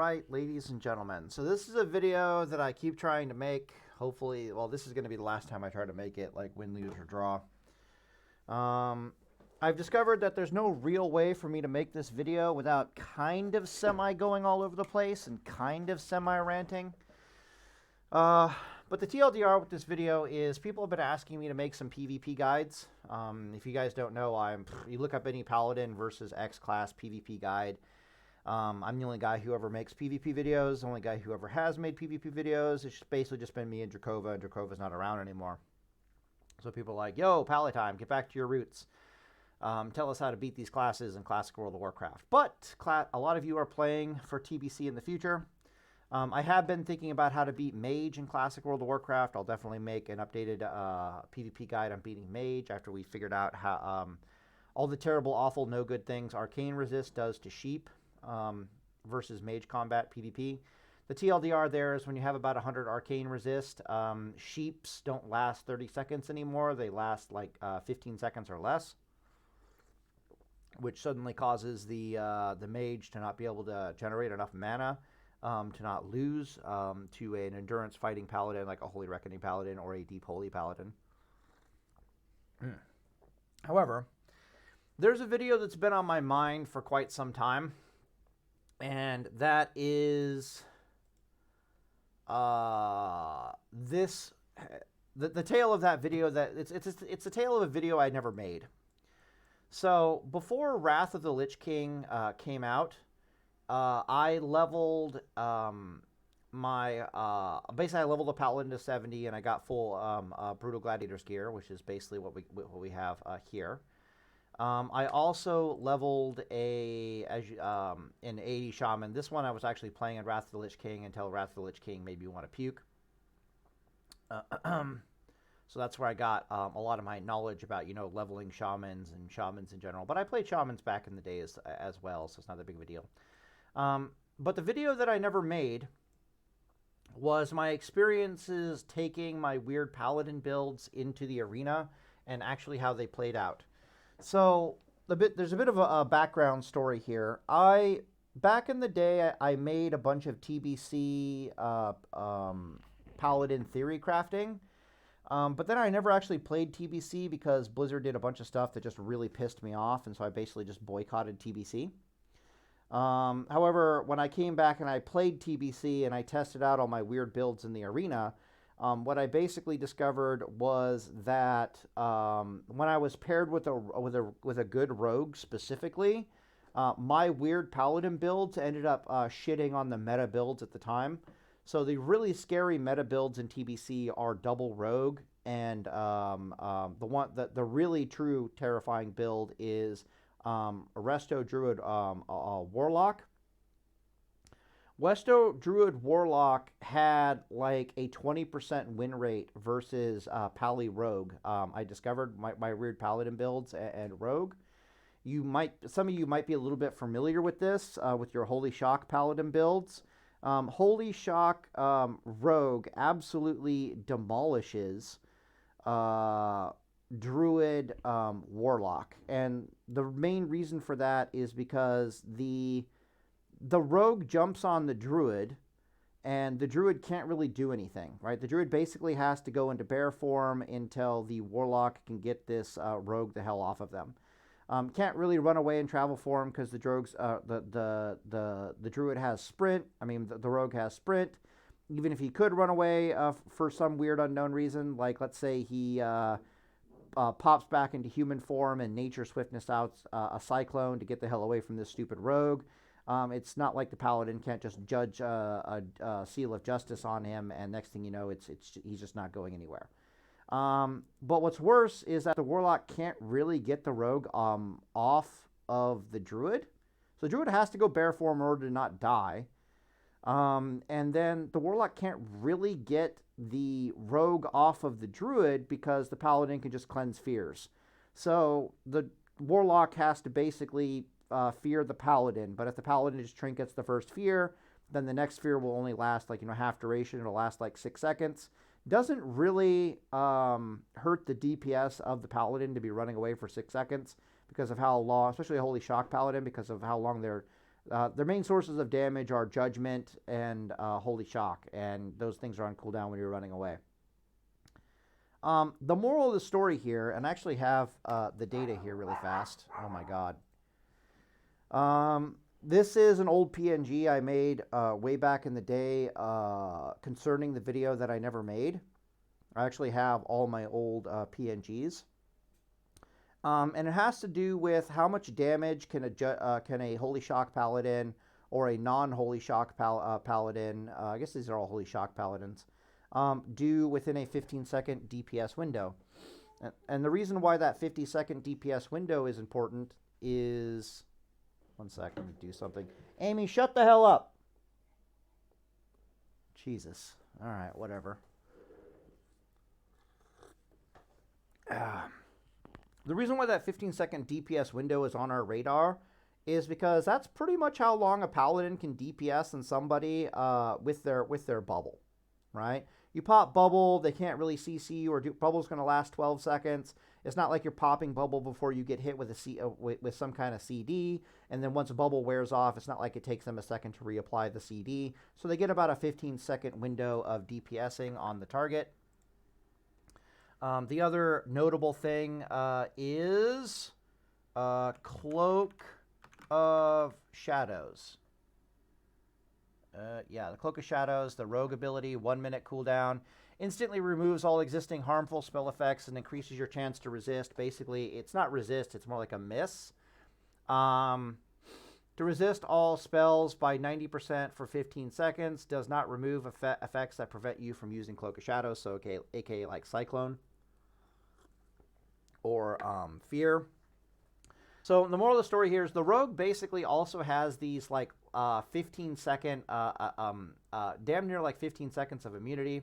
right, ladies and gentlemen, so this is a video that I keep trying to make. Hopefully, well, this is going to be the last time I try to make it, like win, lose, or draw. I've discovered that there's no real way for me to make this video without kind of semi-going all over the place and kind of semi-ranting. But the TLDR with this video is people have been asking me to make some PvP guides. If you guys don't know, you look up any Paladin versus X class PvP guide. I'm the only guy who ever makes PvP videos, the only guy who ever has made PvP videos. It's basically just been me and Drakova, and Drakova's not around anymore. So people are like, yo, Pally time, get back to your roots. Tell us how to beat these classes in Classic World of Warcraft. But a lot of you are playing for TBC in the future. I have been thinking about how to beat Mage in Classic World of Warcraft. I'll definitely make an updated PvP guide on beating Mage after we figured out how all the terrible, awful, no good things Arcane Resist does to sheep versus Mage combat PvP. The TLDR there is when you have about 100 Arcane Resist, sheeps don't last 30 seconds anymore. They last like 15 seconds or less, which suddenly causes the Mage to not be able to generate enough mana to not lose to an endurance fighting paladin like a Holy Reckoning paladin or a Deep Holy paladin. However, there's a video that's been on my mind for quite some time, and that is the tale of that video. That it's a tale of a video I never made. So before Wrath of the Lich King came out, I leveled basically I leveled the Paladin to 70, and I got full Brutal Gladiator's gear, which is basically what we have here. I also leveled an 80 Shaman. This one I was actually playing in Wrath of the Lich King until Wrath of the Lich King made me want to puke. So that's where I got a lot of my knowledge about, leveling Shamans and Shamans in general. But I played Shamans back in the day as well, so it's not that big of a deal. But the video that I never made was my experiences taking my weird Paladin builds into the arena and actually how they played out. So there's a bit of a background story here. Back in the day, I made a bunch of TBC Paladin theory crafting. But then I never actually played TBC because Blizzard did a bunch of stuff that just really pissed me off, and so I basically just boycotted TBC. However, when I came back and I played TBC and I tested out all my weird builds in the arena, what I basically discovered was that when I was paired with a good rogue specifically, my weird Paladin builds ended up shitting on the meta builds at the time. So the really scary meta builds in TBC are double rogue, and the really true terrifying build is Resto Druid Warlock. Westo Druid Warlock had like a 20% win rate versus Pally Rogue. I discovered my weird Paladin builds and Rogue. Some of you might be a little bit familiar with this with your Holy Shock Paladin builds. Holy Shock Rogue absolutely demolishes Druid Warlock, and the main reason for that is because the Rogue jumps on the Druid, and the Druid can't really do anything, right? The Druid basically has to go into bear form until the Warlock can get this Rogue the hell off of them. Can't really run away in travel form because the Druid has sprint. The Rogue has sprint. Even if he could run away for some weird unknown reason, like let's say he pops back into human form and nature swiftness out a cyclone to get the hell away from this stupid Rogue. It's not like the Paladin can't just judge a seal of justice on him, and next thing you know, he's just not going anywhere. But what's worse is that the Warlock can't really get the Rogue off of the Druid. So the Druid has to go bear form in order to not die. And then the Warlock can't really get the Rogue off of the Druid because the Paladin can just cleanse fears. So the Warlock has to basically fear the Paladin. But if the Paladin just trinkets the first fear, then the next fear will only last half duration. It'll last like 6 seconds. Doesn't really hurt the DPS of the Paladin to be running away for 6 seconds because of how long, especially a Holy Shock Paladin, because of how long their Their main sources of damage are Judgment and Holy Shock, and those things are on cooldown when you're running away. The moral of the story here, and I actually have the data here really fast. Oh my god. This is an old PNG I made way back in the day concerning the video that I never made. I actually have all my old PNGs. And it has to do with how much damage can a Holy Shock Paladin or a non-Holy Shock Paladin, I guess these are all Holy Shock Paladins, do within a 15-second DPS window. And the reason why that 50-second DPS window is important is... One sec, let me do something. Amy, shut the hell up! Jesus. Alright, whatever. The reason why that 15-second DPS window is on our radar is because that's pretty much how long a Paladin can DPS on somebody with their bubble, right? You pop bubble, they can't really CC you, or bubble's going to last 12 seconds. It's not like you're popping bubble before you get hit with with some kind of CD, and then once a bubble wears off, it's not like it takes them a second to reapply the CD. So they get about a 15-second window of DPSing on the target. The other notable thing is Cloak of Shadows. Yeah, the Cloak of Shadows, the Rogue ability, 1 minute cooldown. Instantly removes all existing harmful spell effects and increases your chance to resist. Basically, it's not resist, it's more like a miss. To resist all spells by 90% for 15 seconds. Does not remove effects that prevent you from using Cloak of Shadows, so aka like Cyclone or Fear. So the moral of the story here is the Rogue basically also has these like 15-second, damn near like 15 seconds of immunity.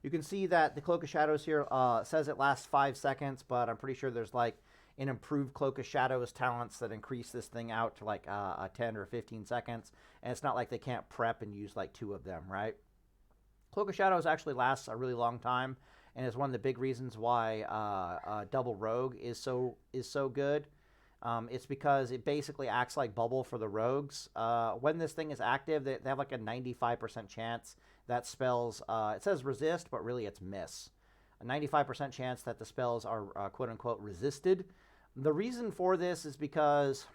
You can see that the Cloak of Shadows here says it lasts 5 seconds, but I'm pretty sure there's like an improved Cloak of Shadows talents that increase this thing out to like 10 or 15 seconds. And it's not like they can't prep and use like 2 of them, right? Cloak of Shadows actually lasts a really long time and is one of the big reasons why Double Rogue is so good. It's because it basically acts like bubble for the rogues. When this thing is active, they have like a 95% chance that spells, it says resist, but really it's miss. A 95% chance that the spells are quote-unquote resisted. The reason for this is because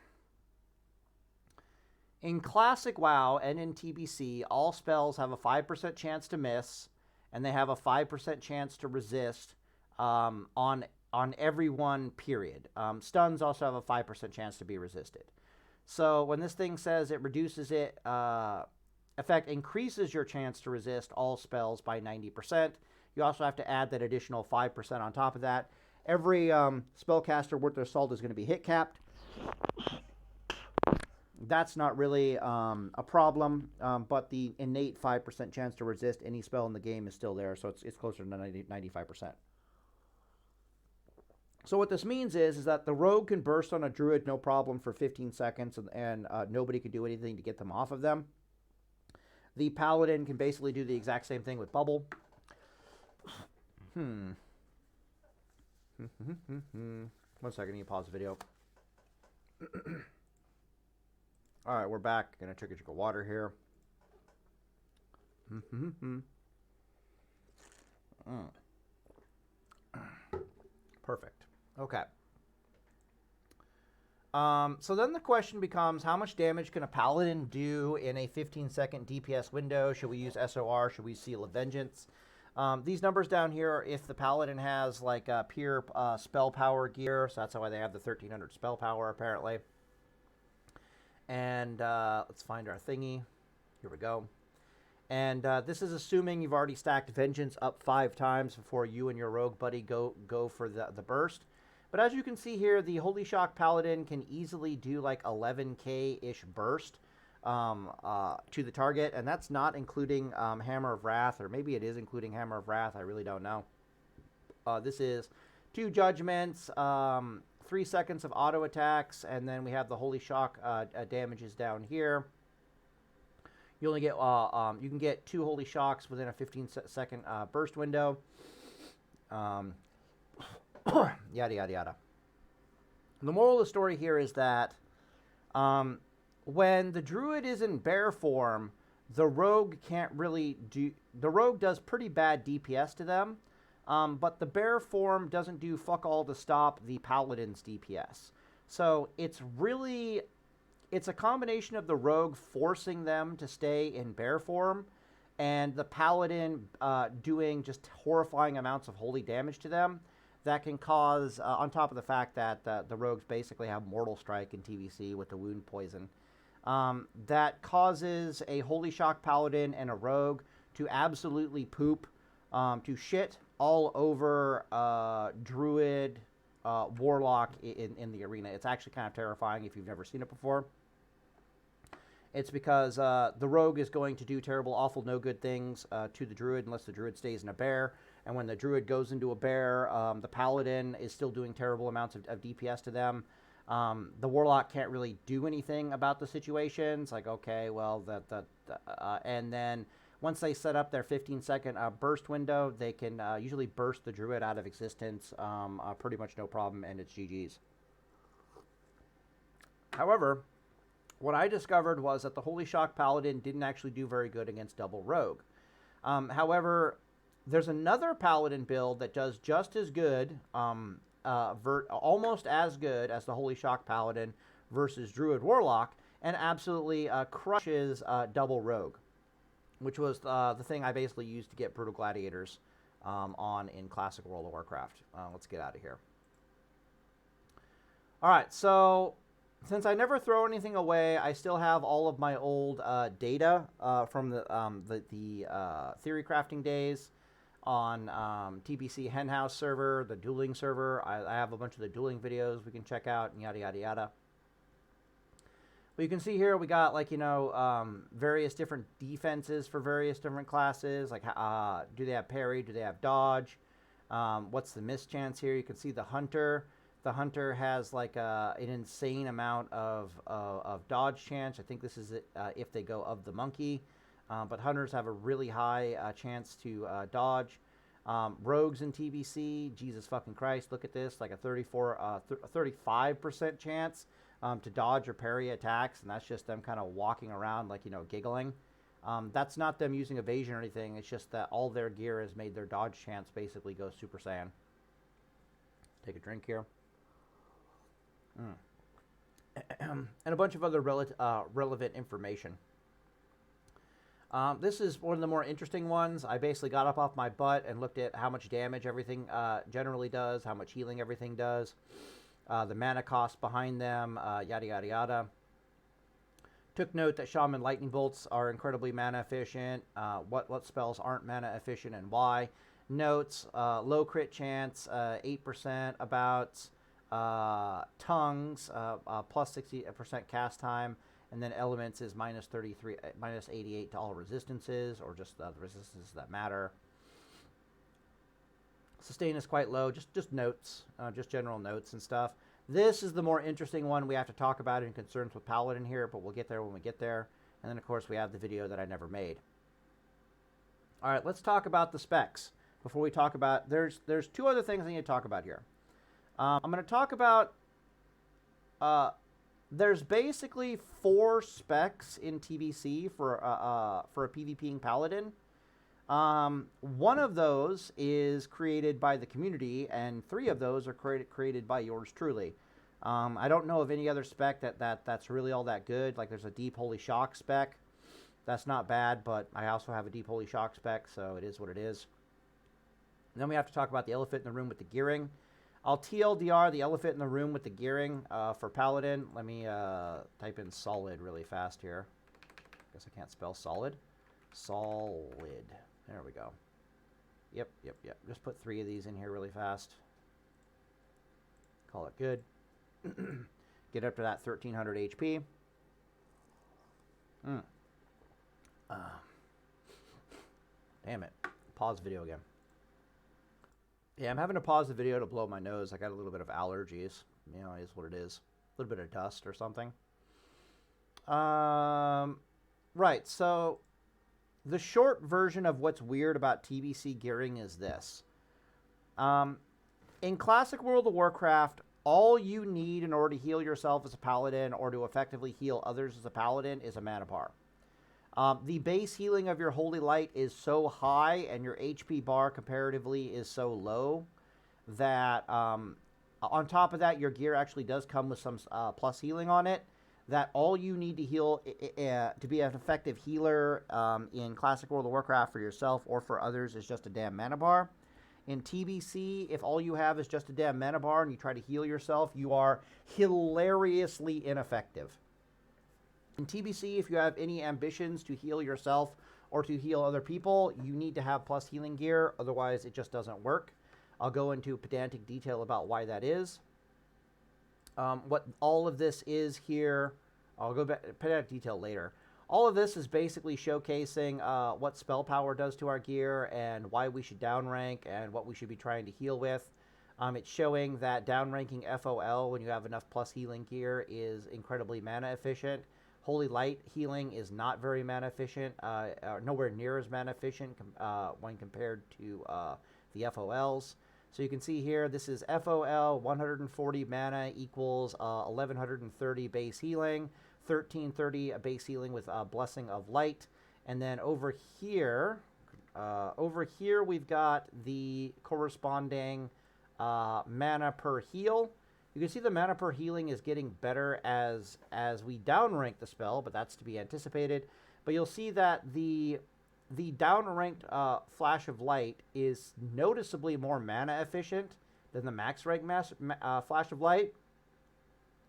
in Classic WoW and in TBC, all spells have a 5% chance to miss, and they have a 5% chance to resist on every one, period. Stuns also have a 5% chance to be resisted. So when this thing says it reduces it, effect increases your chance to resist all spells by 90%. You also have to add that additional 5% on top of that. Every spellcaster worth their salt is going to be hit capped. That's not really a problem, but the innate 5% chance to resist any spell in the game is still there, so it's closer to 95%. So what this means is that the Rogue can burst on a Druid no problem for 15 seconds, and nobody can do anything to get them off of them. The Paladin can basically do the exact same thing with Bubble. One second, I need to pause the video. Alright, we're back. Gonna take a drink of water here. Perfect. Okay. So then the question becomes, how much damage can a Paladin do in a 15-second DPS window? Should we use SOR? Should we Seal of Vengeance? These numbers down here are if the Paladin has like pure spell power gear, so that's why they have the 1300 spell power apparently. And let's find our thingy. Here we go. And this is assuming you've already stacked Vengeance up 5 times before you and your Rogue buddy go for the burst. But as you can see here, the Holy Shock Paladin can easily do like 11k-ish burst to the target, and that's not including Hammer of Wrath, or maybe it is including Hammer of Wrath, I really don't know. This is 2 Judgments, 3 seconds of auto attacks, and then we have the Holy Shock damages down here. You only get you can get 2 Holy Shocks within a 15-second burst window. Yada yada yada. The moral of the story here is that when the Druid is in bear form, the Rogue can't really do... The Rogue does pretty bad DPS to them, but the bear form doesn't do fuck all to stop the Paladin's DPS. So it's really... It's a combination of the Rogue forcing them to stay in bear form and the Paladin doing just horrifying amounts of holy damage to them that can cause, on top of the fact that the Rogues basically have Mortal Strike in TBC with the wound poison, that causes a Holy Shock Paladin and a Rogue to absolutely poop, to shit all over Druid, Warlock in the arena. It's actually kind of terrifying if you've never seen it before. It's because the Rogue is going to do terrible, awful, no good things to the Druid unless the Druid stays in a bear. And when the Druid goes into a bear, the Paladin is still doing terrible amounts of DPS to them. The Warlock can't really do anything about the situation. It's like, okay, well, and then once they set up their 15-second burst window, they can usually burst the Druid out of existence pretty much no problem, and it's GG's. However, what I discovered was that the Holy Shock Paladin didn't actually do very good against double Rogue. However, there's another Paladin build that does just as good, almost as good as the Holy Shock Paladin versus Druid Warlock, and absolutely crushes double Rogue, which was the thing I basically used to get Brutal Gladiators on in Classic World of Warcraft. Let's get out of here. All right, so since I never throw anything away, I still have all of my old data from the theory crafting days on TBC Henhouse server, the Dueling server. I have a bunch of the Dueling videos we can check out, and yada, yada, yada. But you can see here we got, like, various different defenses for various different classes. Like, do they have parry? Do they have dodge? What's the miss chance here? You can see the Hunter. The Hunter has, like, an insane amount of dodge chance. I think this is if they go of the Monkey. But Hunters have a really high chance to dodge. Rogues in TBC, Jesus fucking Christ, look at this, like a 35% chance to dodge or parry attacks, and that's just them kind of walking around, like, giggling. That's not them using evasion or anything. It's just that all their gear has made their dodge chance basically go Super Saiyan. Take a drink here. And a bunch of other relevant information. This is one of the more interesting ones. I basically got up off my butt and looked at how much damage everything generally does, how much healing everything does, the mana cost behind them, yada, yada, yada. Took note that Shaman Lightning Bolts are incredibly mana efficient, what spells aren't mana efficient and why. Notes, low crit chance, 8% about, tongues, plus 60% cast time, and then elements is minus 88 to all resistances, or just the resistances that matter. Sustain is quite low, just notes, just general notes and stuff. This is the more interesting one we have to talk about in concerns with Paladin here, but we'll get there when we get there. And then, of course, we have the video that I never made. All right, let's talk about the specs. Before we talk about, there's two other things I need to talk about here. I'm going to talk about, there's basically 4 specs in TBC for a PvPing Paladin. One of those is created by the community, and 3 of those are created by yours truly. I don't know of any other spec that's really all that good. Like, there's a Deep Holy Shock spec. That's not bad, but I also have a Deep Holy Shock spec, so it is what it is. And then we have to talk about the elephant in the room with the gearing. I'll TLDR the elephant in the room with the gearing for Paladin. Let me type in solid really fast here. Guess I can't spell solid. Solid. There we go. Yep. Just put 3 of these in here really fast. Call it good. Get up to that 1300 HP. Damn it. Pause video again. Yeah, I'm having to pause the video to blow my nose. I got a little bit of allergies. It is what it is. A little bit of dust or something. Right, so the short version of what's weird about TBC gearing is this. In Classic World of Warcraft, all you need in order to heal yourself as a paladin or to effectively heal others as a paladin is a mana bar. The base healing of your Holy Light is so high and your HP bar comparatively is so low that on top of that, your gear actually does come with some plus healing on it, that all you need to heal to be an effective healer in Classic World of Warcraft for yourself or for others is just a damn mana bar. In TBC, if all you have is just a damn mana bar and you try to heal yourself, you are hilariously ineffective. In TBC, if you have any ambitions to heal yourself or to heal other people, you need to have plus healing gear, otherwise it just doesn't work. I'll go into pedantic detail about why that is. What all of this is here, I'll go back to pedantic detail later. All of this is basically showcasing what spell power does to our gear and why we should downrank and what we should be trying to heal with. It's showing that downranking FOL when you have enough plus healing gear is incredibly mana efficient. Holy Light healing is not very mana efficient, nowhere near as mana efficient when compared to the FOLs. So you can see here, this is FOL, 140 mana equals 1130 base healing, 1330 base healing with Blessing of Light. And then over here we've got the corresponding mana per heal. You can see the mana per healing is getting better as we downrank the spell, but that's to be anticipated. But you'll see that the downranked Flash of Light is noticeably more mana efficient than the max rank Flash of Light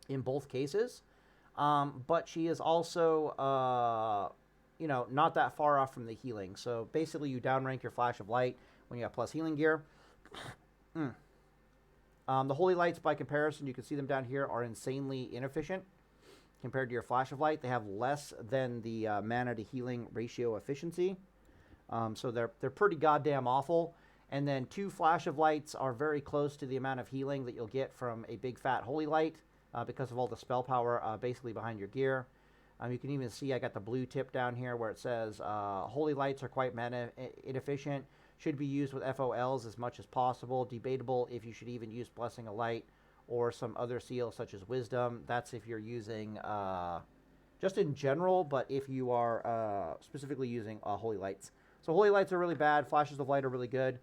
in both cases. But she is also, you know, not that far off from the healing. So basically you downrank your Flash of Light when you have plus healing gear. The Holy Lights, by comparison, you can see them down here, are insanely inefficient compared to your Flash of Light. They have less than the mana to healing ratio efficiency. So they're pretty goddamn awful. And then 2 Flash of Lights are very close to the amount of healing that you'll get from a big fat Holy Light because of all the spell power basically behind your gear. You can even see I got the blue tip down here where it says Holy Lights are quite mana inefficient. Should be used with FOLs as much as possible. Debatable if you should even use Blessing of Light or some other seal such as Wisdom. That's if you're using just in general, but if you are specifically using Holy Lights. So Holy Lights are really bad. Flashes of Light are really good.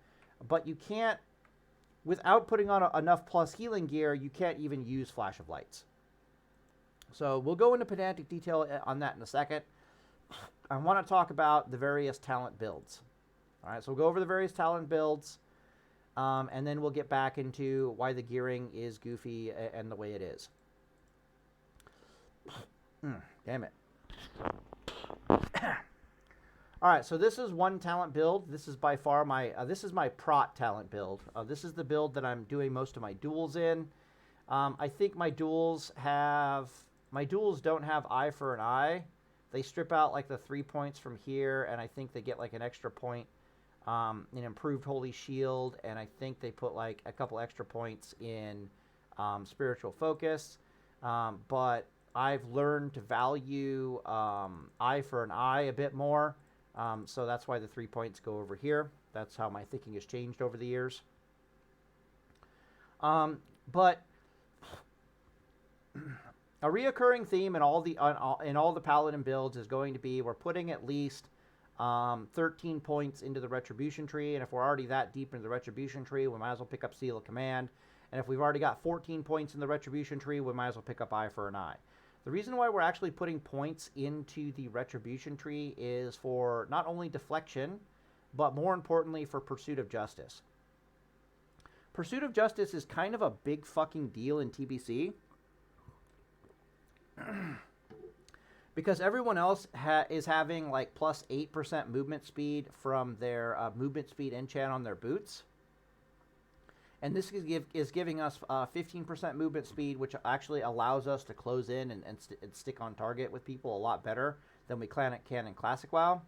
But you can't, without putting on enough plus healing gear, you can't even use Flash of Lights. So we'll go into pedantic detail on that in a second. I want to talk about the various talent builds. All right, so we'll go over the various talent builds, and then we'll get back into why the gearing is goofy and the way it is. Damn it. All right, so this is one talent build. This is by far my, this is my Prot talent build. This is the build that I'm doing most of my duels in. I think my duels don't have eye for an eye. They strip out like the 3 points from here, and I think they get like an extra point in improved Holy Shield, and I think they put like a couple extra points in spiritual focus. But I've learned to value eye for an eye a bit more. So that's why the 3 points go over here. That's how my thinking has changed over the years. But a reoccurring theme in all the Paladin builds is going to be we're putting at least 13 points into the Retribution tree, and if we're already that deep into the Retribution tree, we might as well pick up Seal of Command. And if we've already got 14 points in the Retribution tree, we might as well pick up Eye for an Eye. The reason why we're actually putting points into the Retribution tree is for not only deflection, but more importantly for Pursuit of Justice. Pursuit of Justice is kind of a big fucking deal in TBC. Because everyone else is having like plus 8% movement speed from their movement speed enchant on their boots. And this is giving us 15% movement speed, which actually allows us to close in and stick on target with people a lot better than we can in Classic WoW.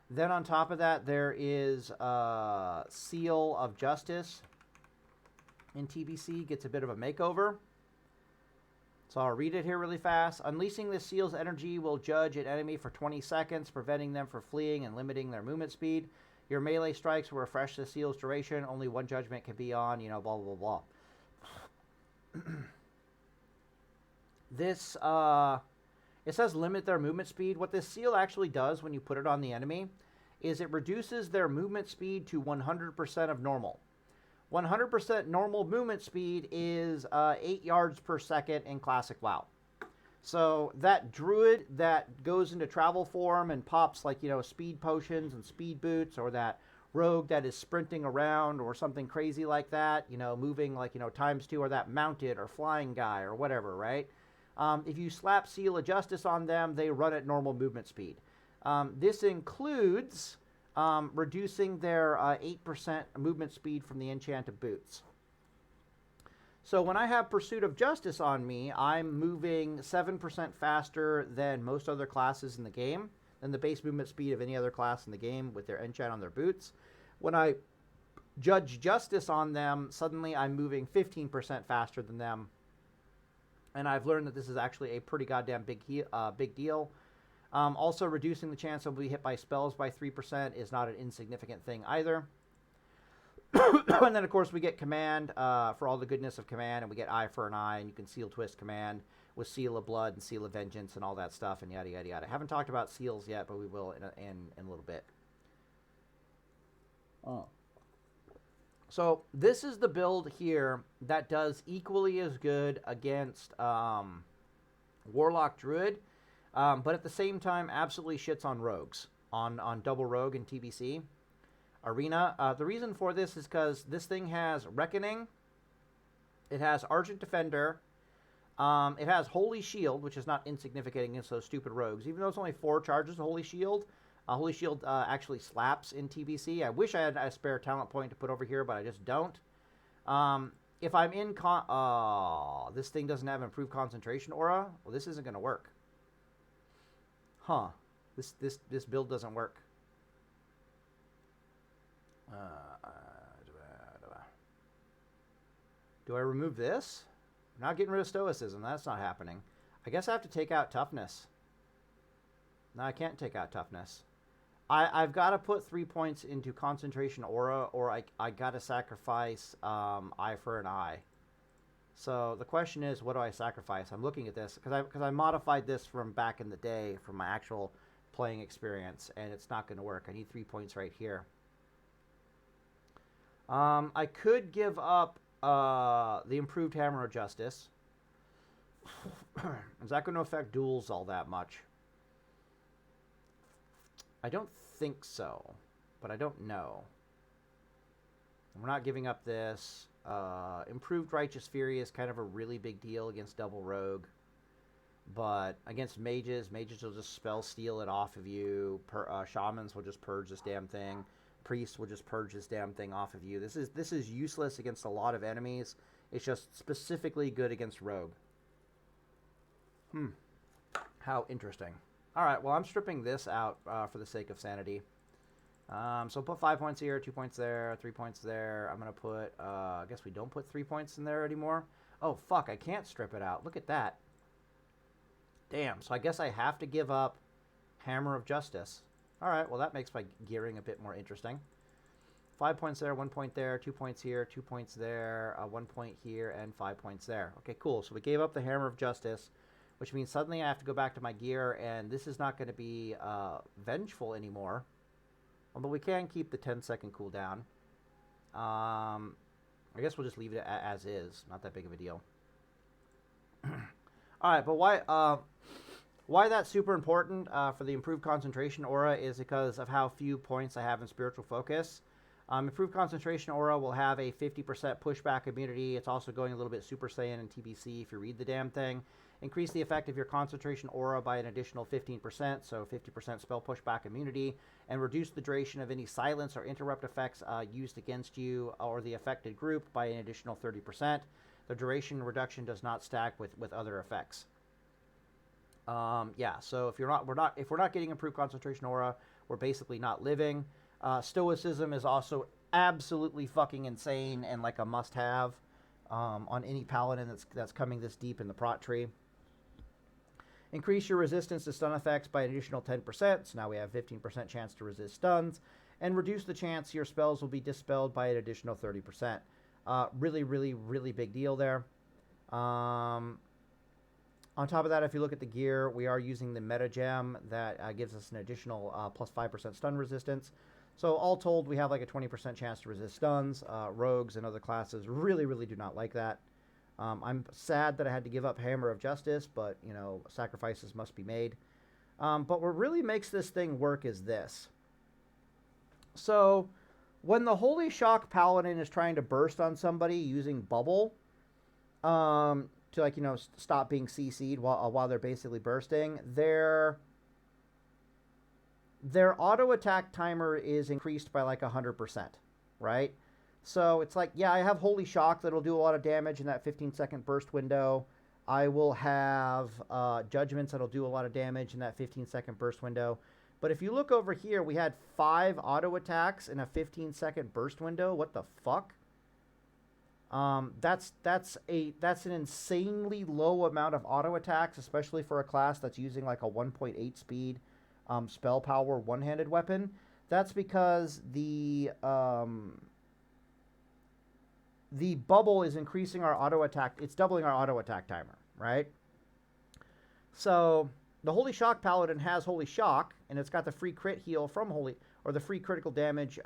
Then on top of that, there is Seal of Justice in TBC. Gets a bit of a makeover. So I'll read it here really fast. Unleashing the Seal's energy will judge an enemy for 20 seconds, preventing them from fleeing and limiting their movement speed. Your melee strikes will refresh the Seal's duration. Only one judgment can be on, you know, blah, blah, blah. This, it says limit their movement speed. What this seal actually does when you put it on the enemy is it reduces their movement speed to 100% of normal. 100% normal movement speed is 8 yards per second in Classic WoW. So that druid that goes into travel form and pops, like, you know, speed potions and speed boots, or that rogue that is sprinting around or something crazy like that, you know, moving like, you know, ×2, or that mounted or flying guy or whatever, right? If you slap Seal of Justice on them, they run at normal movement speed. This includes reducing their 8% movement speed from the enchanted boots. So when I have Pursuit of Justice on me, I'm moving 7% faster than most other classes in the game, than the base movement speed of any other class in the game with their enchant on their boots. When I Judge Justice on them, suddenly I'm moving 15% faster than them. And I've learned that this is actually a pretty goddamn big deal. Also, reducing the chance of being hit by spells by 3% is not an insignificant thing either. And then, of course, we get Command for all the goodness of Command, and we get Eye for an Eye, and you can Seal Twist Command with Seal of Blood and Seal of Vengeance and all that stuff, and yada, yada, yada. I haven't talked about seals yet, but we will in a little bit. Oh. So this is the build here that does equally as good against Warlock Druid, but at the same time absolutely shits on rogues, on double rogue and TBC Arena. The reason for this is because this thing has Reckoning, it has Argent Defender, it has Holy Shield, which is not insignificant against those stupid rogues. Even though it's only 4 charges of Holy Shield, Holy Shield actually slaps in TBC. I wish I had a spare talent point to put over here, but I just don't. If I'm in this thing doesn't have improved concentration aura. Well, this isn't going to work. Huh. This build doesn't work. Do I remove this? I'm not getting rid of Stoicism. That's not happening. I guess I have to take out Toughness. No, I can't take out Toughness. I've got to put 3 points into Concentration Aura, or I got to sacrifice Eye for an Eye. So the question is, what do I sacrifice? I'm looking at this because I modified this from back in the day from my actual playing experience, and it's not going to work. I need 3 points right here. I could give up the improved Hammer of Justice. Is that going to affect duels all that much? I don't think so, but I don't know. We're not giving up this. Improved Righteous Fury is kind of a really big deal against double rogue. But against mages will just spell steal it off of you. Shamans will just purge this damn thing. Priests will just purge this damn thing off of you. This is useless against a lot of enemies. It's just specifically good against rogue. How interesting. All right, well, I'm stripping this out for the sake of sanity. So put 5 points here, 2 points there, 3 points there. I'm going to put, I guess we don't put 3 points in there anymore. Oh, fuck, I can't strip it out. Look at that. Damn, so I guess I have to give up Hammer of Justice. All right, well, that makes my gearing a bit more interesting. 5 points there, 1 point there, 2 points here, 2 points there, 1 point here, and 5 points there. Okay, cool. So we gave up the Hammer of Justice, which means suddenly I have to go back to my gear, and this is not going to be vengeful anymore. Although we can keep the 10-second cooldown. I guess we'll just leave it as is. Not that big of a deal. All right, but why that's super important for the improved concentration aura is because of how few points I have in spiritual focus. Improved concentration aura will have a 50% pushback immunity. It's also going a little bit Super Saiyan in TBC if you read the damn thing. Increase the effect of your concentration aura by an additional 15%, so 50% spell pushback immunity, and reduce the duration of any silence or interrupt effects used against you or the affected group by an additional 30%. The duration reduction does not stack with other effects. Yeah, so if we're not getting improved concentration aura, we're basically not living. Stoicism is also absolutely fucking insane and like a must-have on any paladin that's coming this deep in the Prot tree. Increase your resistance to stun effects by an additional 10%, so now we have 15% chance to resist stuns, and reduce the chance your spells will be dispelled by an additional 30%. Really, really, really big deal there. On top of that, if you look at the gear, we are using the meta gem that gives us an additional plus 5% stun resistance. So all told, we have like a 20% chance to resist stuns. Rogues and other classes really, really do not like that. I'm sad that I had to give up Hammer of Justice, but, you know, sacrifices must be made. But what really makes this thing work is this. So when the Holy Shock Paladin is trying to burst on somebody using Bubble, to, like, you know, stop being CC'd while they're basically bursting, their auto attack timer is increased by like 100%, right? So it's like, yeah, I have Holy Shock that'll do a lot of damage in that 15-second burst window. I will have Judgments that'll do a lot of damage in that 15-second burst window. But if you look over here, we had 5 auto attacks in a 15-second burst window. What the fuck? That's an insanely low amount of auto attacks, especially for a class that's using like a 1.8 speed spell power one-handed weapon. That's because the bubble is increasing our auto attack. It's doubling our auto attack timer, right? So the Holy Shock Paladin has Holy Shock, and it's got the free crit heal from the free critical damage,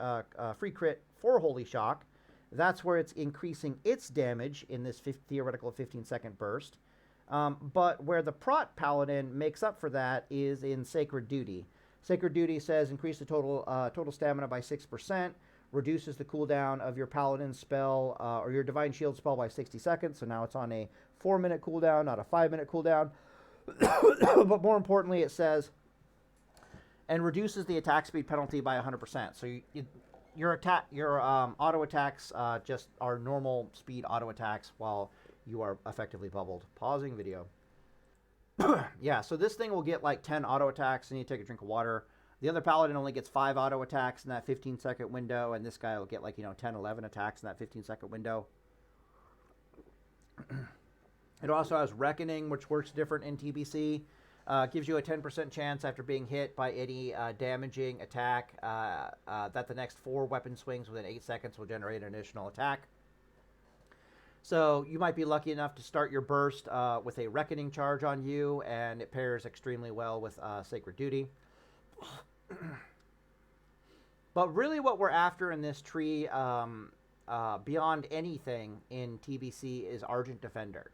free crit for Holy Shock. That's where it's increasing its damage in this theoretical 15-second burst. But where the Prot Paladin makes up for that is in Sacred Duty. Sacred Duty says increase the total stamina by 6%, reduces the cooldown of your Paladin spell or your Divine Shield spell by 60 seconds. So now it's on a 4-minute cooldown, not a 5-minute cooldown. But more importantly, it says, and reduces the attack speed penalty by 100%. So your auto attacks just are normal speed auto attacks while you are effectively bubbled. Pausing video. Yeah, so this thing will get like 10 auto attacks, and you take a drink of water. The other Paladin only gets 5 auto attacks in that 15-second window, and this guy will get like, 10, 11 attacks in that 15-second window. It also has Reckoning, which works different in TBC. Gives you a 10% chance after being hit by any damaging attack that the next 4 weapon swings within 8 seconds will generate an additional attack. So you might be lucky enough to start your burst with a Reckoning charge on you, and it pairs extremely well with Sacred Duty. But really what we're after in this tree, beyond anything in TBC, is Argent Defender.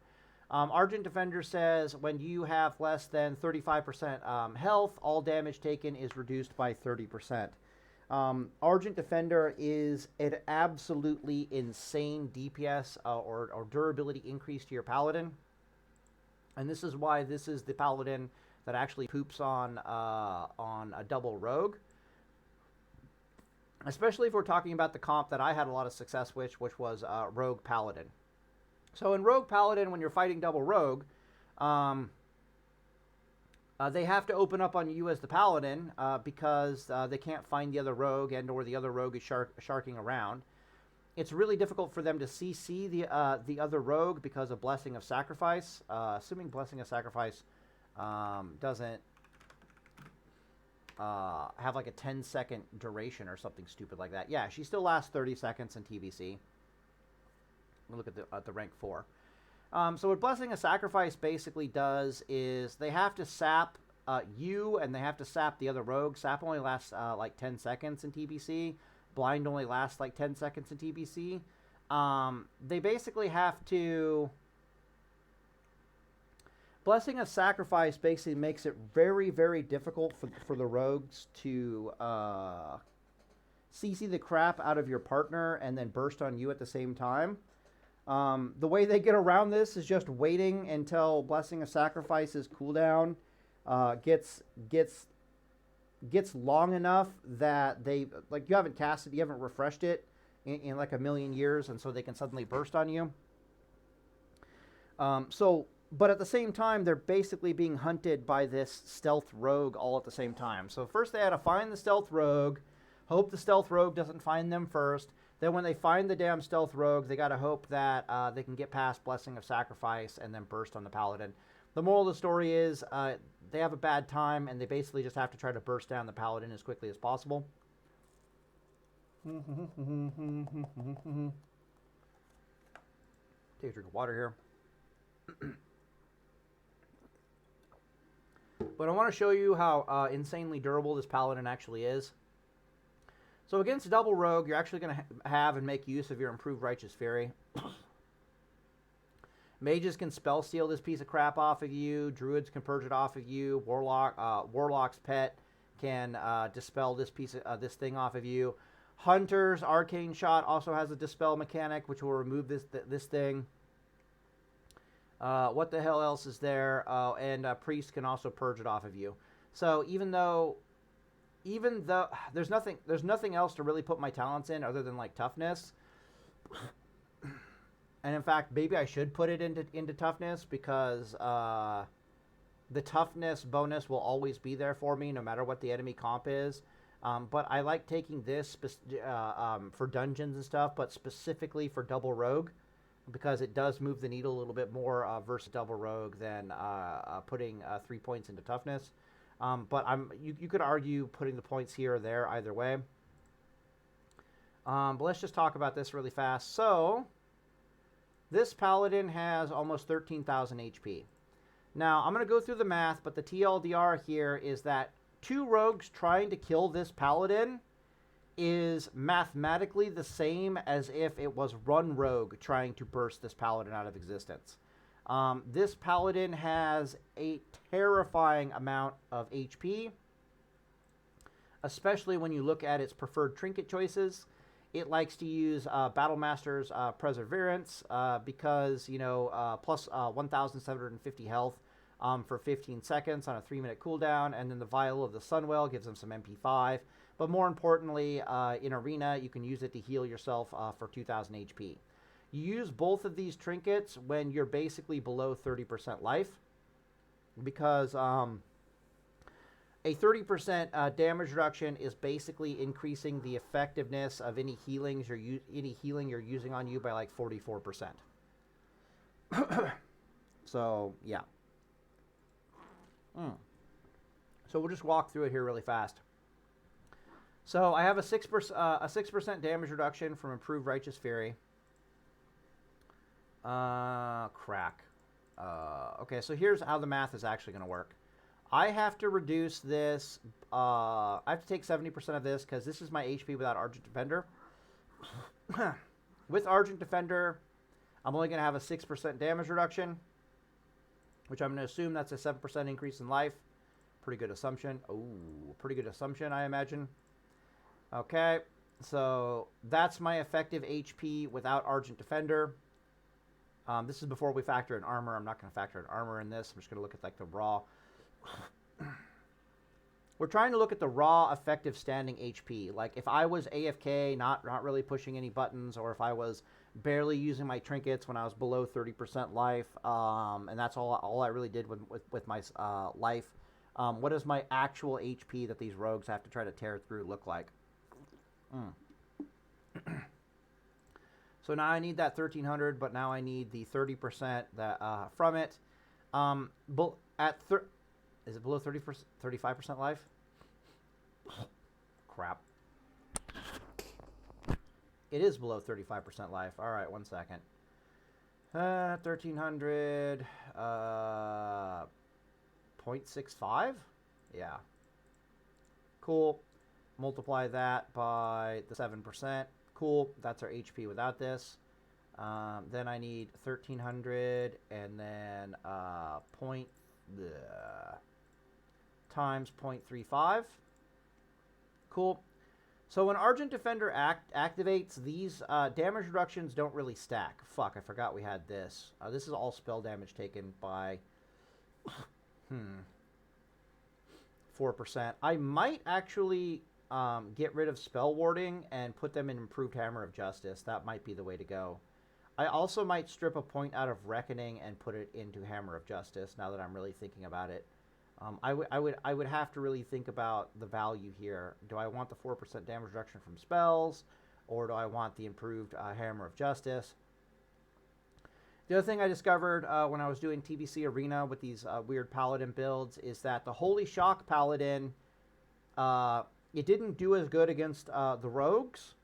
Argent Defender says when you have less than 35% health, all damage taken is reduced by 30%. Argent Defender is an absolutely insane DPS or durability increase to your Paladin. And this is why this is the Paladin that actually poops on a double Rogue. Especially if we're talking about the comp that I had a lot of success with, which was Rogue Paladin. So in Rogue Paladin, when you're fighting double Rogue, they have to open up on you as the Paladin because they can't find the other Rogue, and or the other Rogue is sharking around. It's really difficult for them to CC the other Rogue because of Blessing of Sacrifice. Assuming Blessing of Sacrifice doesn't have like a 10-second duration or something stupid like that. Yeah, she still lasts 30 seconds in TBC. Look at the rank 4. So what Blessing of Sacrifice basically does is they have to sap you, and they have to sap the other Rogue. Sap only lasts like 10 seconds in TBC. Blind only lasts like 10 seconds in TBC. They basically have to... Blessing of Sacrifice basically makes it very, very difficult for the Rogues to CC the crap out of your partner and then burst on you at the same time. The way they get around this is just waiting until Blessing of Sacrifice's cooldown gets long enough that they, like, you haven't cast it, you haven't refreshed it in like a million years, and so they can suddenly burst on you. But at the same time, they're basically being hunted by this stealth rogue all at the same time. So first they had to find the stealth rogue, hope the stealth rogue doesn't find them first. Then when they find the damn stealth rogue, they got to hope that they can get past Blessing of Sacrifice and then burst on the Paladin. The moral of the story is they have a bad time, and they basically just have to try to burst down the Paladin as quickly as possible. Take a drink of water here. But I want to show you how insanely durable this Paladin actually is. So against double rogue, you're actually going to have and make use of your improved Righteous Fury. Mages can spell steal this piece of crap off of you. Druids can purge it off of you. Warlock's pet can dispel this this thing off of you. Hunter's Arcane Shot also has a dispel mechanic, which will remove this thing. What the hell else is there? And Priest can also purge it off of you. So even though there's nothing else to really put my talents in other than like toughness. And in fact, maybe I should put it into toughness, because the toughness bonus will always be there for me no matter what the enemy comp is. But I like taking this for dungeons and stuff, but specifically for double rogue, because it does move the needle a little bit more versus double rogue than putting 3 points into toughness. But you could argue putting the points here or there either way. But let's just talk about this really fast. So this Paladin has almost 13,000 HP. Now, I'm going to go through the math, but the TLDR here is that 2 rogues trying to kill this Paladin is mathematically the same as if it was one rogue trying to burst this Paladin out of existence. This Paladin has a terrifying amount of HP, especially when you look at its preferred trinket choices. It likes to use Battlemaster's Perseverance because, you know, plus 1,750 health for 15 seconds on a 3-minute cooldown, and then the Vial of the Sunwell gives them some MP5. But more importantly, in Arena, you can use it to heal yourself for 2,000 HP. You use both of these trinkets when you're basically below 30% life, because a 30% damage reduction is basically increasing the effectiveness of any healing you're using on you by like 44%. So yeah. So we'll just walk through it here really fast. So I have a 6% damage reduction from improved Righteous Fury. Crack. Okay, so here's how the math is actually going to work. I have to reduce this. I have to take 70% of this because this is my HP without Argent Defender. With Argent Defender, I'm only going to have a 6% damage reduction, which I'm going to assume that's a 7% increase in life. Pretty good assumption. Ooh, pretty good assumption, I imagine. Okay, so that's my effective HP without Argent Defender. This is before we factor in armor. I'm not going to factor in armor in this. I'm just going to look at like the raw. We're trying to look at the raw effective standing HP. Like if I was AFK, not really pushing any buttons, or if I was barely using my trinkets when I was below 30% life, and that's all I really did with my life. What does my actual HP that these rogues have to try to tear through look like? So now I need that 1,300, but now I need the 30% that from it. Is it below 35% life? Crap. It is below 35% life. All right, 1 second. 1,300. 0.65? Yeah. Cool. Multiply that by the 7%. Cool. That's our HP without this. Then I need 1,300 and then times 0.35. Cool. So when Argent Defender activates, these damage reductions don't really stack. Fuck, I forgot we had this. This is all spell damage taken by 4%. I might actually get rid of Spell Warding and put them in Improved Hammer of Justice. That might be the way to go. I also might strip a point out of Reckoning and put it into Hammer of Justice, now that I'm really thinking about it. I would have to really think about the value here. Do I want the 4% damage reduction from spells, or do I want the improved Hammer of Justice? The other thing I discovered when I was doing TBC Arena with these weird Paladin builds is that the Holy Shock Paladin, it didn't do as good against the rogues,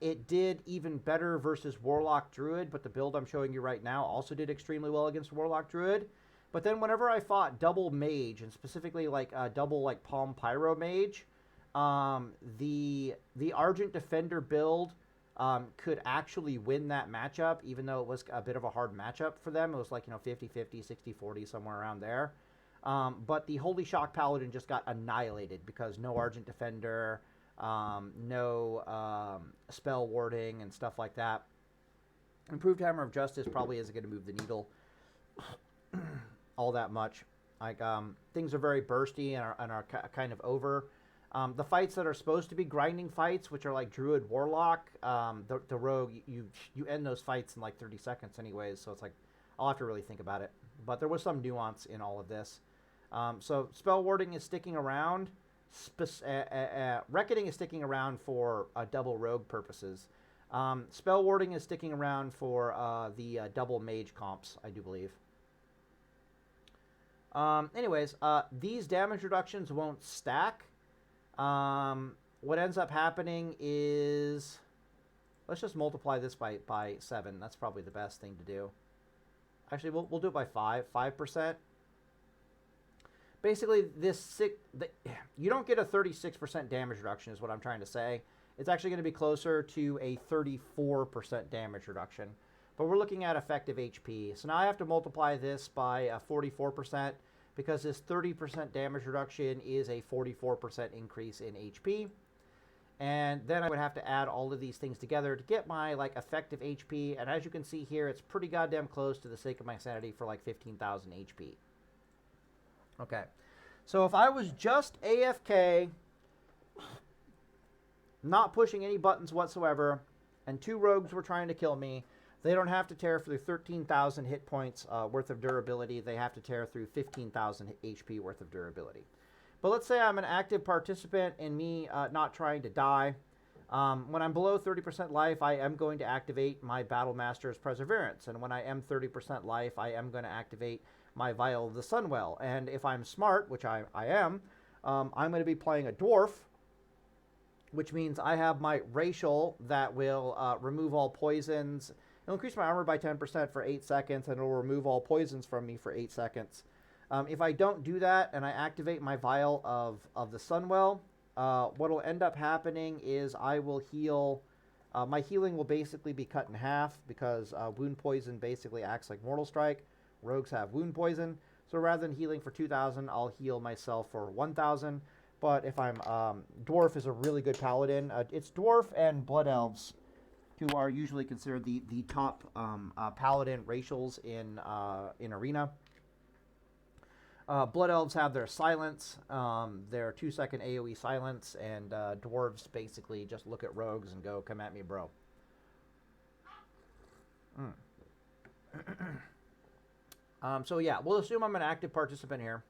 It did even better versus Warlock Druid, but the build I'm showing you right now also did extremely well against Warlock Druid. But then whenever I fought double Mage, and specifically like double like Palm Pyro Mage, the Argent Defender build could actually win that matchup, even though it was a bit of a hard matchup for them. It was like, 50-50, 60-40, somewhere around there. But the Holy Shock Paladin just got annihilated because no Argent Defender, no spell warding and stuff like that. Improved Hammer of Justice probably isn't going to move the needle all that much. Like, things are very bursty and are kind of over. The fights that are supposed to be grinding fights, which are like Druid Warlock, the Rogue, you end those fights in like 30 seconds anyways, so it's like, I'll have to really think about it. But there was some nuance in all of this. So spell warding is sticking around. Reckoning is sticking around for double Rogue purposes. Spell warding is sticking around for the double Mage comps, I do believe. Anyways, these damage reductions won't stack. What ends up happening is, let's just multiply this by 7. That's probably the best thing to do. Actually, we'll do it by 5%. Basically, you don't get a 36% damage reduction is what I'm trying to say. It's actually going to be closer to a 34% damage reduction. But we're looking at effective HP. So now I have to multiply this by 44%. Because this 30% damage reduction is a 44% increase in HP. And then I would have to add all of these things together to get my effective HP. And as you can see here, it's pretty goddamn close to the sake of my sanity for like 15,000 HP. Okay. So if I was just AFK, not pushing any buttons whatsoever, and 2 rogues were trying to kill me, they don't have to tear through 13,000 hit points worth of durability. They have to tear through 15,000 HP worth of durability. But let's say I'm an active participant and me not trying to die. When I'm below 30% life, I am going to activate my Battle Master's Perseverance. And when I am 30% life, I am going to activate my Vial of the Sunwell. And if I'm smart, which I am, I'm going to be playing a Dwarf, which means I have my Racial that will remove all poisons. It'll increase my armor by 10% for 8 seconds, and it'll remove all poisons from me for 8 seconds. If I don't do that, and I activate my Vial of the Sunwell, what will end up happening is I will heal. My healing will basically be cut in half, because Wound Poison basically acts like Mortal Strike. Rogues have Wound Poison. So rather than healing for 2,000, I'll heal myself for 1,000. But if I'm... Dwarf is a really good Paladin. It's Dwarf and Blood Elves who are usually considered the top Paladin racials in Arena. Blood Elves have their silence, their 2-second AoE silence, and Dwarves basically just look at rogues and go, come at me, bro. So yeah, we'll assume I'm an active participant here.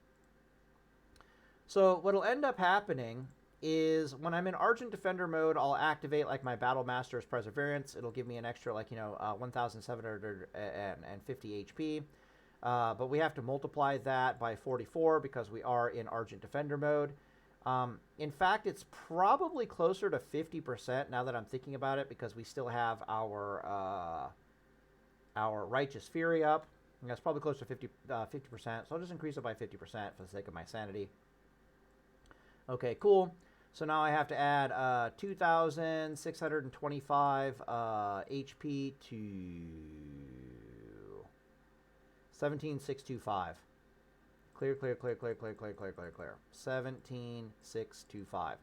So what'll end up happening is when I'm in Argent Defender mode, I'll activate like my Battle Master's Perseverance. It'll give me an extra 1,750 HP. But we have to multiply that by 44 because we are in Argent Defender mode. In fact, it's probably closer to 50% now that I'm thinking about it, because we still have our Righteous Fury up. And that's probably close to 50%. So I'll just increase it by 50% for the sake of my sanity. Okay, cool. So now I have to add 2,625 HP to 17,625. Clear. 17,625.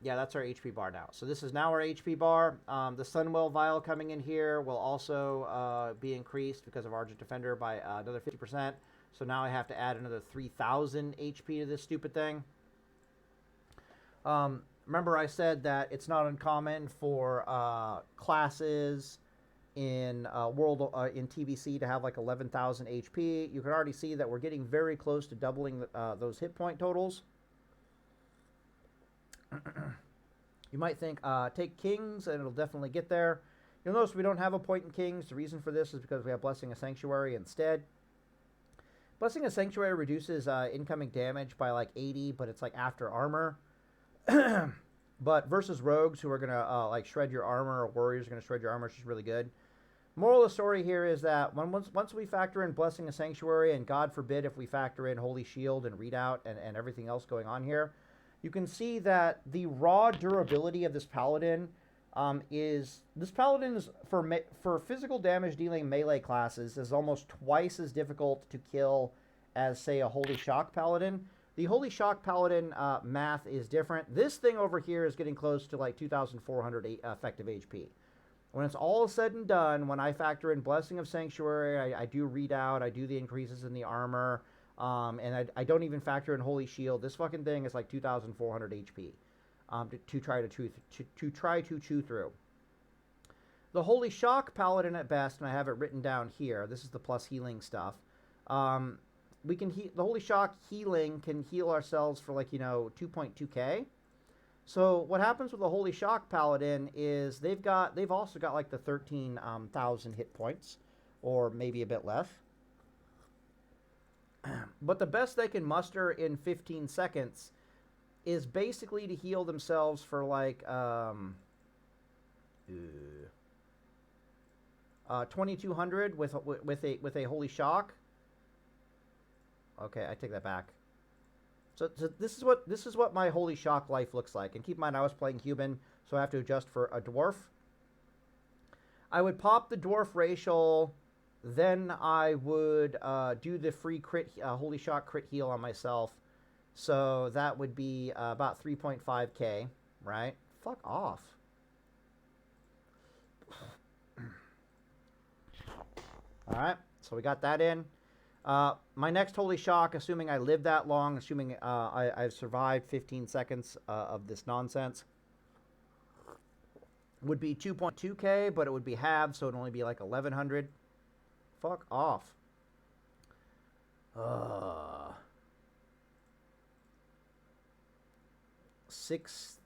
Yeah, that's our HP bar now. So this is now our HP bar. The Sunwell Vial coming in here will also be increased because of Argent Defender by another 50%. So now I have to add another 3,000 HP to this stupid thing. Remember I said that it's not uncommon for classes in in TBC to have like 11,000 HP. You can already see that we're getting very close to doubling those hit point totals. You might think, take Kings and it'll definitely get there. You'll notice we don't have a point in Kings. The reason for this is because we have Blessing of Sanctuary instead. Blessing of Sanctuary reduces incoming damage by like 80, but it's like after armor. But versus rogues who are going to like shred your armor, or warriors are going to shred your armor, it's just really good. Moral of the story here is that once we factor in Blessing of Sanctuary, and God forbid if we factor in Holy Shield and Readout and everything else going on here, you can see that the raw durability of this Paladin is for physical damage dealing melee classes is almost twice as difficult to kill as, say, a Holy Shock Paladin. The Holy Shock Paladin math is different. This thing over here is getting close to like 2,400 effective HP. When it's all said and done, when I factor in Blessing of Sanctuary, I do Readout, I do the increases in the armor, and I don't even factor in Holy Shield. This fucking thing is like 2,400 HP to try to chew through. The Holy Shock Paladin at best, and I have it written down here. This is the plus healing stuff. We can the Holy Shock healing can heal ourselves for like 2.2k. So what happens with the Holy Shock Paladin is they've also got like the 13,000 hit points, or maybe a bit less. But the best they can muster in 15 seconds is basically to heal themselves for like 2,200 with a Holy Shock. Okay, I take that back. So this is what my Holy Shock life looks like. And keep in mind, I was playing human, so I have to adjust for a dwarf. I would pop the dwarf racial, then I would do the free crit Holy Shock crit heal on myself. So that would be about 3.5k, right? Fuck off. All right, so we got that in. My next Holy Shock, assuming I live that long, assuming I've survived 15 seconds of this nonsense, would be 2.2k, but it would be halved, so it would only be like 1,100. Fuck off.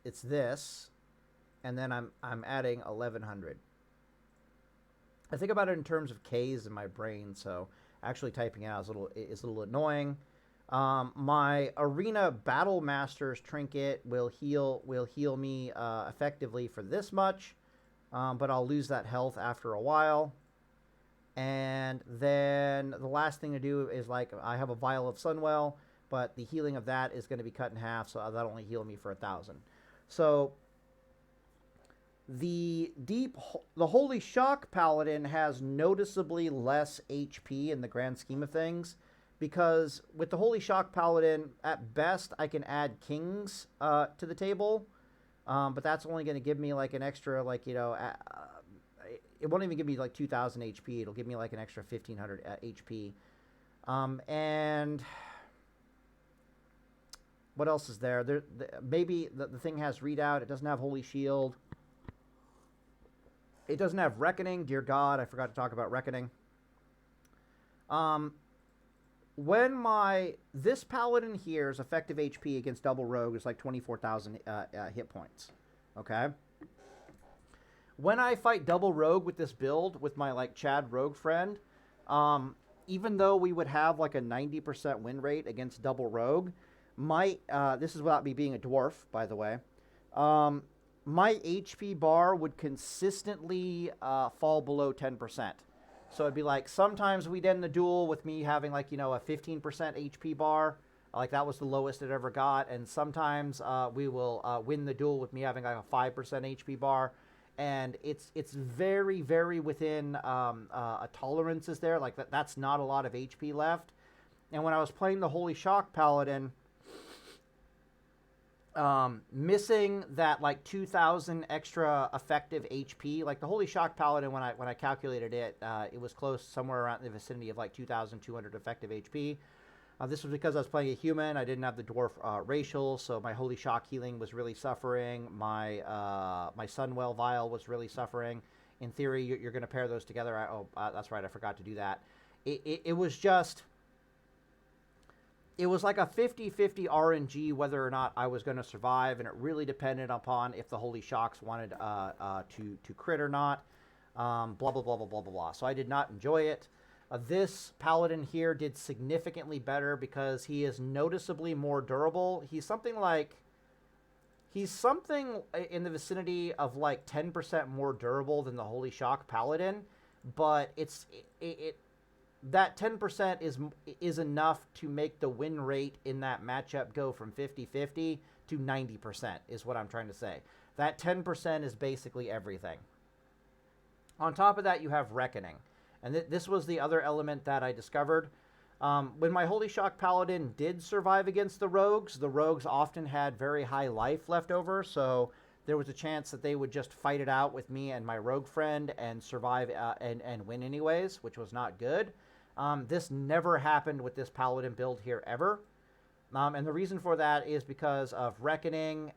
It's this, and then I'm adding 1,100. I think about it in terms of K's in my brain, so actually typing it out is a little annoying. My Arena Battle Master's trinket will heal me effectively for this much, but I'll lose that health after a while. And then the last thing to do is, like, I have a Vial of Sunwell, but the healing of that is going to be cut in half, so that'll only heal me for 1,000. So the Holy Shock Paladin has noticeably less HP in the grand scheme of things, because with the Holy Shock Paladin, at best, I can add kings to the table, but that's only going to give me like an extra, like, it won't even give me like 2,000 HP. It'll give me like an extra 1,500 HP. And what else is there? Maybe the thing has Readout. It doesn't have Holy Shield. It doesn't have Reckoning. Dear God, I forgot to talk about Reckoning. When this Paladin here's effective HP against double rogue is like 24,000 hit points. Okay. When I fight double rogue with this build with my like Chad rogue friend, even though we would have like a 90% win rate against double rogue, this is without me being a dwarf, by the way. My HP bar would consistently fall below 10%. So it'd be like sometimes we'd end the duel with me having like, a 15% HP bar. Like that was the lowest it ever got. And sometimes we will win the duel with me having like a 5% HP bar. And it's very, very within a tolerances there. Like that's not a lot of HP left. And when I was playing the Holy Shock Paladin, missing that like 2,000 extra effective HP, like the Holy Shock Paladin, when I calculated it, it was close, somewhere around the vicinity of like 2,200 effective HP. This was because I was playing a human. I didn't have the dwarf racial, so my Holy Shock healing was really suffering. My Sunwell vial was really suffering. In theory, you're going to pair those together. That's right, I forgot to do that. It was just... It was like a 50-50 RNG whether or not I was going to survive, and it really depended upon if the Holy Shocks wanted to crit or not. Blah, blah, blah, blah, blah, blah, blah. So I did not enjoy it. This Paladin here did significantly better because he is noticeably more durable. He's something like He's something in the vicinity of like 10% more durable than the Holy Shock Paladin, but that 10% is enough to make the win rate in that matchup go from 50-50 to 90%, is what I'm trying to say. That 10% is basically everything. On top of that, you have Reckoning. And this was the other element that I discovered. When my Holy Shock Paladin did survive against the rogues often had very high life left over, so there was a chance that they would just fight it out with me and my rogue friend and survive and win anyways, which was not good. This never happened with this Paladin build here ever. And the reason for that is because of Reckoning,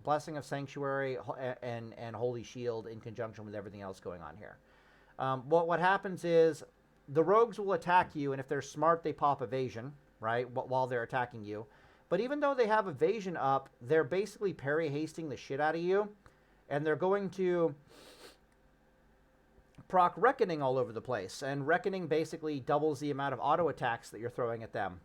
Blessing of Sanctuary, and Holy Shield in conjunction with everything else going on here. What happens is the rogues will attack you, and if they're smart, they pop evasion, right, while they're attacking you. But even though they have evasion up, they're basically parry hasting the shit out of you, and they're going to proc Reckoning all over the place. And Reckoning basically doubles the amount of auto attacks that you're throwing at them.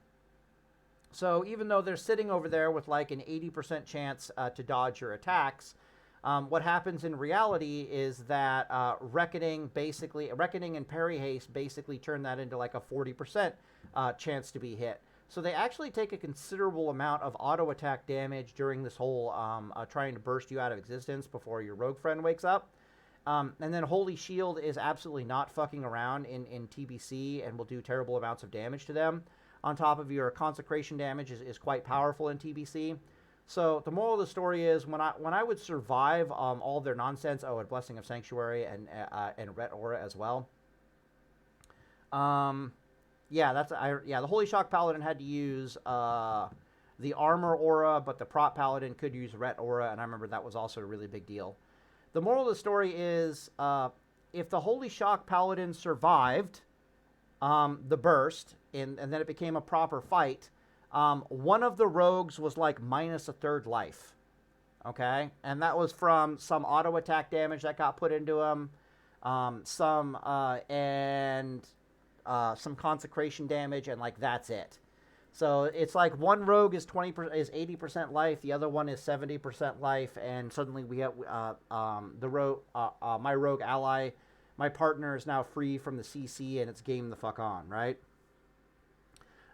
So even though they're sitting over there with like an 80% chance to dodge your attacks, what happens in reality is that Reckoning and parry haste basically turn that into like a 40% chance to be hit. So they actually take a considerable amount of auto attack damage during this whole trying to burst you out of existence before your rogue friend wakes up. And then Holy Shield is absolutely not fucking around in TBC and will do terrible amounts of damage to them. On top of your consecration damage is quite powerful in TBC. So the moral of the story is when I would survive all their nonsense, and Blessing of Sanctuary and Ret Aura as well. The Holy Shock Paladin had to use the Armor Aura, but the Prot Paladin could use Ret Aura, and I remember that was also a really big deal. The moral of the story is if the Holy Shock Paladin survived the burst, and then it became a proper fight, one of the rogues was like minus a third life. Okay? And that was from some auto attack damage that got put into him, some consecration damage, and like that's it. So it's like one rogue is 80% life, the other one is 70% life, and suddenly we have my rogue ally, my partner is now free from the CC, and it's game the fuck on, right?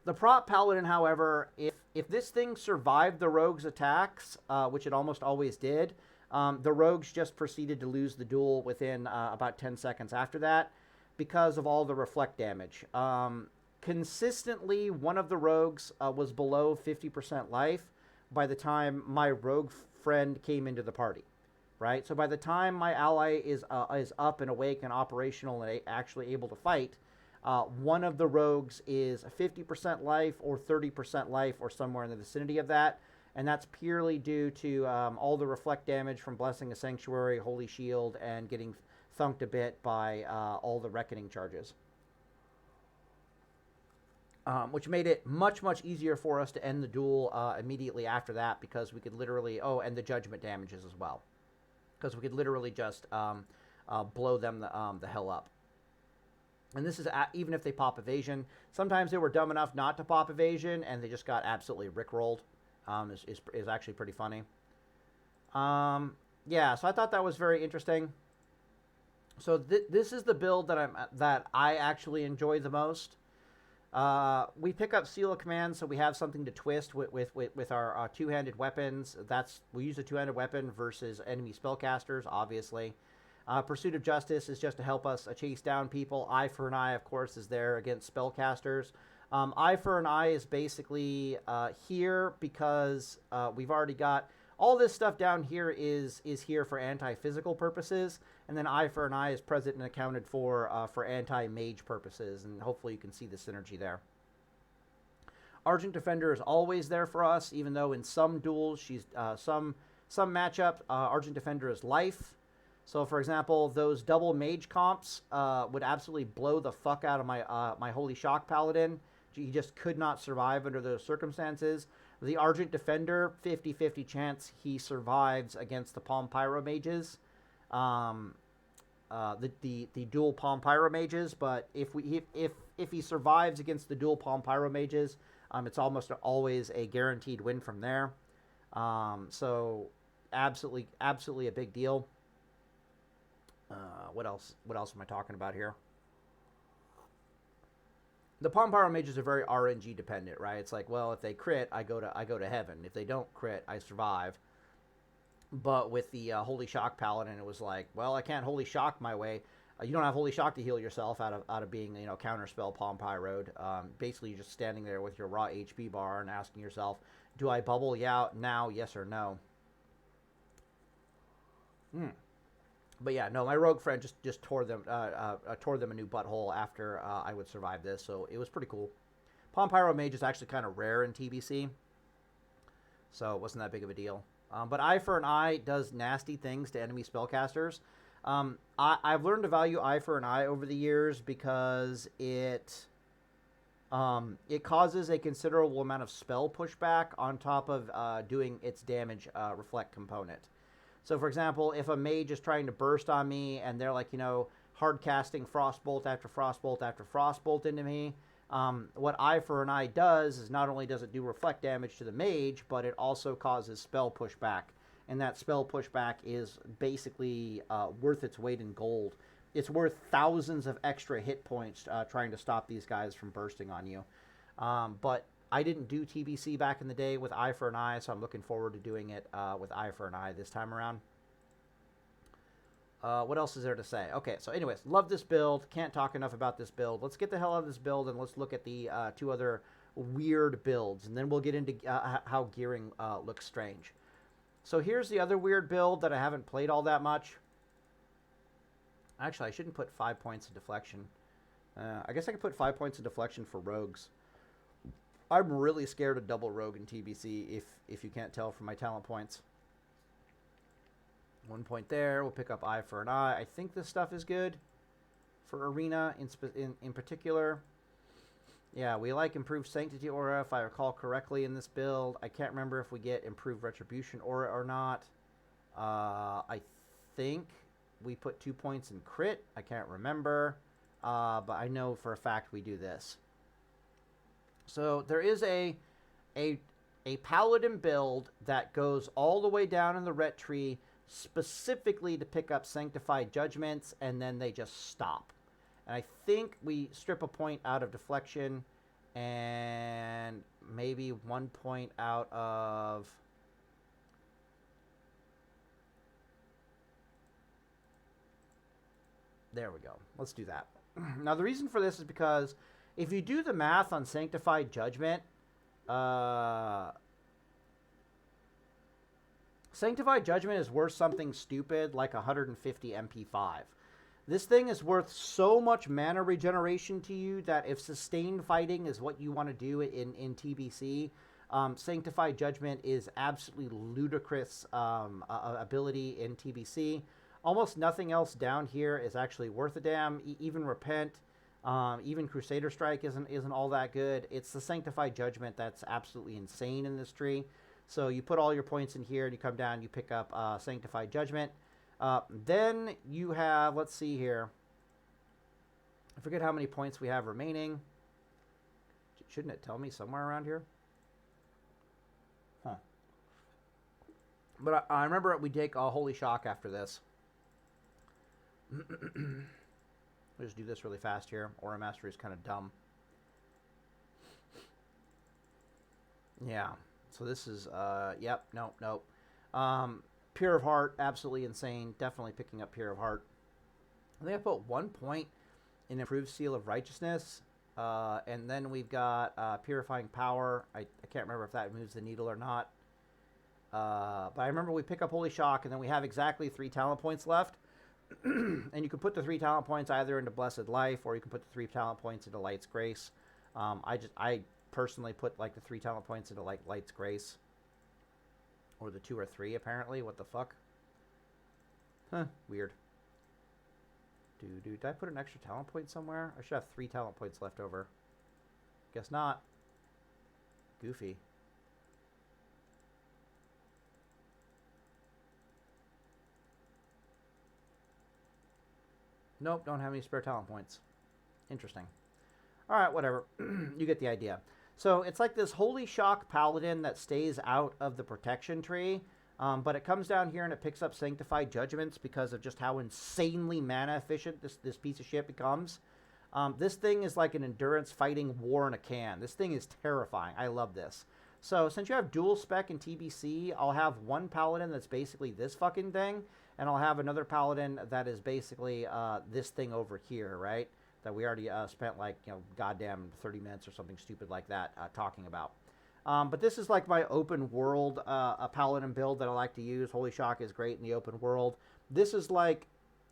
The Prot Paladin, however, if this thing survived the rogue's attacks, which it almost always did, the rogues just proceeded to lose the duel within about 10 seconds after that because of all the reflect damage. Consistently, one of the rogues was below 50% life by the time my rogue friend came into the party, right? So by the time my ally is up and awake and operational and actually able to fight, one of the rogues is 50% life or 30% life or somewhere in the vicinity of that, and that's purely due to all the reflect damage from Blessing of Sanctuary, Holy Shield, and getting thunked a bit by all the Reckoning charges. Which made it much, much easier for us to end the duel immediately after that, because we could literally... and the judgment damages as well. Because we could literally just blow them the hell up. And this is even if they pop evasion. Sometimes they were dumb enough not to pop evasion, and they just got absolutely rickrolled. Is actually pretty funny. Yeah, so I thought that was very interesting. So this is the build that I actually enjoy the most. We pick up Seal of Command, so we have something to twist with our two-handed weapons. We use a two-handed weapon versus enemy spellcasters, obviously. Pursuit of Justice is just to help us chase down people. Eye for an Eye, of course, is there against spellcasters. Eye for an Eye is basically here because we've already got... All this stuff down here is here for anti-physical purposes, and then Eye for an Eye is present and accounted for anti-mage purposes, and hopefully you can see the synergy there. Argent Defender is always there for us, even though in some duels, some matchup, Argent Defender is life. So, for example, those double mage comps would absolutely blow the fuck out of my Holy Shock Paladin. He just could not survive under those circumstances. The Argent Defender, 50-50 chance he survives against the Palm Pyro Mages, the dual Palm Pyro Mages. But if he survives against the dual Palm Pyro Mages, it's almost always a guaranteed win from there. So absolutely a big deal. What else am I talking about here? The Palm Pyro Mages are very RNG dependent, right? It's like, well, if they crit, I go to heaven. If they don't crit, I survive. But with the Holy Shock Paladin, it was like, well, I can't Holy Shock my way. You don't have Holy Shock to heal yourself out of being, counterspell Palm Pyroed. Basically, you're just standing there with your raw HP bar and asking yourself, do I bubble you out now, yes or no? But yeah, no, my rogue friend just tore them a new butthole after I would survive this, so it was pretty cool. Palm Pyro Mage is actually kind of rare in TBC, so it wasn't that big of a deal. But Eye for an Eye does nasty things to enemy spellcasters. I've learned to value Eye for an Eye over the years because it causes a considerable amount of spell pushback on top of doing its damage reflect component. So, for example, if a mage is trying to burst on me and they're like, hard casting Frostbolt after Frostbolt after Frostbolt into me, what Eye for an Eye does is not only does it do reflect damage to the mage, but it also causes spell pushback. And that spell pushback is basically worth its weight in gold. It's worth thousands of extra hit points trying to stop these guys from bursting on you. But I didn't do TBC back in the day with Eye for an Eye, so I'm looking forward to doing it with Eye for an Eye this time around. What else is there to say? Okay, so anyways, love this build. Can't talk enough about this build. Let's get the hell out of this build and let's look at the two other weird builds, and then we'll get into how gearing looks strange. So here's the other weird build that I haven't played all that much. Actually, I shouldn't put 5 points of deflection. I guess I could put 5 points of deflection for rogues. I'm really scared of double rogue in TBC, if you can't tell from my talent points. 1 point there. We'll pick up Eye for an Eye. I think this stuff is good for Arena in particular. Yeah, we like improved Sanctity Aura, if I recall correctly, in this build. I can't remember if we get improved Retribution Aura or not. I think we put 2 points in crit. I can't remember. But I know for a fact we do this. So there is a Paladin build that goes all the way down in the ret tree specifically to pick up Sanctified Judgments, and then they just stop. And I think we strip a point out of deflection and maybe 1 point out of... There we go. Let's do that. Now, the reason for this is because if you do the math on Sanctified Judgment, Sanctified Judgment is worth something stupid like 150 MP5. This thing is worth so much mana regeneration to you that if sustained fighting is what you want to do in TBC, Sanctified Judgment is absolutely ludicrous ability in TBC. Almost nothing else down here is actually worth a damn. Even Repent, even Crusader Strike isn't all that good. It's the Sanctified Judgment that's absolutely insane in this tree. So you put all your points in here, and you come down, you pick up Sanctified Judgment. Then you have, let's see here. I forget how many points we have remaining. Shouldn't it tell me somewhere around here? Huh. But I remember we take a Holy Shock after this. We'll just do this really fast here. Aura Mastery is kind of dumb. Yeah. So this is, yep, nope. Pure of Heart, absolutely insane. Definitely picking up Pure of Heart. I think I put 1 point in Improved Seal of Righteousness. And then we've got Purifying Power. I can't remember if that moves the needle or not. But I remember we pick up Holy Shock, and then we have exactly 3 talent points left. And you can put the 3 talent points either into Blessed Life, or you can put the 3 talent points into Light's Grace. I personally put like the 3 talent points into like Light's Grace. Or the 2 or 3, apparently. What the fuck? Huh, weird. Did I put an extra talent point somewhere? I should have 3 talent points left over. Guess not. Goofy. Nope, don't have any spare talent points. Interesting. Alright, whatever. You get the idea. So it's like this Holy Shock Paladin that stays out of the protection tree, but it comes down here and it picks up Sanctified Judgments because of just how insanely mana efficient this piece of shit becomes. This thing is like an endurance fighting war in a can. This thing is terrifying. I love this. So since you have dual spec in TBC, I'll have one paladin that's basically this fucking thing, and I'll have another paladin that is basically this thing over here, right? That we already spent like, goddamn 30 minutes or something stupid like that talking about. But this is like my open world a paladin build that I like to use. Holy Shock is great in the open world. This is like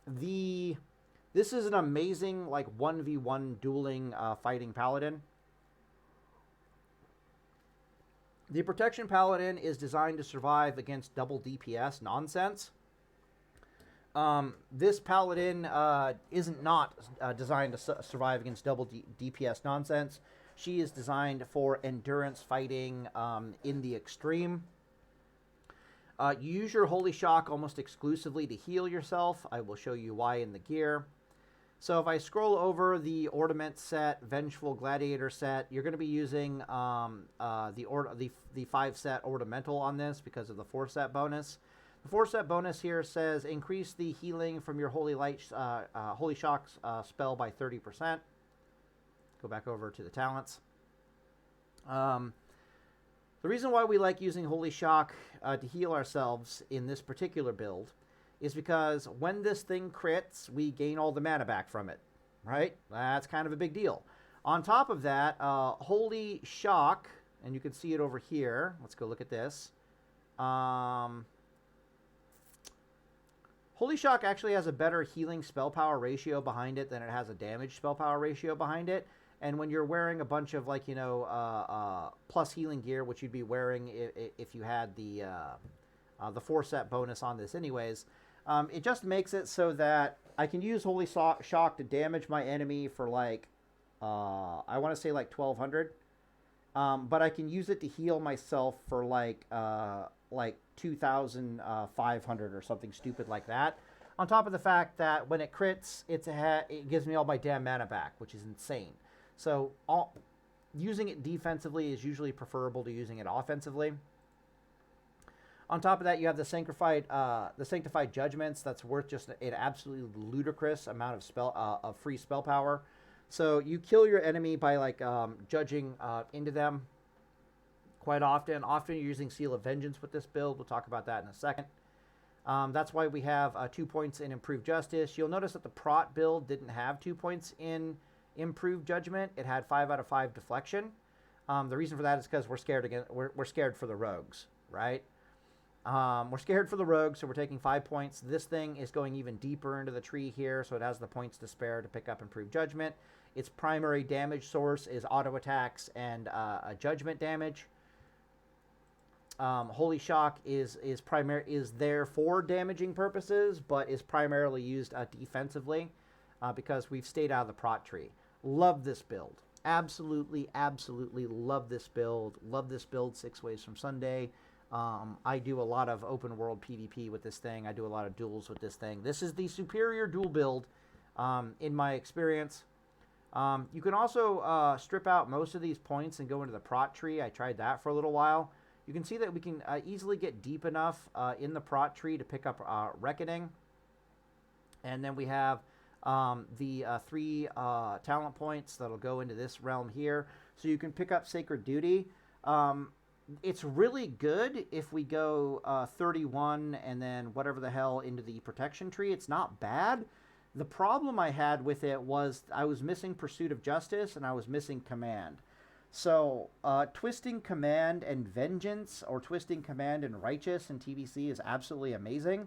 this is an amazing like 1v1 dueling fighting paladin. The protection paladin is designed to survive against double DPS nonsense. This paladin isn't not designed to survive against double DPS nonsense. She is designed for endurance fighting in the extreme. You use your Holy Shock almost exclusively to heal yourself. I will show you why in the gear. So if I scroll over the Ornament set, Vengeful Gladiator set, you're going to be using the 5-set Ornamental on this because of the 4-set bonus. The 4-set bonus here says increase the healing from your Holy Shock spell by 30%. Go back over to the talents. The reason why we like using Holy Shock to heal ourselves in this particular build is because when this thing crits, we gain all the mana back from it, right? That's kind of a big deal. On top of that, Holy Shock, and you can see it over here. Let's go look at this. Holy Shock actually has a better healing spell power ratio behind it than it has a damage spell power ratio behind it. And when you're wearing a bunch of like, plus healing gear, which you'd be wearing if you had the 4-set bonus on this anyways, it just makes it so that I can use Holy Shock to damage my enemy for like, I want to say like 1200. But I can use it to heal myself for like 2,500 or something stupid like that. On top of the fact that when it crits, it gives me all my damn mana back, which is insane. So using it defensively is usually preferable to using it offensively. On top of that, you have the Sanctified Judgments. That's worth just an absolutely ludicrous amount of free spell power. So you kill your enemy by like judging into them quite often. Often you're using Seal of Vengeance with this build. We'll talk about that in a second. That's why we have 2 points in Improved Justice. You'll notice that the Prot build didn't have 2 points in Improved Judgment. It had 5 out of 5 deflection. The reason for that is because we're scared for the rogues, right? We're scared for the rogues, so we're taking 5 points. This thing is going even deeper into the tree here, so it has the points to spare to pick up Improved Judgment. Its primary damage source is auto attacks and judgment damage. Holy Shock is there for damaging purposes, but is primarily used defensively because we've stayed out of the Prot tree. Love this build. Absolutely, absolutely love this build. Love this build 6 ways from Sunday. I do a lot of open world PvP with this thing. I do a lot of duels with this thing. This is the superior duel build in my experience. You can also strip out most of these points and go into the Prot tree. I tried that for a little while. You can see that we can easily get deep enough in the Prot tree to pick up Reckoning. And then we have the 3 talent points that'll go into this realm here. So you can pick up Sacred Duty. It's really good if we go 31 and then whatever the hell into the protection tree. It's not bad. The problem I had with it was I was missing Pursuit of Justice and I was missing Command. So twisting Command and Vengeance or twisting Command and Righteous in TBC is absolutely amazing.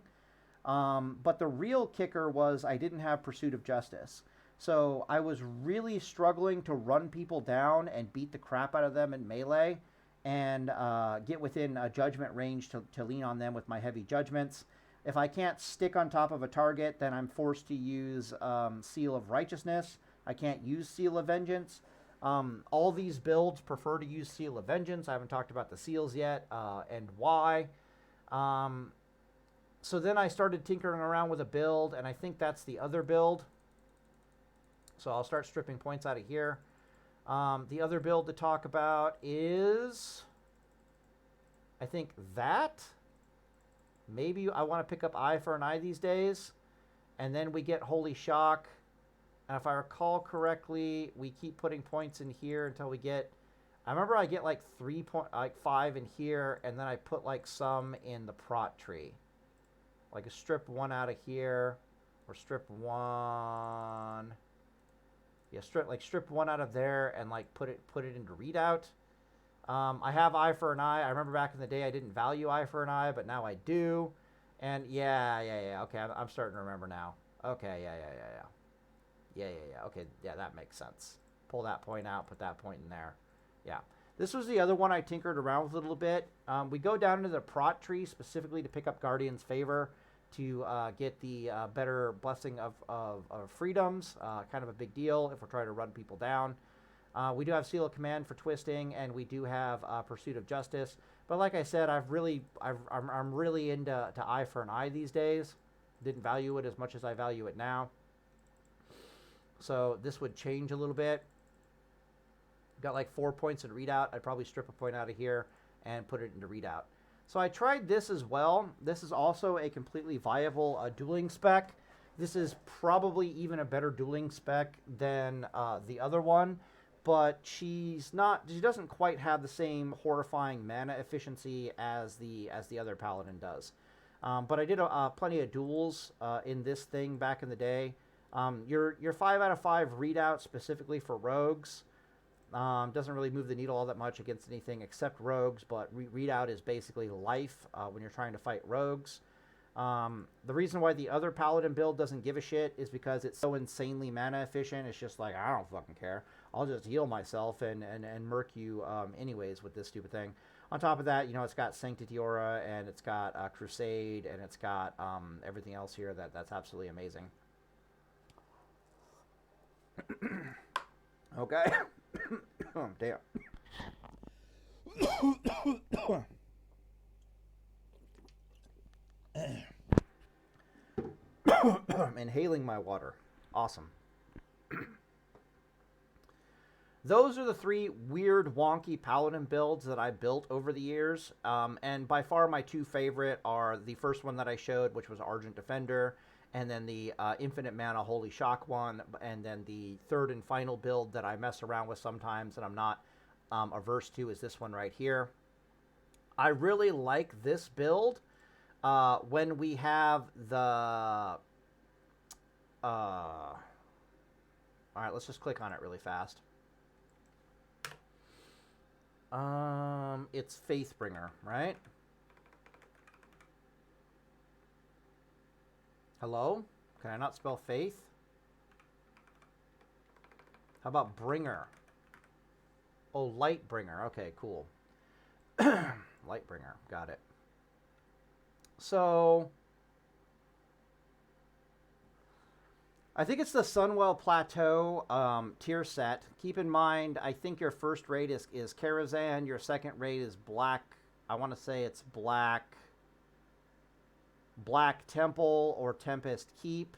But the real kicker was I didn't have Pursuit of Justice. So I was really struggling to run people down and beat the crap out of them in melee and get within judgment range to lean on them with my heavy judgments. If I can't stick on top of a target, then I'm forced to use Seal of Righteousness. I can't use Seal of Vengeance. All these builds prefer to use Seal of Vengeance. I haven't talked about the seals yet and why. So then I started tinkering around with a build, and I think that's the other build. So I'll start stripping points out of here. The other build to talk about is, I think that. Maybe I want to pick up Eye for an Eye these days. And then we get Holy Shock. And if I recall correctly, we keep putting points in here until we get... I remember I get like 5 in here, and then I put like some in the Prot tree. Like a strip 1 out of here, or strip 1... Yeah, strip 1 out of there and like put it into readout. I have Eye for an Eye. I remember back in the day I didn't value Eye for an Eye, but now I do. And yeah. Okay, I'm starting to remember now. Okay, yeah. Okay, yeah, that makes sense. Pull that point out, put that point in there. Yeah. This was the other one I tinkered around with a little bit. We go down into the Prot tree specifically to pick up Guardian's Favor to get the better blessing of freedoms. Kind of a big deal if we're trying to run people down. We do have Seal of Command for twisting, and we do have Pursuit of Justice. But like I said, I'm really into Eye for an Eye these days. Didn't value it as much as I value it now. So this would change a little bit. Got like 4 points in readout. I'd probably strip a point out of here and put it into readout. So I tried this as well. This is also a completely viable dueling spec. This is probably even a better dueling spec than the other one, but she doesn't quite have the same horrifying mana efficiency as the other paladin does. But I did plenty of duels in this thing back in the day. Your 5 out of 5 readout specifically for rogues doesn't really move the needle all that much against anything except rogues, but readout is basically life when you're trying to fight rogues. The reason why the other paladin build doesn't give a shit is because it's so insanely mana efficient. It's just like, I don't fucking care. I'll just heal myself and murk you anyways with this stupid thing. On top of that, you know, it's got Sanctity Aura, and it's got Crusade, and it's got everything else here that's absolutely amazing. Okay. Oh, damn. I'm inhaling my water. Awesome. Those are the 3 weird, wonky paladin builds that I built over the years. And by far my 2 favorite are the first one that I showed, which was Argent Defender, and then the Infinite Mana Holy Shock one, and then the third and final build that I mess around with sometimes and I'm not averse to is this one right here. I really like this build when we have the... Alright, let's just click on it really fast. It's Faithbringer, right? Hello? Can I not spell faith? How about bringer? Oh, Lightbringer. Okay, cool. Lightbringer. Got it. So, I think it's the Sunwell Plateau tier set. Keep in mind, I think your first raid is Karazhan. Your second raid is Black. I want to say it's Black Temple or Tempest Keep.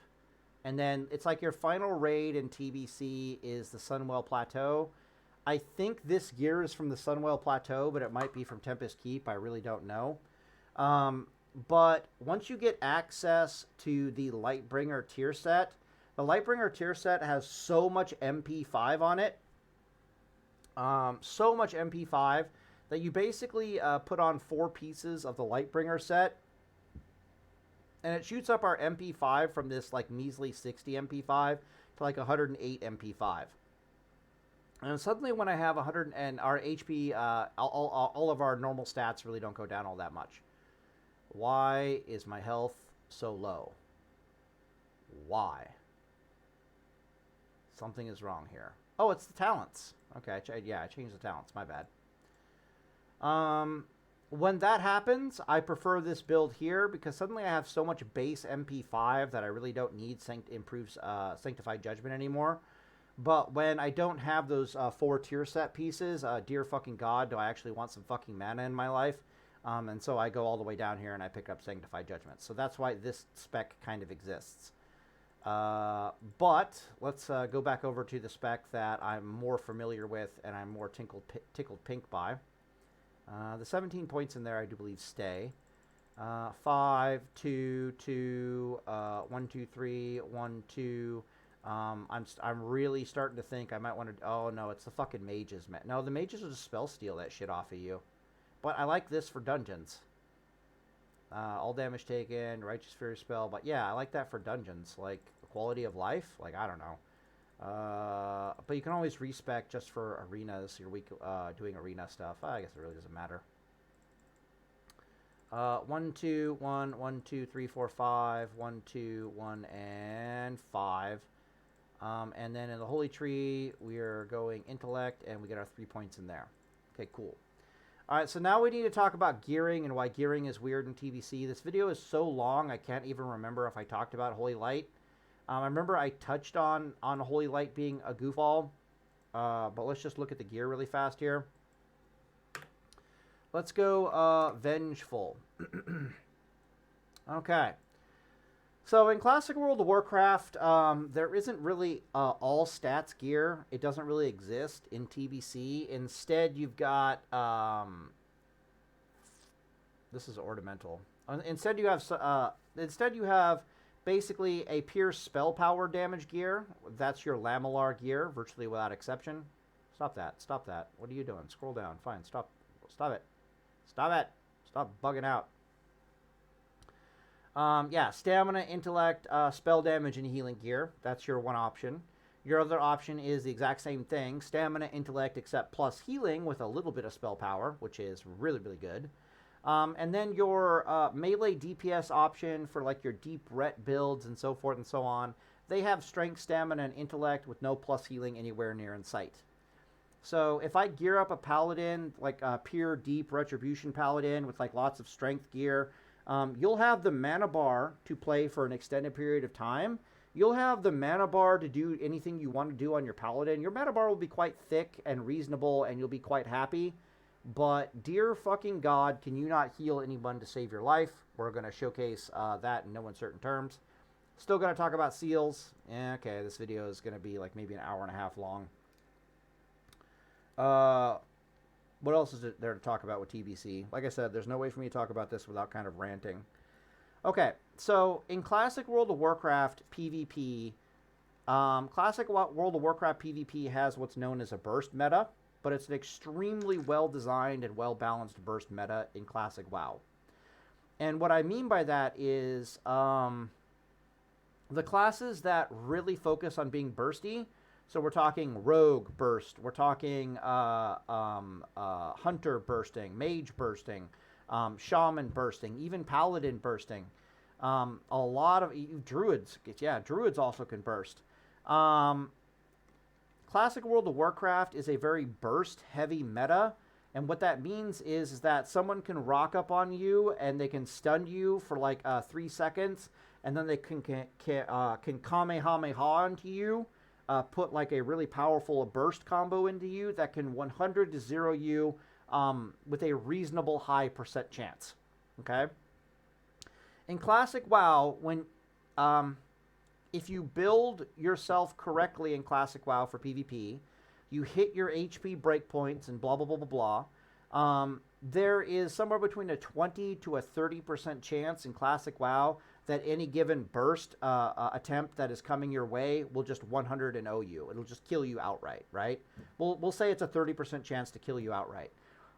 And then it's like your final raid in TBC is the Sunwell Plateau. I think this gear is from the Sunwell Plateau, but it might be from Tempest Keep. I really don't know. But once you get access to the Lightbringer tier set, the Lightbringer tier set has so much MP5 on it. So much MP5 that you basically put on 4 pieces of the Lightbringer set. And it shoots up our MP5 from this like measly 60 MP5 to like 108 MP5. And suddenly when I have 100 and our HP, all of our normal stats really don't go down all that much. Why is my health so low? Why? Something is wrong here. Oh, it's the talents. Okay, I changed the talents. My bad. When that happens, I prefer this build here because suddenly I have so much base MP5 that I really don't need Sanctified Judgment anymore. But when I don't have those 4 tier set pieces, dear fucking God, do I actually want some fucking mana in my life? And so I go all the way down here and I pick up Sanctified Judgment. So that's why this spec kind of exists. But let's go back over to the spec that I'm more familiar with and I'm more tickled pink by. The 17 points in there, I do believe, stay. 5, 2, 2, 1, 2, 3, 1, 2. I'm really starting to think I might want to. Oh no, it's the fucking mages, man. No, the mages will just spell steal that shit off of you. But I like this for dungeons. All damage taken, righteous fury spell. But yeah, I like that for dungeons, like quality of life. Like I don't know. But you can always respec just for arenas. Your week doing arena stuff. I guess it really doesn't matter. 1, 2, 1, 1, 2, 3, 4, 5, 1, 2, 1, and 5. And then in the Holy Tree, we are going Intellect, and we get our 3 points in there. Okay, cool. All right, so now we need to talk about gearing and why gearing is weird in TBC. This video is so long, I can't even remember if I talked about Holy Light. I remember I touched on Holy Light being a goofball, but let's just look at the gear really fast here. Let's go Vengeful. Okay. So in Classic World of Warcraft, there isn't really all stats gear. It doesn't really exist in TBC. Instead, you've got... this is ornamental. Instead, you have basically a pure spell power damage gear. That's your Lamellar gear, virtually without exception. Stop that. Stop that. What are you doing? Scroll down. Fine. Stop. Stop it. Stop it. Stop bugging out. Yeah, stamina, intellect, spell damage, and healing gear. That's your one option. Your other option is the exact same thing. Stamina, intellect, except plus healing with a little bit of spell power, which is really, really good. And then your melee DPS option for like your deep ret builds and so forth and so on. They have strength, stamina, and intellect with no plus healing anywhere near in sight. So if I gear up a paladin, like a pure deep retribution paladin with like lots of strength gear, you'll have the mana bar to play for an extended period of time. You'll have the mana bar to do anything you want to do on your paladin. Your mana bar will be quite thick and reasonable, and you'll be quite happy. But dear fucking God, can you not heal anyone to save your life? We're going to showcase that in no uncertain terms. Still going to talk about seals. Okay, this video is going to be like maybe an hour and a half long. What else is there to talk about with TBC? Like I said, there's no way for me to talk about this without kind of ranting. Okay, so in Classic World of Warcraft PvP, Classic World of Warcraft PvP has what's known as a burst meta, but it's an extremely well-designed and well-balanced burst meta in Classic WoW. And what I mean by that is the classes that really focus on being bursty. So we're talking Rogue burst, we're talking Hunter bursting, Mage bursting, Shaman bursting, even Paladin bursting. A lot of Druids, yeah, Druids also can burst. Classic World of Warcraft is a very burst-heavy meta, and what that means is that someone can rock up on you and they can stun you for like 3 seconds, and then they can Kamehameha onto you. Put like a really powerful burst combo into you that can 100 to 0 you with a reasonable high % chance. Okay? In Classic WoW, when if you build yourself correctly in Classic WoW for PvP, you hit your HP breakpoints and blah, blah, blah, blah, blah. There is somewhere between a 20 to a 30% chance in Classic WoW that any given burst attempt that is coming your way will just 100-0 you. It'll just kill you outright, right? We'll say it's a 30% chance to kill you outright.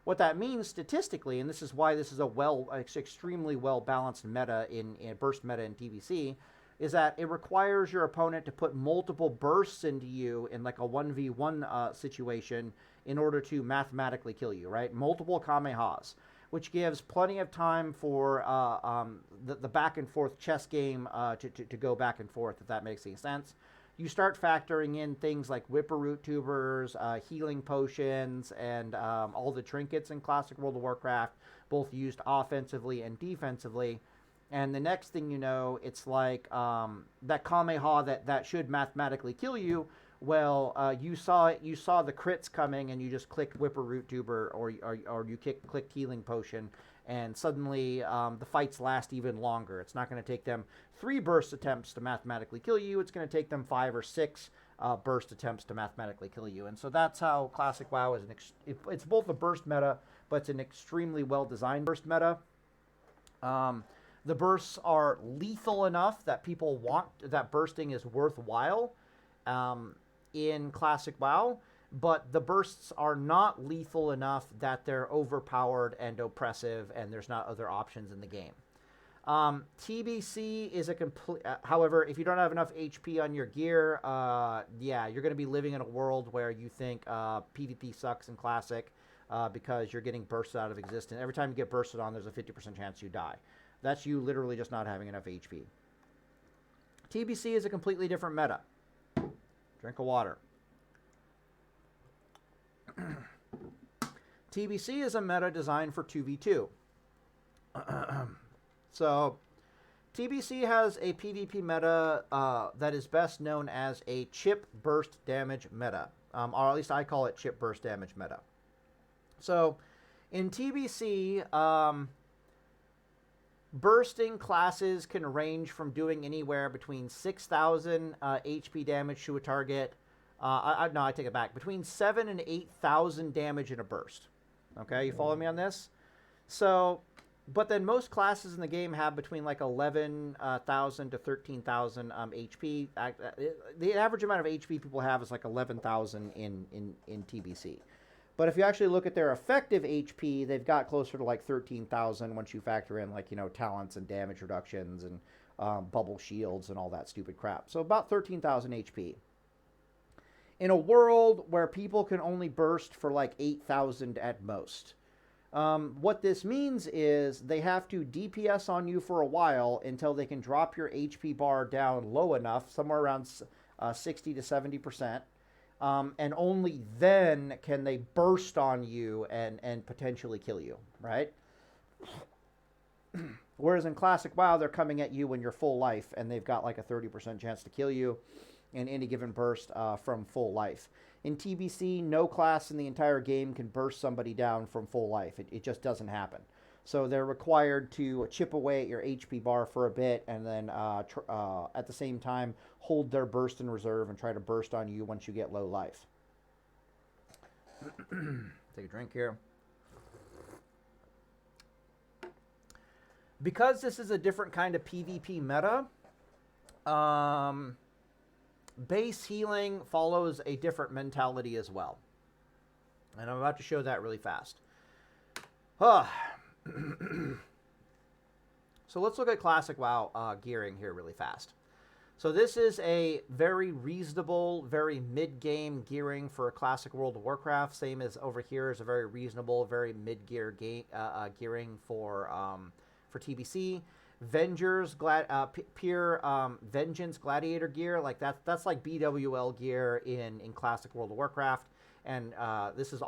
What that means statistically, and this is why this is a extremely well-balanced meta in burst meta in TBC, is that it requires your opponent to put multiple bursts into you in like a 1v1 situation in order to mathematically kill you, right? Multiple Kamehas, which gives plenty of time for the back and forth chess game to go back and forth, if that makes any sense. You start factoring in things like Whipperroot tubers, healing potions, and all the trinkets in Classic World of Warcraft, both used offensively and defensively. And the next thing you know, it's like that Kamehameha that should mathematically kill you. Well, you saw the crits coming, and you just clicked Whipperroot tuber, or you clicked healing potion, and suddenly the fights last even longer. It's not going to take them 3 burst attempts to mathematically kill you. It's going to take them 5 or 6 burst attempts to mathematically kill you. And so that's how Classic WoW is. It's both a burst meta, but it's an extremely well-designed burst meta. The bursts are lethal enough that people want, that bursting is worthwhile in Classic WoW, but the bursts are not lethal enough that they're overpowered and oppressive and there's not other options in the game. TBC is a complete, however, if you don't have enough HP on your gear, yeah, you're going to be living in a world where you think PvP sucks in Classic because you're getting bursted out of existence. Every time you get bursted on, there's a 50% chance you die. That's you literally just not having enough HP. TBC is a completely different meta. Drink of water. TBC is a meta designed for 2v2. So, TBC has a PvP meta that is best known as a chip burst damage meta. Or at least I call it chip burst damage meta. So, in TBC, bursting classes can range from doing anywhere between 6,000 HP damage to a target. No, I take it back. Between 7,000 and 8,000 damage in a burst. Okay, you follow me on this? So, but then most classes in the game have between like 11,000 to 13,000 HP. The average amount of HP people have is like 11,000 in TBC. But if you actually look at their effective HP, they've got closer to like 13,000 once you factor in like, you know, talents and damage reductions and bubble shields and all that stupid crap. So about 13,000 HP. In a world where people can only burst for like 8,000 at most. What this means is they have to DPS on you for a while until they can drop your HP bar down low enough, somewhere around 60 to 70%. And only then can they burst on you and potentially kill you, right? Whereas in Classic WoW, they're coming at you when you're full life, and they've got like a 30% chance to kill you in any given burst from full life. In TBC, no class in the entire game can burst somebody down from full life. It just doesn't happen. So they're required to chip away at your HP bar for a bit and then at the same time hold their burst in reserve and try to burst on you once you get low life. Take a drink here. Because this is a different kind of PvP meta, base healing follows a different mentality as well. And I'm about to show that really fast. So let's look at Classic WoW gearing here really fast. So this is a very reasonable, very mid-game gearing for a Classic World of Warcraft. Same as over here is a very reasonable, very mid-gear gearing for TBC. Vengeance Gladiator gear, like that's like BWL gear in Classic World of Warcraft, and this is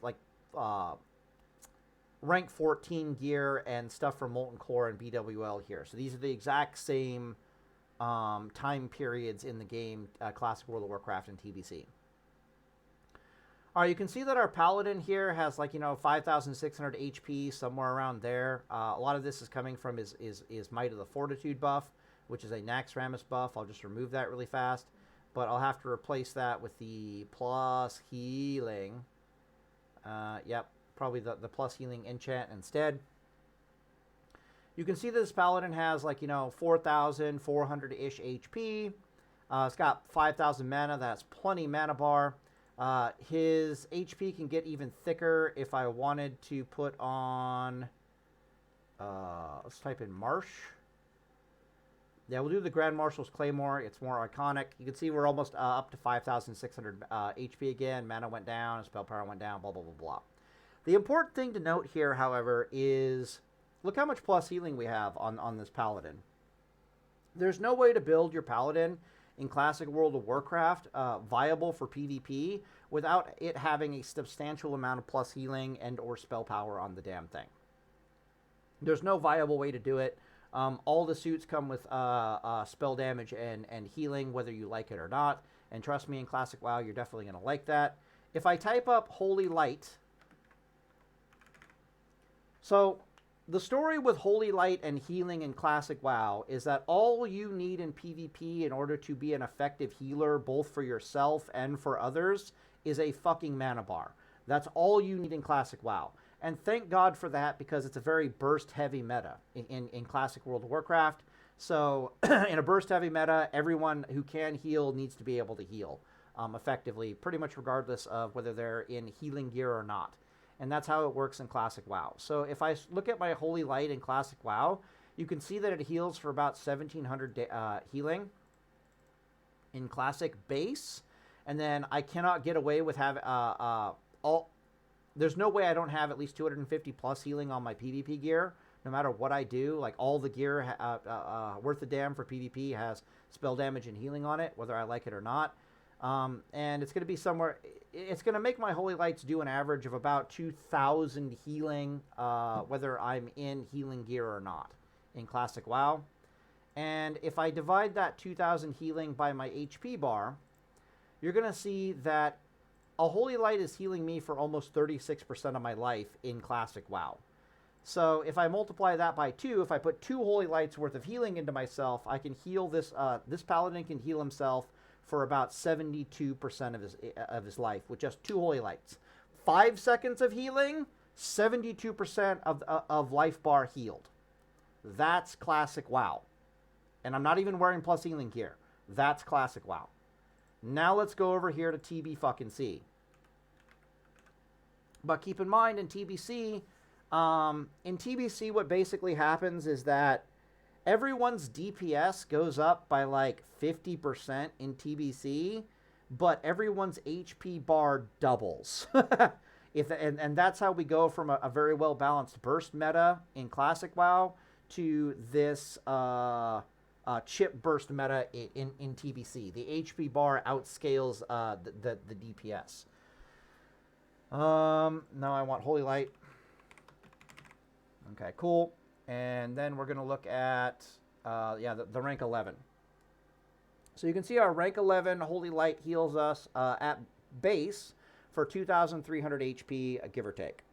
like rank 14 gear and stuff from Molten Core and BWL here. So these are the exact same time periods in the game, Classic World of Warcraft and TBC. All right, you can see that our Paladin here has, like, you know, 5,600 HP, somewhere around there. A lot of this is coming from his Might of the Fortitude buff, which is a Naxxramas buff. I'll just remove that really fast. But I'll have to replace that with the plus healing. Yep, probably the plus healing enchant instead. You can see that this Paladin has, like, you know, 4,400-ish HP. It's got 5,000 mana. That's plenty mana bar. His HP can get even thicker if I wanted to put on, let's type in Marsh. Yeah, we'll do the Grand Marshal's Claymore. It's more iconic. You can see we're almost up to 5,600 HP again. Mana went down, spell power went down, blah, blah, blah, blah. The important thing to note here, however, is look how much plus healing we have on this Paladin. There's no way to build your Paladin in Classic World of Warcraft viable for PvP without it having a substantial amount of plus healing and or spell power on the damn thing. There's no viable way to do it. All the suits come with spell damage and healing, whether you like it or not. And trust me, in Classic WoW, you're definitely going to like that. If I type up Holy Light, so The story with Holy Light and healing in Classic WoW is that all you need in PvP in order to be an effective healer, both for yourself and for others, is a fucking mana bar. That's all you need in Classic WoW. And thank God for that, because it's a very burst-heavy meta in Classic World of Warcraft. So in a burst-heavy meta, everyone who can heal needs to be able to heal effectively, pretty much regardless of whether they're in healing gear or not. And that's how it works in Classic WoW. So if I look at my Holy Light in Classic WoW, you can see that it heals for about 1,700 healing in Classic base. And then I cannot get away with having there's no way I don't have at least 250 plus healing on my PvP gear, no matter what I do. Like, all the gear worth a damn for PvP has spell damage and healing on it, whether I like it or not. And it's going to be somewhere... It's going to make my Holy Lights do an average of about 2,000 healing, whether I'm in healing gear or not, in Classic WoW. And if I divide that 2,000 healing by my HP bar, you're going to see that a Holy Light is healing me for almost 36% of my life in Classic WoW. So if I multiply that by 2, if I put 2 Holy Lights worth of healing into myself, I can heal this... this Paladin can heal himself for about 72% of his life with just 2 Holy Lights. 5 seconds of healing, 72% of life bar healed. That's Classic WoW. And I'm not even wearing plus healing gear. That's Classic WoW. Now let's go over here to TB But keep in mind, in TBC, what basically happens is that everyone's DPS goes up by like 50% in TBC, but everyone's HP bar doubles. And that's how we go from a very well-balanced burst meta in Classic WoW to this chip burst meta in TBC. The HP bar outscales the DPS. Now I want Holy Light. Okay, cool. And then we're going to look at, the rank 11. So you can see our rank 11 Holy Light heals us at base for 2,300 HP, give or take.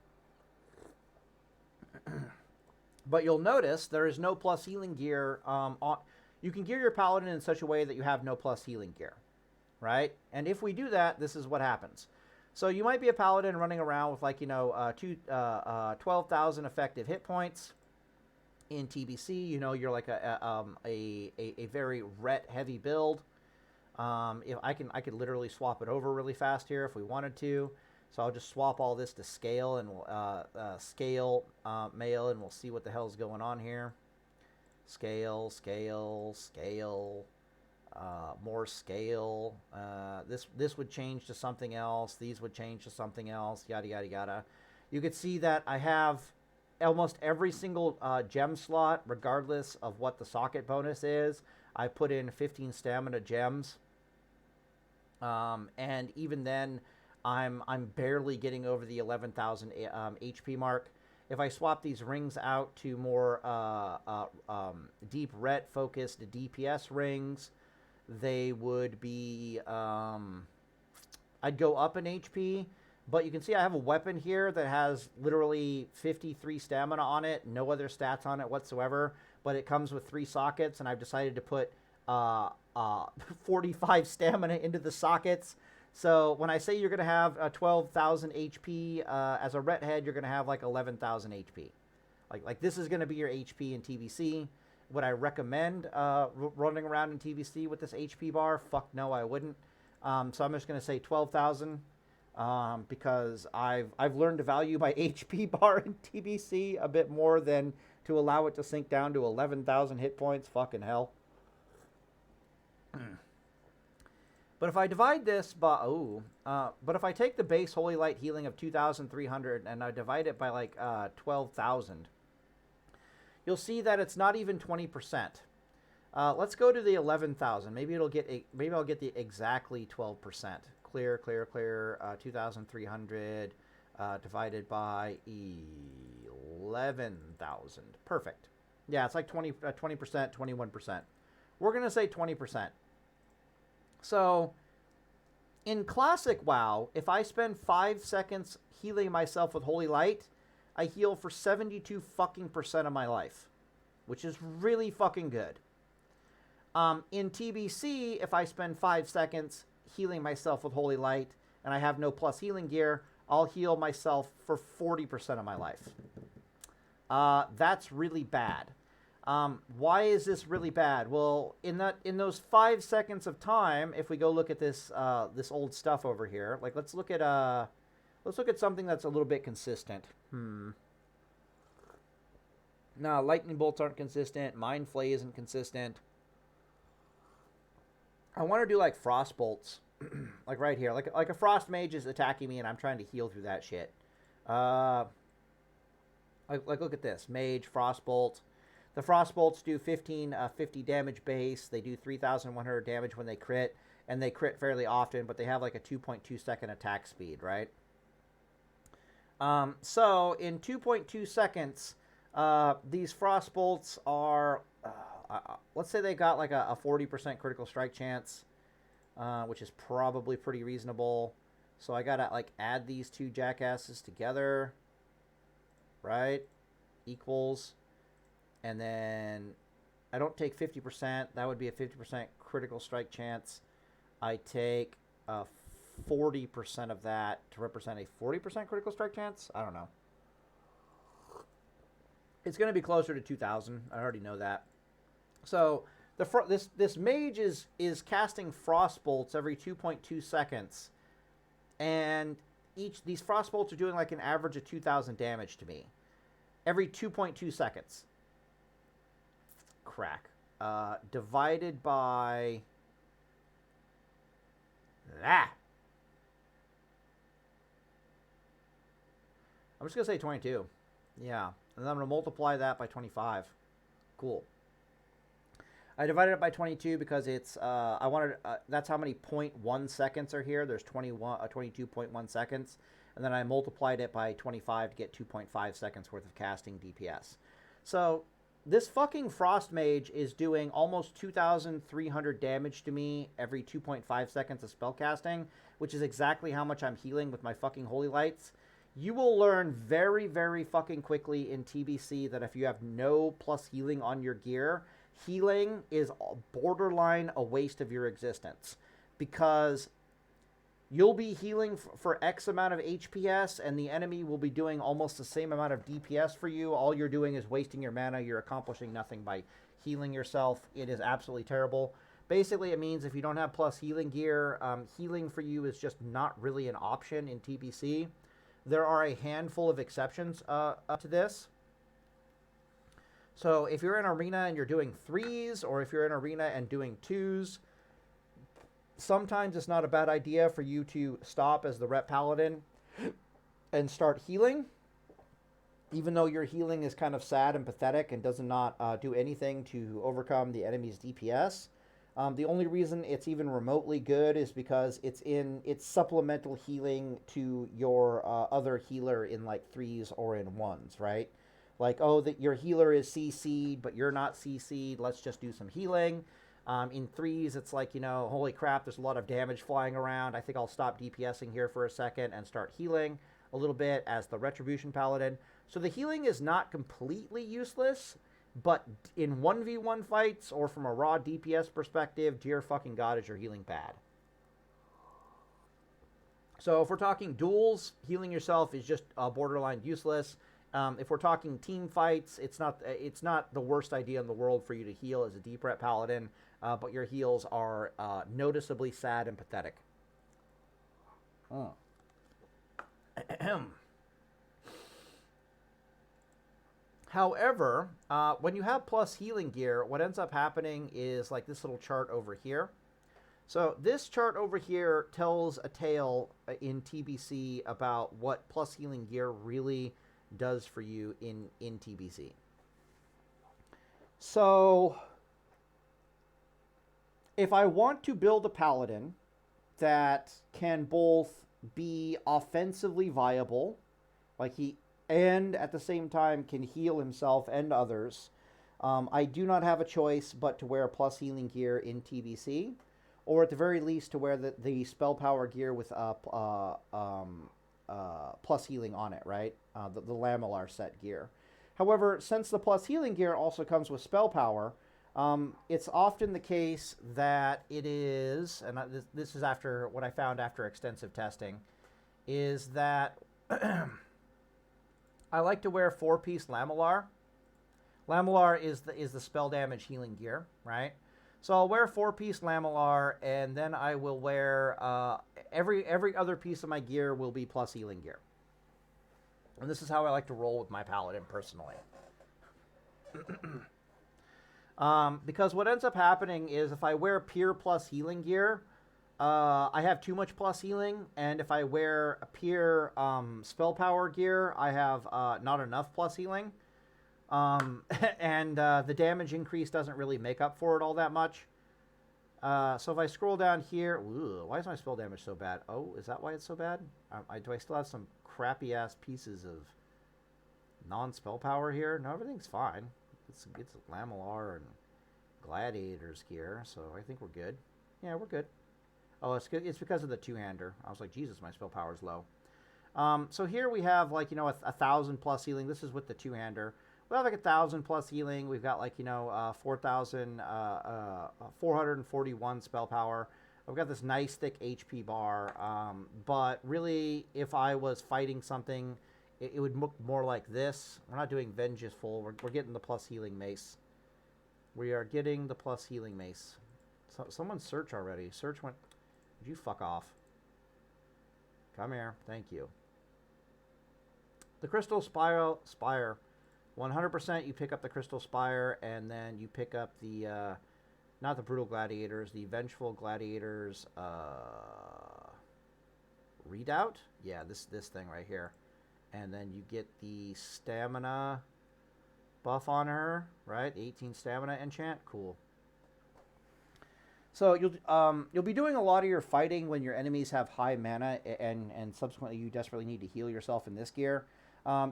But you'll notice there is no plus healing gear. You can gear your Paladin in such a way that you have no plus healing gear, right? And if we do that, this is what happens. So you might be a Paladin running around with 12,000 effective hit points. In TBC, you're like a very ret heavy build. If I could literally swap it over really fast here if we wanted to. So I'll just swap all this to scale, and we'll scale mail, and we'll see what the hell's going on here. Scale, more scale. This would change to something else. These would change to something else. Yada yada yada. You could see that I have almost every single gem slot, regardless of what the socket bonus is. I put in 15 stamina gems, and even then, I'm barely getting over the 11,000 HP mark. If I swap these rings out to more deep ret focused DPS rings, they would be I'd go up in HP. But you can see I have a weapon here that has literally 53 stamina on it, no other stats on it whatsoever, but it comes with 3 sockets, and I've decided to put 45 stamina into the sockets. So when I say you're going to have 12,000 HP as a ret head, you're going to have like 11,000 HP. Like this is going to be your HP in TBC. Would I recommend running around in TBC with this HP bar? Fuck no, I wouldn't. So I'm just going to say 12,000. Because I've learned to value my HP bar in TBC a bit more than to allow it to sink down to 11,000 hit points. Fucking hell. But if I divide this by but if I take the base Holy Light healing of 2,300 and I divide it by like 12,000, you'll see that it's not even 20%. Let's go to the 11,000. Maybe I'll get the exactly 12%. Clear, 2,300 divided by 11,000. Perfect. Yeah, it's like 20%, 21%. We're going to say 20%. So in Classic WoW, if I spend 5 seconds healing myself with Holy Light, I heal for 72 fucking percent of my life, which is really fucking good. In TBC, if I spend 5 seconds healing myself with Holy Light and I have no plus healing gear, I'll heal myself for 40% of my life. That's really bad. Why is this really bad? Well, in those 5 seconds of time, if we go look at this this old stuff over here, like let's look at something that's a little bit consistent. No, lightning bolts aren't consistent. Mind Flay isn't consistent. I want to do like frost bolts, like right here, like a frost mage is attacking me and I'm trying to heal through that shit. Like look at this mage frost bolt. The frost bolts do 50 damage base. They do 3,100 damage when they crit, and they crit fairly often, but they have like a 2.2 second attack speed, right? So in 2.2 seconds, these frost bolts are, let's say they got like a 40% critical strike chance, which is probably pretty reasonable. So I gotta like add these two jackasses together, right? Equals. And then I don't take 50%. That would be a 50% critical strike chance. I take 40% of that to represent a 40% critical strike chance. I don't know. It's going to be closer to 2,000. I already know that. So this mage is casting frost bolts every 2.2 seconds, and these frost bolts are doing like an average of 2,000 damage to me every 2.2 seconds. Crack. Divided by that. I'm just going to say 22. Yeah. And then I'm going to multiply that by 25. Cool. I divided it by 22 because it's, I wanted, that's how many 0.1 seconds are here. There's 22.1 seconds. And then I multiplied it by 25 to get 2.5 seconds worth of casting DPS. So this fucking Frost Mage is doing almost 2,300 damage to me every 2.5 seconds of spell casting, which is exactly how much I'm healing with my fucking Holy Lights. You will learn very, very fucking quickly in TBC that if you have no plus healing on your gear, healing is borderline a waste of your existence, because you'll be healing for X amount of HPS, and the enemy will be doing almost the same amount of DPS for you. All you're doing is wasting your mana. You're accomplishing nothing by healing yourself. It is absolutely terrible. Basically, it means if you don't have plus healing gear, healing for you is just not really an option in TBC. There are a handful of exceptions to this. So if you're in arena and you're doing 3s, or if you're in arena and doing 2s, sometimes it's not a bad idea for you to stop as the rep paladin and start healing, even though your healing is kind of sad and pathetic and does not do anything to overcome the enemy's DPS. The only reason it's even remotely good is because it's supplemental healing to your other healer in like 3s or in 1s, right? Like, oh, that your healer is CC'd, but you're not CC'd. Let's just do some healing. In 3s, it's like, you know, holy crap, there's a lot of damage flying around. I think I'll stop DPSing here for a second and start healing a little bit as the Retribution Paladin. So the healing is not completely useless, but in 1v1 fights or from a raw DPS perspective, dear fucking God, is your healing bad. So if we're talking duels, healing yourself is just borderline useless. If we're talking team fights, it's not the worst idea in the world for you to heal as a deep rep paladin, but your heals are noticeably sad and pathetic. However, when you have plus healing gear, what ends up happening is like this little chart over here. So this chart over here tells a tale in TBC about what plus healing gear really does for you in TBC. So if I want to build a paladin that can both be offensively viable, and at the same time can heal himself and others, I do not have a choice but to wear plus healing gear in TBC, or at the very least to wear the spell power gear with plus healing on it, right? The Lamellar set gear. However, since the plus healing gear also comes with spell power, it's often the case that it is, and this is after what I found after extensive testing, is that I like to wear 4-piece Lamellar. Lamellar is the spell damage healing gear, right? So I'll wear 4-piece Lamellar, and then I will wear every other piece of my gear will be plus healing gear. And this is how I like to roll with my Paladin personally. Because what ends up happening is if I wear pure plus healing gear, I have too much plus healing, and if I wear a pure spell power gear, I have not enough plus healing. And the damage increase doesn't really make up for it all that much. So if I scroll down here, why is my spell damage so bad? Oh, is that why it's so bad? Do I still have some crappy ass pieces of non-spell power here? No, everything's fine. It's Lamellar and Gladiator's gear, so I think we're good. Yeah, we're good. Oh, it's good. It's because of the two-hander. I was like, Jesus, my spell power is low. So here we have, like, you know, 1,000 plus healing. This is with the two-hander. We have like 1,000 plus healing. We've got, like, you know, 441 spell power. I've got this nice thick HP bar. But really, if I was fighting something, it would look more like this. We're not doing Vengeful. We're getting the plus healing mace. We are getting the plus healing mace. So, someone search already. Search went... Would you fuck off? Come here. Thank you. The Crystal Spire. 100% you pick up the Crystal Spire, and then you pick up the... not the Brutal Gladiators, the Vengeful Gladiators... Redoubt? Yeah, this thing right here. And then you get the Stamina buff on her, right? 18 Stamina enchant. Cool. So you'll be doing a lot of your fighting when your enemies have high mana, and subsequently you desperately need to heal yourself in this gear.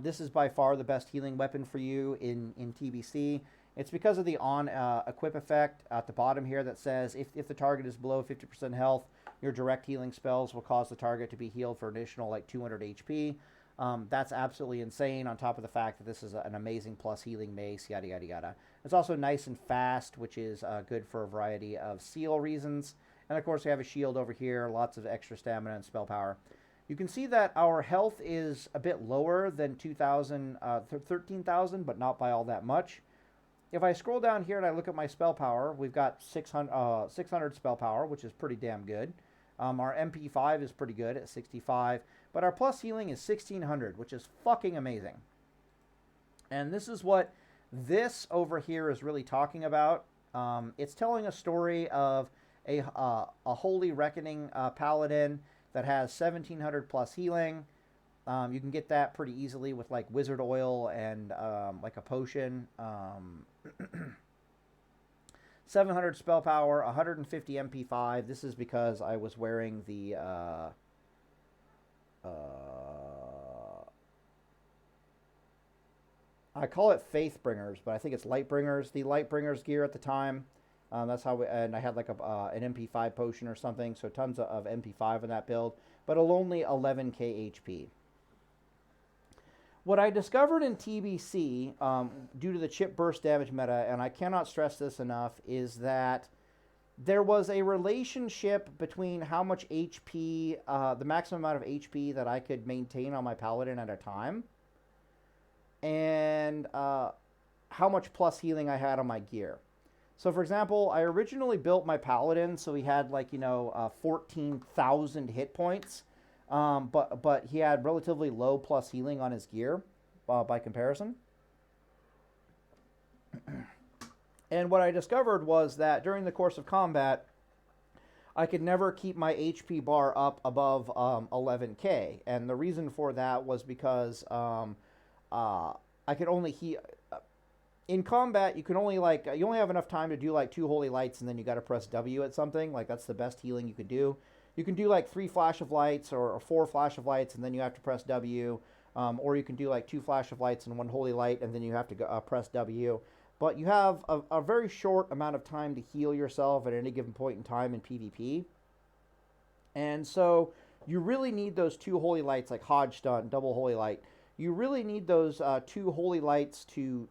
This is by far the best healing weapon for you in TBC. It's because of the on-equip effect at the bottom here that says if the target is below 50% health, your direct healing spells will cause the target to be healed for additional like 200 HP. That's absolutely insane, on top of the fact that this is an amazing plus healing mace, yada, yada, yada. It's also nice and fast, which is good for a variety of seal reasons. And, of course, we have a shield over here, lots of extra stamina and spell power. You can see that our health is a bit lower than 13,000, but not by all that much. If I scroll down here and I look at my spell power, we've got 600 spell power, which is pretty damn good. Our MP5 is pretty good at 65, but our plus healing is 1,600, which is fucking amazing. And this is what this over here is really talking about. It's telling a story of a Holy Reckoning Paladin that has 1,700 plus healing. You can get that pretty easily with like wizard oil and like a potion. 700 spell power, 150 MP5. This is because I was wearing the I call it Faithbringers, but I think it's Lightbringers. The Lightbringers gear at the time. That's how and I had like an MP5 potion or something, so tons of MP5 in that build, but only 11k HP. What I discovered in TBC, due to the chip burst damage meta, and I cannot stress this enough, is that there was a relationship between how much HP, the maximum amount of HP that I could maintain on my Paladin at a time, and how much plus healing I had on my gear. So, for example, I originally built my Paladin so he had, like, 14,000 hit points. But he had relatively low plus healing on his gear by comparison. And what I discovered was that during the course of combat, I could never keep my HP bar up above 11k. And the reason for that was because I could only heal... In combat, you can only, you only have enough time to do, 2 Holy Lights, and then you got to press W at something. That's the best healing you could do. You can do 3 Flash of Lights or 4 Flash of Lights, and then you have to press W. Or you can do 2 Flash of Lights and 1 Holy Light, and then you have to press W. But you have a very short amount of time to heal yourself at any given point in time in PvP. And so you really need those 2 holy lights, like Hodge Stun, double holy light. You really need those 2 holy lights to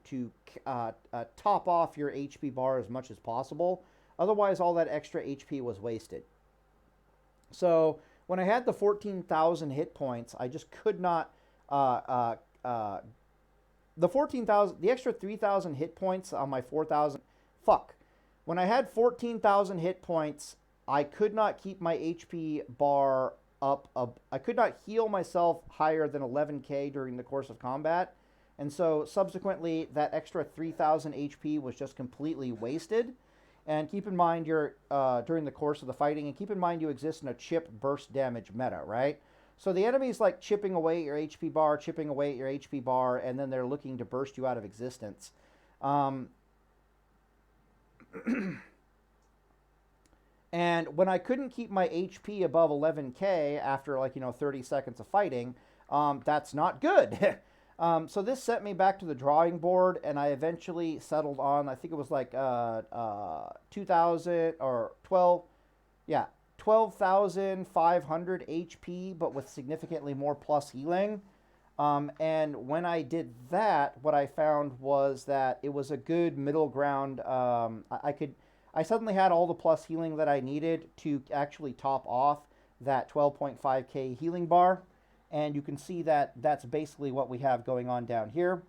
top off your HP bar as much as possible. Otherwise, all that extra HP was wasted. So when I had the 14,000 hit points, I just could not. The 14,000, the extra 3,000 hit points on my 4,000. Fuck. When I had 14,000 hit points, I could not keep my HP bar up. I could not heal myself higher than 11k during the course of combat. And so subsequently, that extra 3,000 HP was just completely wasted. And keep in mind, you're during the course of the fighting, and keep in mind you exist in a chip burst damage meta, right? So the enemy's like chipping away at your HP bar, chipping away at your HP bar, and then they're looking to burst you out of existence. And when I couldn't keep my HP above 11k after 30 seconds of fighting, that's not good. So this sent me back to the drawing board, and I eventually settled on, I think it was like 2,000 or 12,500 HP, but with significantly more plus healing. And when I did that, what I found was that it was a good middle ground. I suddenly had all the plus healing that I needed to actually top off that 12.5k healing bar. And you can see that that's basically what we have going on down here.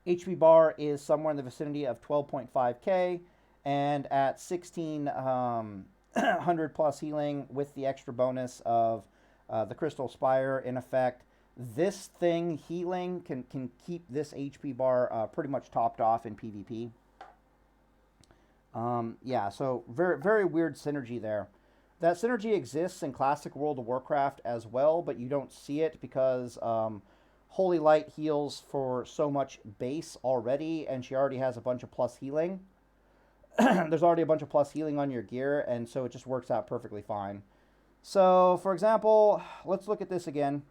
HP bar is somewhere in the vicinity of 12.5k, and at 1,600 plus healing with the extra bonus of the Crystal Spire in effect, this thing healing can keep this HP bar pretty much topped off in PvP. Yeah, so very, very weird synergy there. That synergy exists in classic World of Warcraft as well, but you don't see it because Holy Light heals for so much base already, and she already has a bunch of plus healing. There's already a bunch of plus healing on your gear, and so it just works out perfectly fine. So, for example, let's look at this again.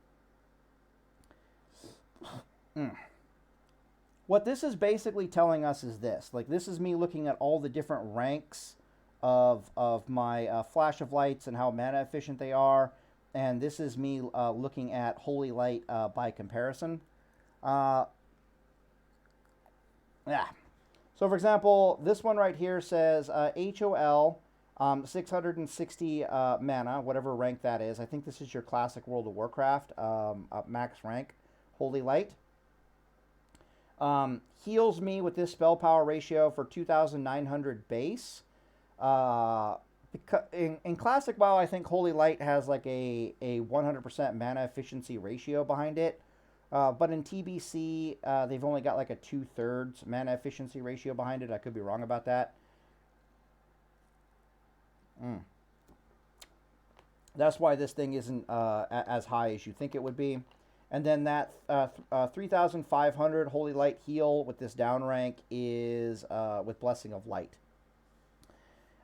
What this is basically telling us is this. Like, this is me looking at all the different ranks of my Flash of Lights and how mana efficient they are. And this is me looking at Holy Light by comparison. Yeah. So, for example, this one right here says HOL, 660 mana, whatever rank that is. I think this is your classic World of Warcraft max rank, Holy Light. Heals me with this spell power ratio for 2,900 base. Because in classic WoW, I think Holy Light has like a 100% mana efficiency ratio behind it. But in TBC, they've only got like a 2/3 mana efficiency ratio behind it. I could be wrong about that. That's why this thing isn't as high as you think it would be. And then that 3,500 Holy Light heal with this down rank is with Blessing of Light.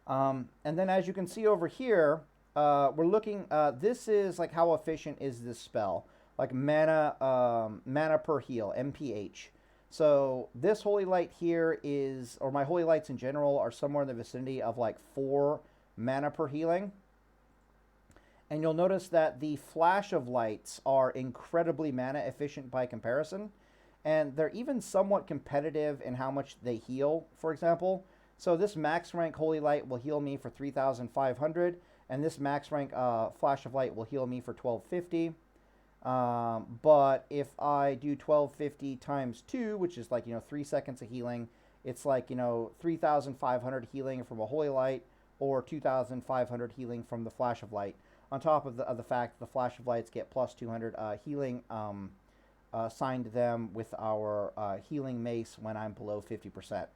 And then as you can see over here, we're looking, this is like how efficient is this spell. Like mana per heal, MPH. So this Holy Light here is, or my Holy Lights in general, are somewhere in the vicinity of like 4 mana per healing. And you'll notice that the Flash of Lights are incredibly mana efficient by comparison. And they're even somewhat competitive in how much they heal, for example. So this max rank Holy Light will heal me for 3,500. And this max rank Flash of Light will heal me for 1,250. But if I do 1,250 times 2, which is like, 3 seconds of healing, it's like, 3,500 healing from a Holy Light or 2,500 healing from the Flash of Light. On top of the fact that the Flash of Lights get plus 200 healing assigned to them with our healing mace when I'm below 50%.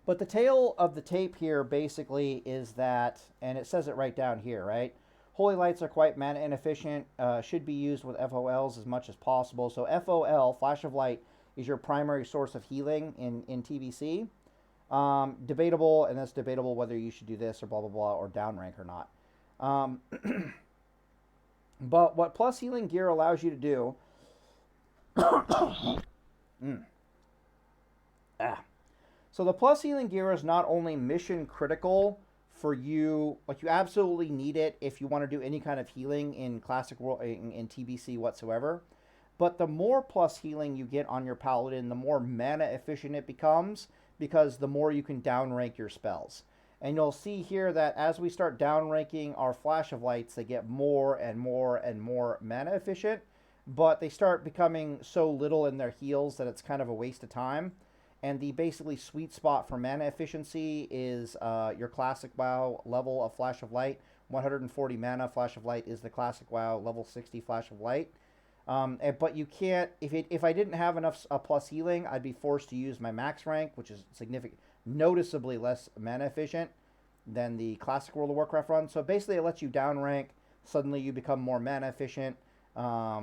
But the tail of the tape here basically is that, and it says it right down here, right? Holy Lights are quite mana inefficient, should be used with FOLs as much as possible. So FOL, Flash of Light, is your primary source of healing in TBC. Debatable, and that's debatable whether you should do this or blah, blah, blah, or downrank or not. But what plus healing gear allows you to do... So the plus healing gear is not only mission critical for you, like you absolutely need it if you want to do any kind of healing in Classic World, in TBC whatsoever. But the more plus healing you get on your Paladin, the more mana efficient it becomes, because the more you can downrank your spells. And you'll see here that as we start downranking our Flash of Lights, they get more and more and more mana efficient, but they start becoming so little in their heals that it's kind of a waste of time. And the basically sweet spot for mana efficiency is your Classic WoW level of Flash of Light. 140 mana Flash of Light is the Classic WoW level 60 Flash of Light. But you can't, if I didn't have enough plus healing, I'd be forced to use my max rank, which is noticeably less mana efficient than the Classic World of Warcraft run. So basically it lets you down rank, suddenly you become more mana efficient, blah,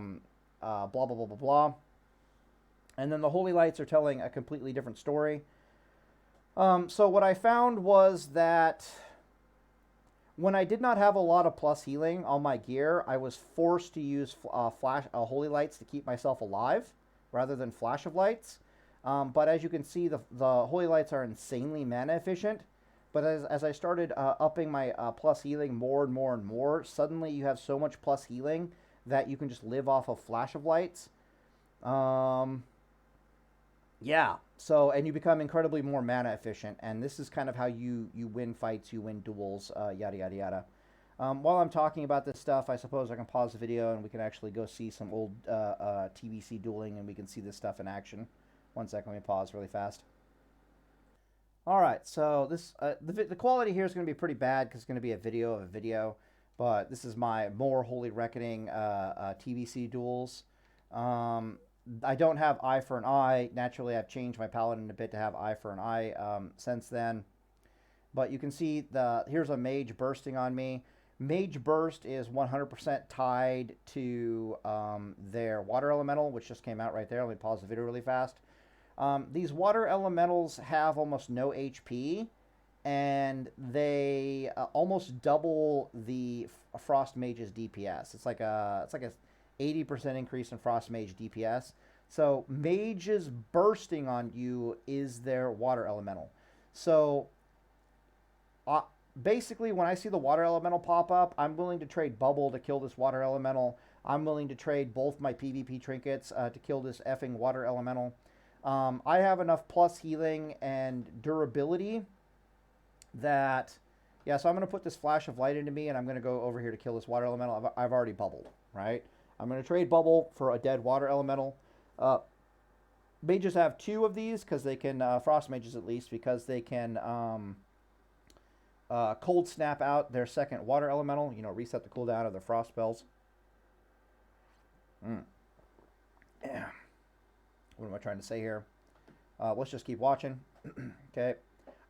blah, blah, blah, blah. And then the Holy Lights are telling a completely different story. So what I found was that when I did not have a lot of plus healing on my gear, I was forced to use Holy Lights to keep myself alive rather than Flash of Lights. But as you can see, the Holy Lights are insanely mana efficient. But as I started upping my plus healing more and more and more, suddenly you have so much plus healing that you can just live off of Flash of Lights. Yeah, so, and you become incredibly more mana efficient, and this is kind of how you win fights, you win duels, yada, yada, yada. While I'm talking about this stuff, I suppose I can pause the video and we can actually go see some old TBC dueling, and we can see this stuff in action. One second, let me pause really fast. All right, so this the quality here is going to be pretty bad because it's going to be a video of a video, but this is my more Holy Reckoning TBC duels. I don't have eye for an eye. Naturally, I've changed my Paladin a bit to have eye for an eye since then. But you can see here's a Mage bursting on me. Mage Burst is 100% tied to their Water Elemental, which just came out right there. Let me pause the video really fast. These Water Elementals have almost no HP, and they almost double the Frost Mage's DPS. It's like a 80% increase in Frost Mage DPS. So Mage's bursting on you is their Water Elemental. So basically, when I see the Water Elemental pop up, I'm willing to trade Bubble to kill this Water Elemental. I'm willing to trade both my PvP trinkets to kill this effing Water Elemental. I have enough plus healing and durability that, yeah, so I'm going to put this Flash of Light into me, and I'm going to go over here to kill this Water Elemental. I've already bubbled, right? I'm going to trade Bubble for a dead Water Elemental. Mages have 2 of these because they can, Frost Mages at least, because they can cold snap out their second Water Elemental, you know, reset the cooldown of their Frost spells. Yeah. What am I trying to say here? Let's just keep watching. Okay.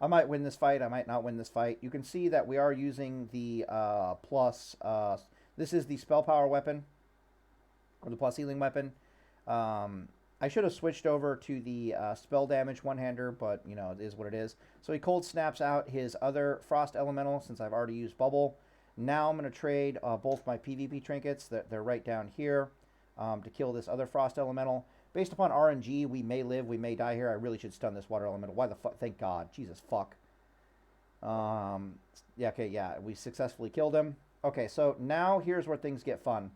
I might win this fight. I might not win this fight. You can see that we are using the plus... this is the Spell Power weapon, or the plus healing weapon. I should have switched over to the spell damage one-hander, but, you know, it is what it is. So he cold snaps out his other Frost Elemental, since I've already used Bubble. Now I'm going to trade both my PvP trinkets, they're right down here, to kill this other Frost Elemental. Based upon RNG, we may live, we may die here. I really should stun this Water Elemental. Why the fuck? Thank God. Jesus, fuck. Yeah, okay, yeah. We successfully killed him. Okay, so now here's where things get fun.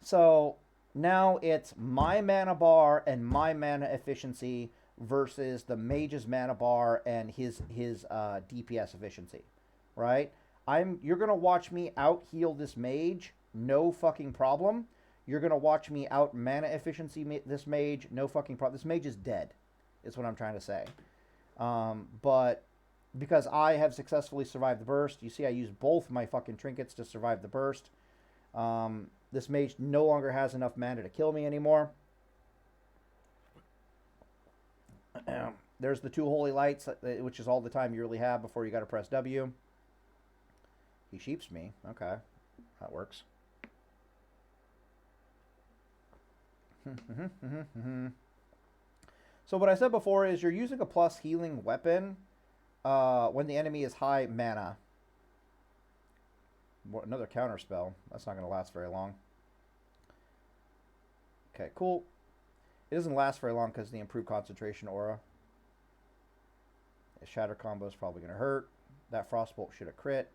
So now it's my mana bar and my mana efficiency versus the Mage's mana bar and his DPS efficiency, right? You're going to watch me out-heal this Mage, no fucking problem. You're going to watch me out mana efficiency this Mage, no fucking problem. This Mage is dead, is what I'm trying to say. But because I have successfully survived the burst, you see I used both my fucking trinkets to survive the burst. This Mage no longer has enough mana to kill me anymore. There's the 2 Holy Lights, which is all the time you really have before you got to press W. He sheeps me. Okay, that works. So what I said before is you're using a plus healing weapon when the enemy is high mana. Another counter spell. That's not going to last very long. Okay, cool. It doesn't last very long because of the improved concentration aura. A shatter combo is probably going to hurt. That Frostbolt should have crit.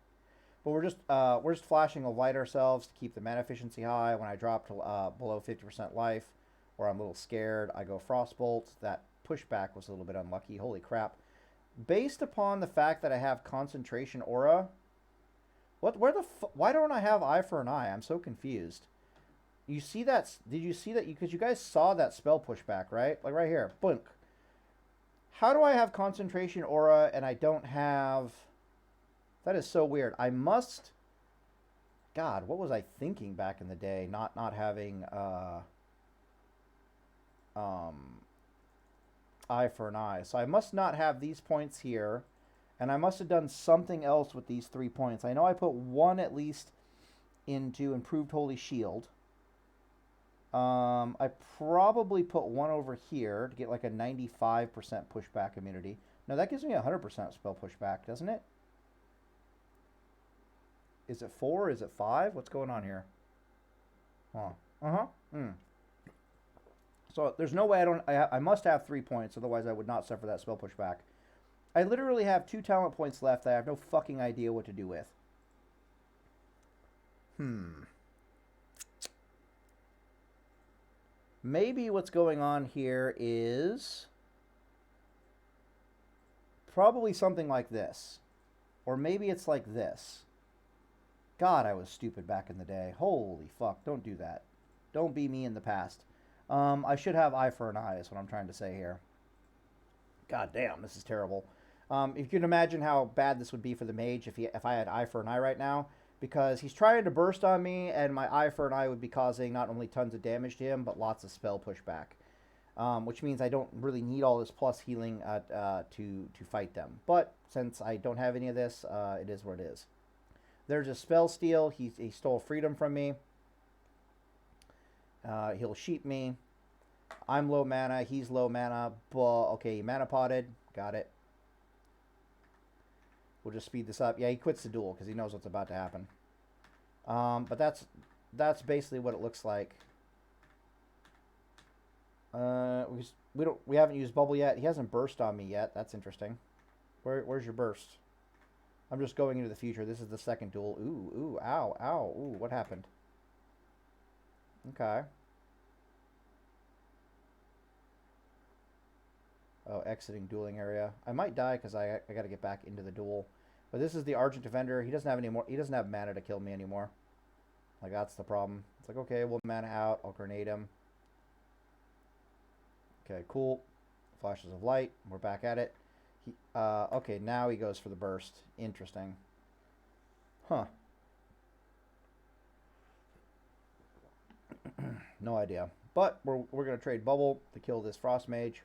But we're just flashing a light ourselves to keep the mana efficiency high. When I drop to below 50% life, or I'm a little scared, I go Frostbolt. That pushback was a little bit unlucky. Holy crap. Based upon the fact that I have concentration aura, why don't I have Eye for an Eye? I'm so confused. You see that? Did you see that? Because you guys saw that spell pushback, right? Like right here. Blink. How do I have concentration aura and I don't have... That is so weird. I must... God, what was I thinking back in the day? Not having Eye for an Eye. So I must not have these points here. And I must have done something else with these 3 points. I know I put one at least into Improved Holy Shield. I probably put one over here to get like a 95% pushback immunity. No, that gives me 100% spell pushback, doesn't it? Is it 4? Is it 5? What's going on here? Huh. So there's no way I must have 3 points, otherwise I would not suffer that spell pushback. I literally have 2 talent points left that I have no fucking idea what to do with. Maybe what's going on here is probably something like this. Or maybe it's like this. God, I was stupid back in the day. Holy fuck, don't do that. Don't be me in the past. I should have Eye for an Eye is what I'm trying to say here. God damn, this is terrible. If you can imagine how bad this would be for the Mage if I had Eye for an Eye right now, because he's trying to burst on me, and my Eye for an Eye would be causing not only tons of damage to him, but lots of spell pushback. Which means I don't really need all this plus healing to fight them. But since I don't have any of this, it is what it is. There's a spell steal. He stole freedom from me. He'll sheep me. I'm low mana. He's low mana. Okay, he mana potted. Got it. We'll just speed this up. Yeah, he quits the duel because he knows what's about to happen. But that's basically what it looks like. We haven't used bubble yet. He hasn't burst on me yet. That's interesting. Where's your burst? I'm just going into the future. This is the second duel. Ooh, ow, ow. Ooh, what happened? Okay. Oh, exiting dueling area. I might die because I got to get back into the duel. But this is the Argent Defender. He doesn't have any more. He doesn't have mana to kill me anymore. Like, that's the problem. It's like, okay, we'll mana out. I'll grenade him. Okay, cool. Flashes of light. We're back at it. Okay, now he goes for the burst. Interesting. Huh. No idea. But we're going to trade bubble to kill this Frost Mage.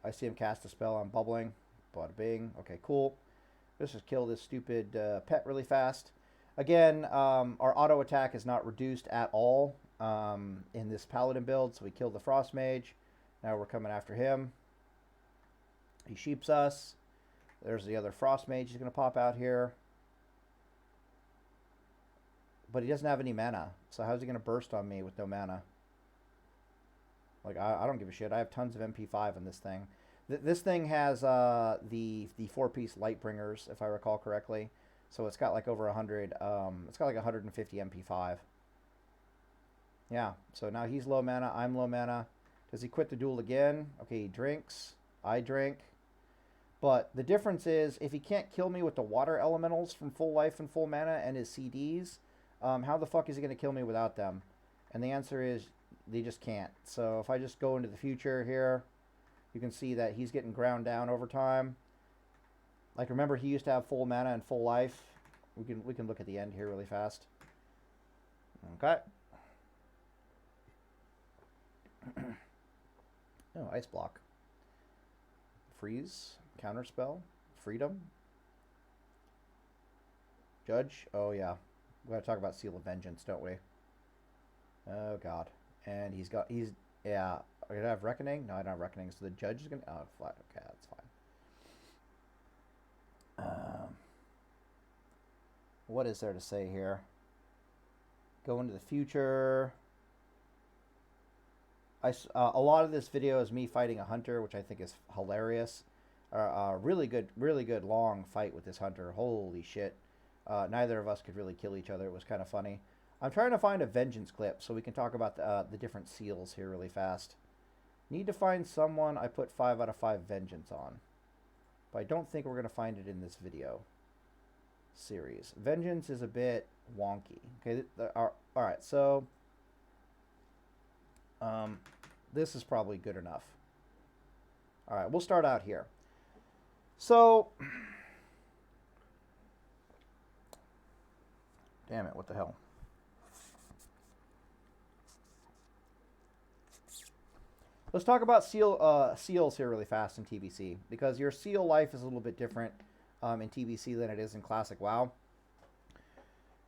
I see him cast a spell on bubbling. Bada bing. Okay, cool. Let's just kill this stupid pet really fast. Again, our auto attack is not reduced at all in this Paladin build, so we killed the Frost Mage. Now we're coming after him. He sheeps us. There's the other Frost Mage he's going to pop out here. But he doesn't have any mana, so how's he going to burst on me with no mana? Like, I don't give a shit. I have tons of MP5 in this thing. This thing has the 4-piece Lightbringers, if I recall correctly. So it's got like over 100. It's got like 150 MP5. Yeah, so now he's low mana. I'm low mana. Does he quit the duel again? Okay, he drinks. I drink. But the difference is, if he can't kill me with the water elementals from full life and full mana and his CDs, how the fuck is he going to kill me without them? And the answer is, they just can't. So if I just go into the future here, you can see that he's getting ground down over time. Like, remember, he used to have full mana and full life. We can look at the end here really fast. Okay. Oh, ice block. Freeze. Counterspell. Freedom. Judge. Oh, yeah. We gotta talk about Seal of Vengeance, don't we? Oh, God. And he's, yeah. I have Reckoning? No, I don't have Reckoning. So the judge is gonna, oh, flat. Okay, that's fine. What is there to say here? Go into the future. A lot of this video is me fighting a hunter, which I think is hilarious. really good long fight with this hunter. Holy shit. Neither of us could really kill each other. It was kind of funny. I'm trying to find a vengeance clip so we can talk about the different seals here really fast. Need to find someone I put 5 out of 5 vengeance on. But I don't think we're going to find it in this video series. Vengeance is a bit wonky. Okay, alright, so this is probably good enough. Alright, we'll start out here. So, damn it, what the hell? Let's talk about seals here really fast in TBC, because your seal life is a little bit different in TBC than it is in Classic WoW.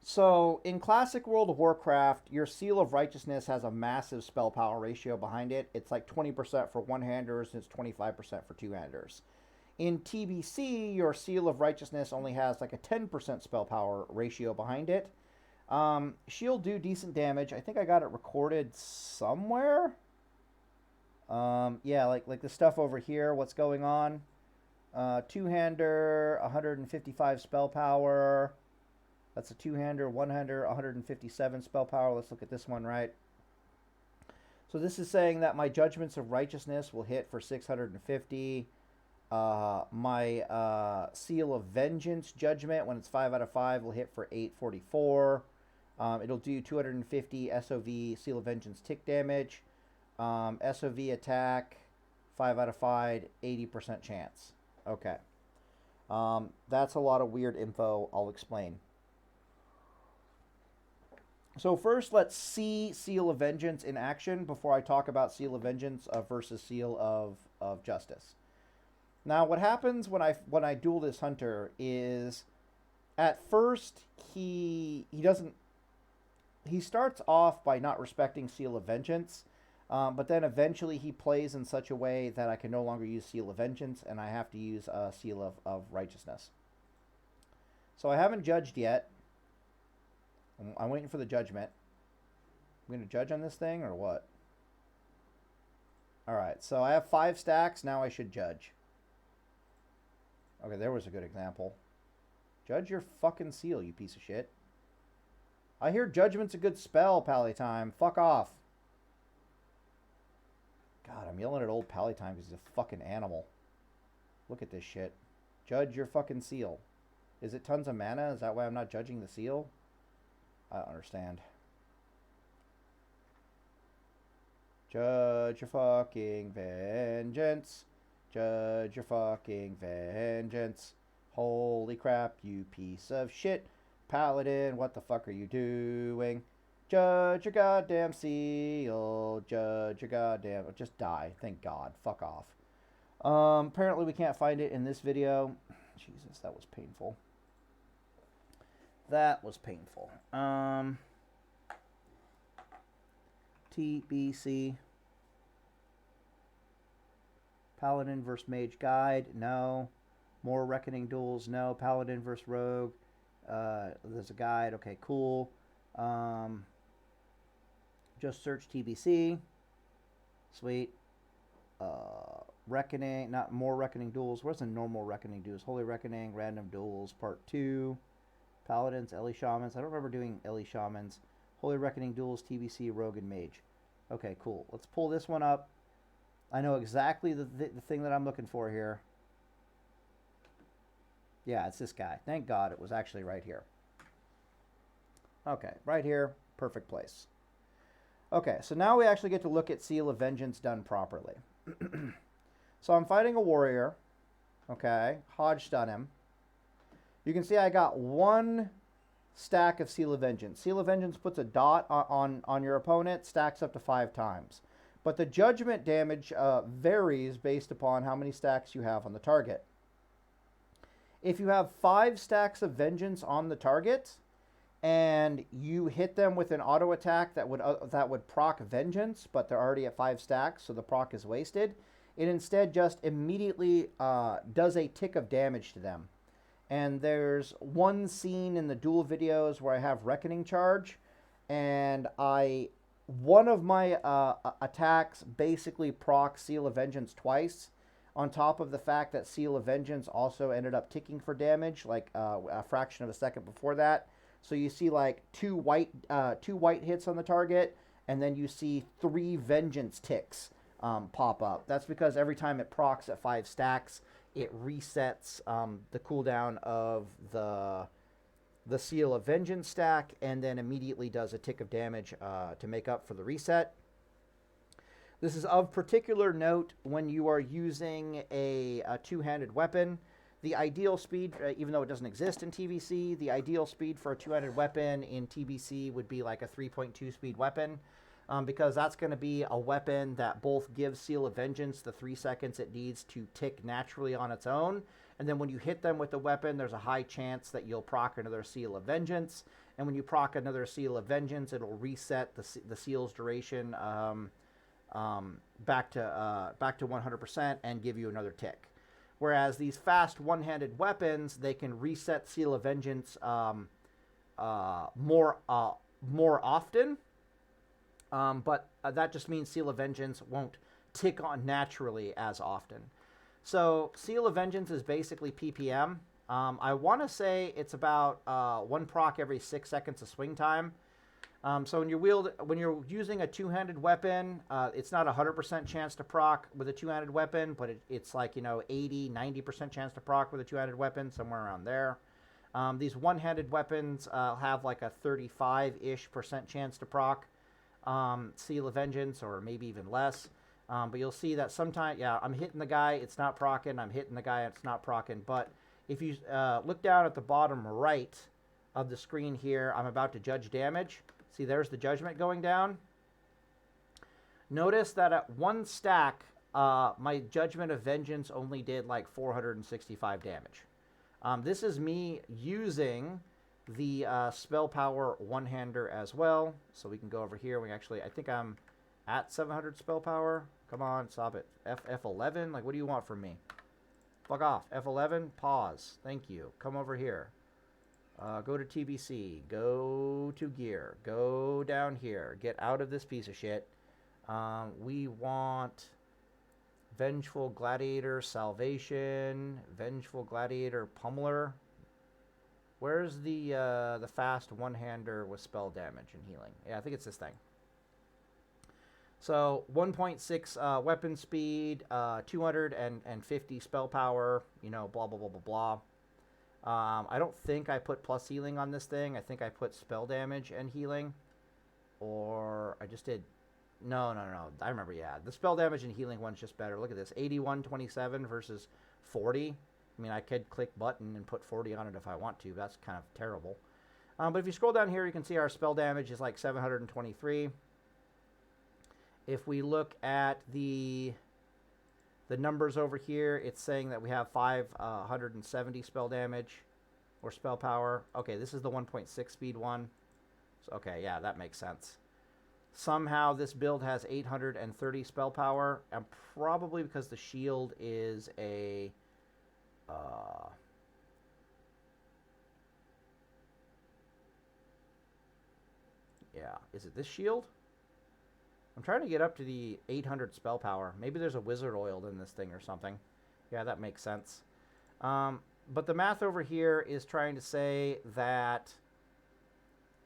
So, in Classic World of Warcraft, your Seal of Righteousness has a massive spell power ratio behind it. It's like 20% for one-handers, and it's 25% for two-handers. In TBC, your Seal of Righteousness only has like a 10% spell power ratio behind it. She'll do decent damage. I think I got it recorded somewhere. Yeah, like the stuff over here, what's going on. Two-hander, 155 spell power. That's a two-hander, one-hander, 157 spell power. Let's look at this one, right? So this is saying that my Judgments of Righteousness will hit for 650. My Seal of Vengeance Judgment, when it's 5 out of 5, will hit for 844. It'll do 250 SOV Seal of Vengeance tick damage. SOV attack, 5 out of 5, 80% chance. Okay. That's a lot of weird info. I'll explain. So first, let's see Seal of Vengeance in action before I talk about Seal of Vengeance versus Seal of Justice. Now, what happens when I duel this hunter is, at first he starts off by not respecting Seal of Vengeance, but then eventually he plays in such a way that I can no longer use Seal of Vengeance and I have to use Seal of Righteousness. So I haven't judged yet. I'm waiting for the judgment. I'm going to judge on this thing or what? Alright, so I have 5 stacks. Now I should judge. Okay, there was a good example. Judge your fucking seal, you piece of shit. I hear Judgment's a good spell, Pally Time. Fuck off. God, I'm yelling at old Pally Time because he's a fucking animal. Look at this shit. Judge your fucking seal. Is it tons of mana? Is that why I'm not judging the seal? I don't understand. Judge your fucking vengeance. Judge your fucking vengeance. Holy crap, you piece of shit. Paladin, what the fuck are you doing? Judge your goddamn seal. Judge your goddamn... Just die. Thank God. Fuck off. Apparently we can't find it in this video. Jesus, that was painful. That was painful. TBC. Paladin vs. Mage Guide. No. More Reckoning Duels. No. Paladin vs. Rogue. There's a guide. Okay, cool. Just search TBC. Sweet. Reckoning. Not More Reckoning Duels. Where's the normal Reckoning Duels? Holy Reckoning. Random Duels. Part 2. Paladins, Ellie Shamans. I don't remember doing Ellie Shamans. Holy Reckoning Duels, TBC, Rogue, and Mage. Okay, cool. Let's pull this one up. I know exactly the thing that I'm looking for here. Yeah, it's this guy. Thank God it was actually right here. Okay, right here. Perfect place. Okay, so now we actually get to look at Seal of Vengeance done properly. So I'm fighting a warrior. Okay, Hodge stun him. You can see I got 1 stack of Seal of Vengeance. Seal of Vengeance puts a dot on your opponent, stacks up to 5 times. But the judgment damage varies based upon how many stacks you have on the target. If you have 5 stacks of Vengeance on the target, and you hit them with an auto attack that would proc Vengeance, but they're already at 5 stacks, so the proc is wasted, it instead just immediately does a tick of damage to them. And there's one scene in the duel videos where I have Reckoning Charge, and one of my attacks basically procs Seal of Vengeance twice. on top of the fact that Seal of Vengeance also ended up ticking for damage, like a fraction of a second before that. So you see like two white hits on the target, and then you see 3 Vengeance ticks pop up. That's because every time it procs at 5 stacks, it resets the cooldown of the Seal of Vengeance stack, and then immediately does a tick of damage to make up for the reset. This is of particular note when you are using a two-handed weapon. The ideal speed, even though it doesn't exist in TBC, the ideal speed for a two-handed weapon in TBC would be like a 3.2 speed weapon, because that's going to be a weapon that both gives Seal of Vengeance the 3 seconds it needs to tick naturally on its own, and then when you hit them with the weapon, there's a high chance that you'll proc another Seal of Vengeance, and when you proc another Seal of Vengeance, it'll reset the Seal's duration back to 100% and give you another tick. Whereas these fast one-handed weapons, they can reset Seal of Vengeance more often, but that just means Seal of Vengeance won't tick on naturally as often. So Seal of Vengeance is basically PPM. I want to say it's about 1 proc every 6 seconds of swing time. So when you're using a two-handed weapon, it's not a 100% chance to proc with a two-handed weapon, but it's like, 80-90% chance to proc with a two-handed weapon, somewhere around there. These one-handed weapons have like a 35-ish% chance to proc Seal of Vengeance, or maybe even less. But you'll see that sometimes, yeah, I'm hitting the guy, it's not proccing. I'm hitting the guy, it's not proccing. But if you look down at the bottom right of the screen here, I'm about to judge damage. See, there's the judgment going down. Notice that at 1 stack, my Judgment of Vengeance only did like 465 damage. This is me using the spell power one-hander as well. So we can go over here. I think I'm at 700 spell power. Come on, stop it. F11? Like, what do you want from me? Fuck off. F11? Pause. Thank you. Come over here. Go to TBC, go to gear, go down here, get out of this piece of shit. We want Vengeful Gladiator Salvation, Vengeful Gladiator Pummeler. Where's the fast one-hander with spell damage and healing? Yeah, I think it's this thing. So 1.6 weapon speed, 250 spell power, blah, blah, blah, blah, blah. I don't think I put plus healing on this thing. I think I put spell damage and healing. Or I just did... No. I remember, yeah. The spell damage and healing one's just better. Look at this. 81.27 versus 40. I mean, I could click button and put 40 on it if I want to. That's kind of terrible. But if you scroll down here, you can see our spell damage is like 723. If we look at the numbers over here, it's saying that we have 570 spell damage or spell power. Okay, this is the 1.6 speed one. So, okay, yeah, that makes sense. Somehow this build has 830 spell power, and probably because the shield is a... yeah, is it this shield? I'm trying to get up to the 800 spell power. Maybe there's a wizard oiled in this thing or something. Yeah, that makes sense. But the math over here is trying to say that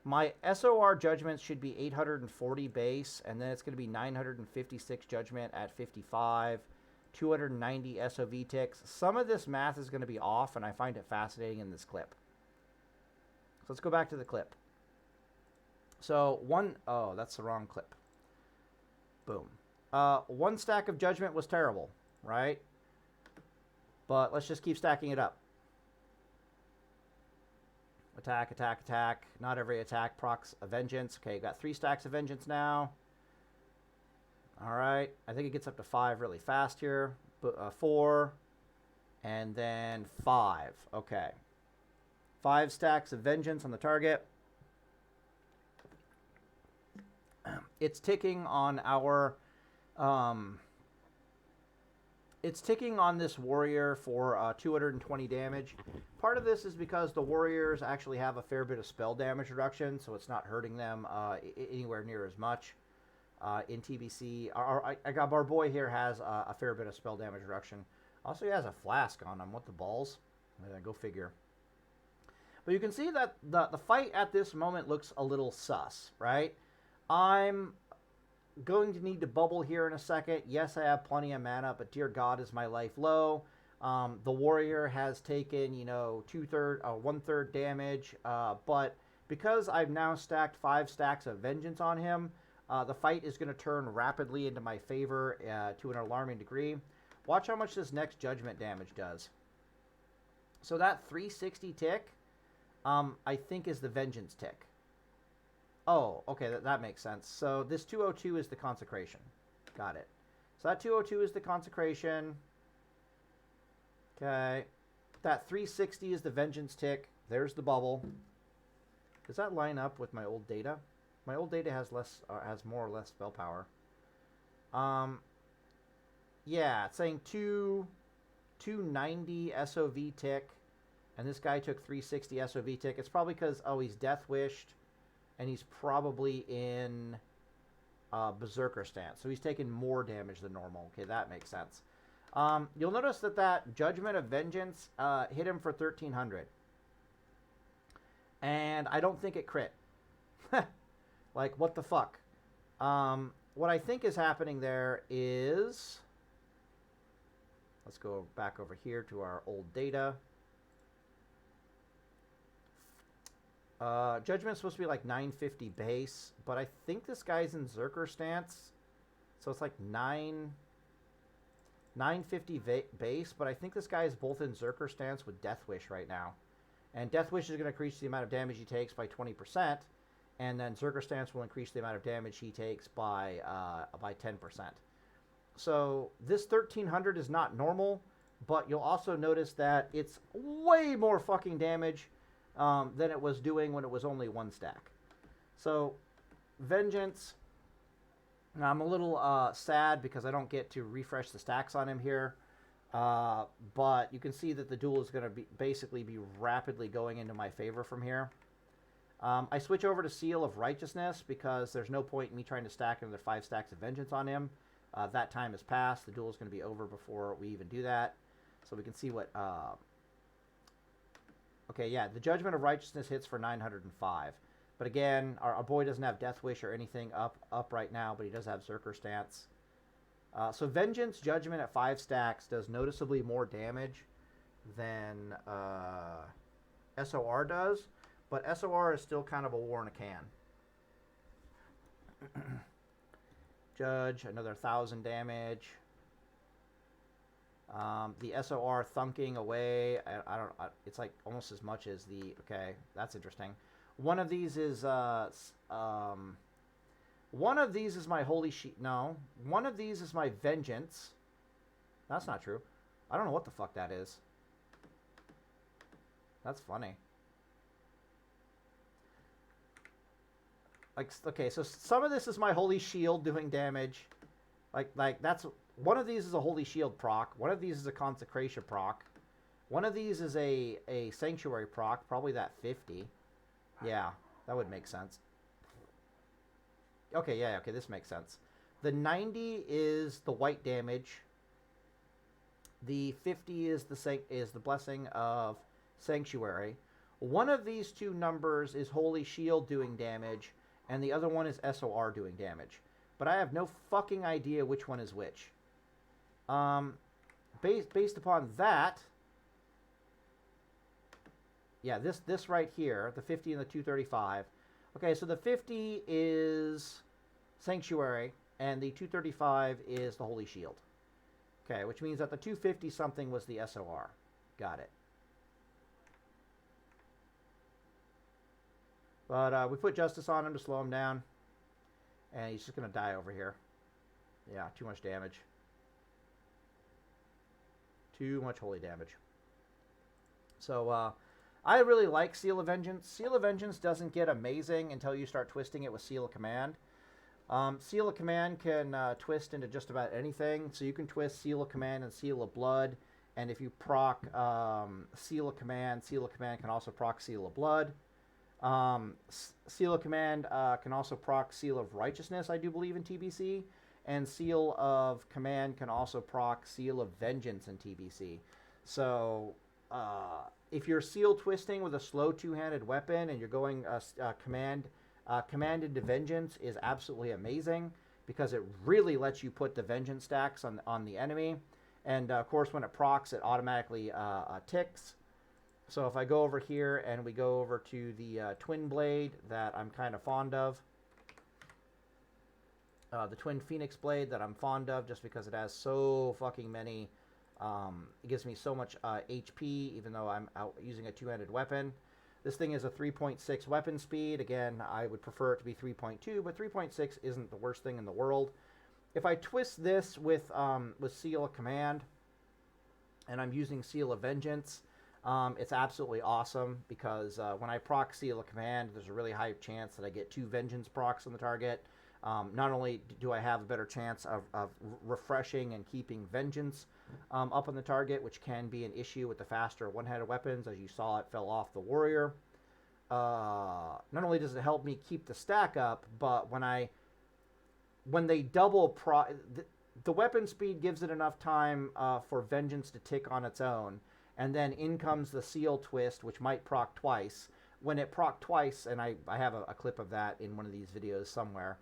my SOR judgments should be 840 base, and then it's going to be 956 judgment at 55, 290 SOV ticks. Some of this math is going to be off, and I find it fascinating in this clip. So let's go back to the clip. So oh, that's the wrong clip. Boom. 1 stack of judgment was terrible, right? But let's just keep stacking it up. Attack, attack, attack. Not every attack procs a vengeance. Okay, got 3 stacks of vengeance now. All right. I think it gets up to 5 really fast here. 4. And then 5. Okay. 5 stacks of vengeance on the target. It's ticking on our... it's ticking on this warrior for 220 damage. Part of this is because the warriors actually have a fair bit of spell damage reduction, so it's not hurting them anywhere near as much. in TBC. Our boy here has a fair bit of spell damage reduction. Also, he has a flask on him. What the balls? Go figure. But you can see that the fight at this moment looks a little sus, right? I'm going to need to bubble here in a second. Yes, I have plenty of mana, but dear God, is my life low. The warrior has taken, you know, 1/3 damage, but because I've now stacked 5 stacks of vengeance on him, the fight is going to turn rapidly into my favor to an alarming degree. Watch how much this next judgment damage does. So that 360 tick, I think is the vengeance tick. Oh, okay, that makes sense. So this 202 is the consecration. Got it. So that 202 is the consecration. Okay. That 360 is the vengeance tick. There's the bubble. Does that line up with my old data? My old data has has more or less spell power. Yeah, it's saying 290 SOV tick, and this guy took 360 SOV tick. It's probably because, oh, he's Death Wished, and he's probably in Berserker stance, so he's taking more damage than normal. Okay, that makes sense. You'll notice that Judgment of Vengeance hit him for 1300, and I don't think it crit. Like, what the fuck? What I think is happening there is... Let's go back over here to our old data. Judgment's supposed to be like 950 base, but I think this guy's in Zerker stance. So it's like 950 base, but I think this guy is both in Zerker stance with Death Wish right now. And Death Wish is going to increase the amount of damage he takes by 20%, and then Zerker stance will increase the amount of damage he takes by 10%. So this 1300 is not normal, but you'll also notice that it's way more fucking damage than it was doing when it was only 1 stack. So Vengeance, I'm a little sad because I don't get to refresh the stacks on him here. But you can see that the duel is going to basically be rapidly going into my favor from here. I switch over to Seal of Righteousness because there's no point in me trying to stack another 5 stacks of Vengeance on him. That time has passed. The duel is going to be over before we even do that. So we can see what... Okay, yeah, the Judgment of Righteousness hits for 905. But again, our boy doesn't have Death Wish or anything up right now, but he does have Zerker stance. So Vengeance Judgment at 5 stacks does noticeably more damage than SOR does, but SOR is still kind of a war in a can. Judge, another 1,000 damage. The SOR thunking away. It's like almost as much as the... Okay, that's interesting. One of these is my Holy Sheet. No. One of these is my Vengeance. That's not true. I don't know what the fuck that is. That's funny. Like, okay, so some of this is my Holy Shield doing damage. Like that's... One of these is a Holy Shield proc. One of these is a Consecration proc. One of these is a Sanctuary proc. Probably that 50. Yeah, that would make sense. Okay, yeah, okay, this makes sense. The 90 is the white damage. The 50 is the Blessing of Sanctuary. One of these two numbers is Holy Shield doing damage, and the other one is SOR doing damage. But I have no fucking idea which one is which. Based upon that, yeah, this right here, the 50 and the 235. Okay, so the 50 is Sanctuary, and the 235 is the Holy Shield. Okay, which means that the 250 something was the SOR. Got it. But we put Justice on him to slow him down, and he's just going to die over here. Yeah, too much damage. Too much holy damage. So, I really like Seal of Vengeance. Seal of Vengeance doesn't get amazing until you start twisting it with Seal of Command. Seal of Command can twist into just about anything. So you can twist Seal of Command and Seal of Blood. And if you proc Seal of Command can also proc Seal of Blood. Seal of Command can also proc Seal of Righteousness, I do believe, in TBC. And Seal of Command can also proc Seal of Vengeance in TBC. So if you're seal twisting with a slow two-handed weapon and you're going Command into Vengeance is absolutely amazing because it really lets you put the Vengeance stacks on the enemy. And of course, when it procs, it automatically ticks. So if I go over here and we go over to the Twin Blade that I'm kind of fond of, the Twin Phoenix Blade that I'm fond of just because it has so fucking many, it gives me so much HP even though I'm out using a two-handed weapon. This thing is a 3.6 weapon speed. Again, I would prefer it to be 3.2, but 3.6 isn't the worst thing in the world. If I twist this with Seal of Command and I'm using Seal of Vengeance, it's absolutely awesome because when I proc Seal of Command, there's a really high chance that I get 2 Vengeance procs on the target. Not only do I have a better chance of refreshing and keeping Vengeance up on the target, which can be an issue with the faster one-handed weapons. As you saw, it fell off the Warrior. Not only does it help me keep the stack up, but when they double the weapon speed gives it enough time for Vengeance to tick on its own. And then in comes the Seal Twist, which might proc twice. When it proc twice, and I have a clip of that in one of these videos somewhere,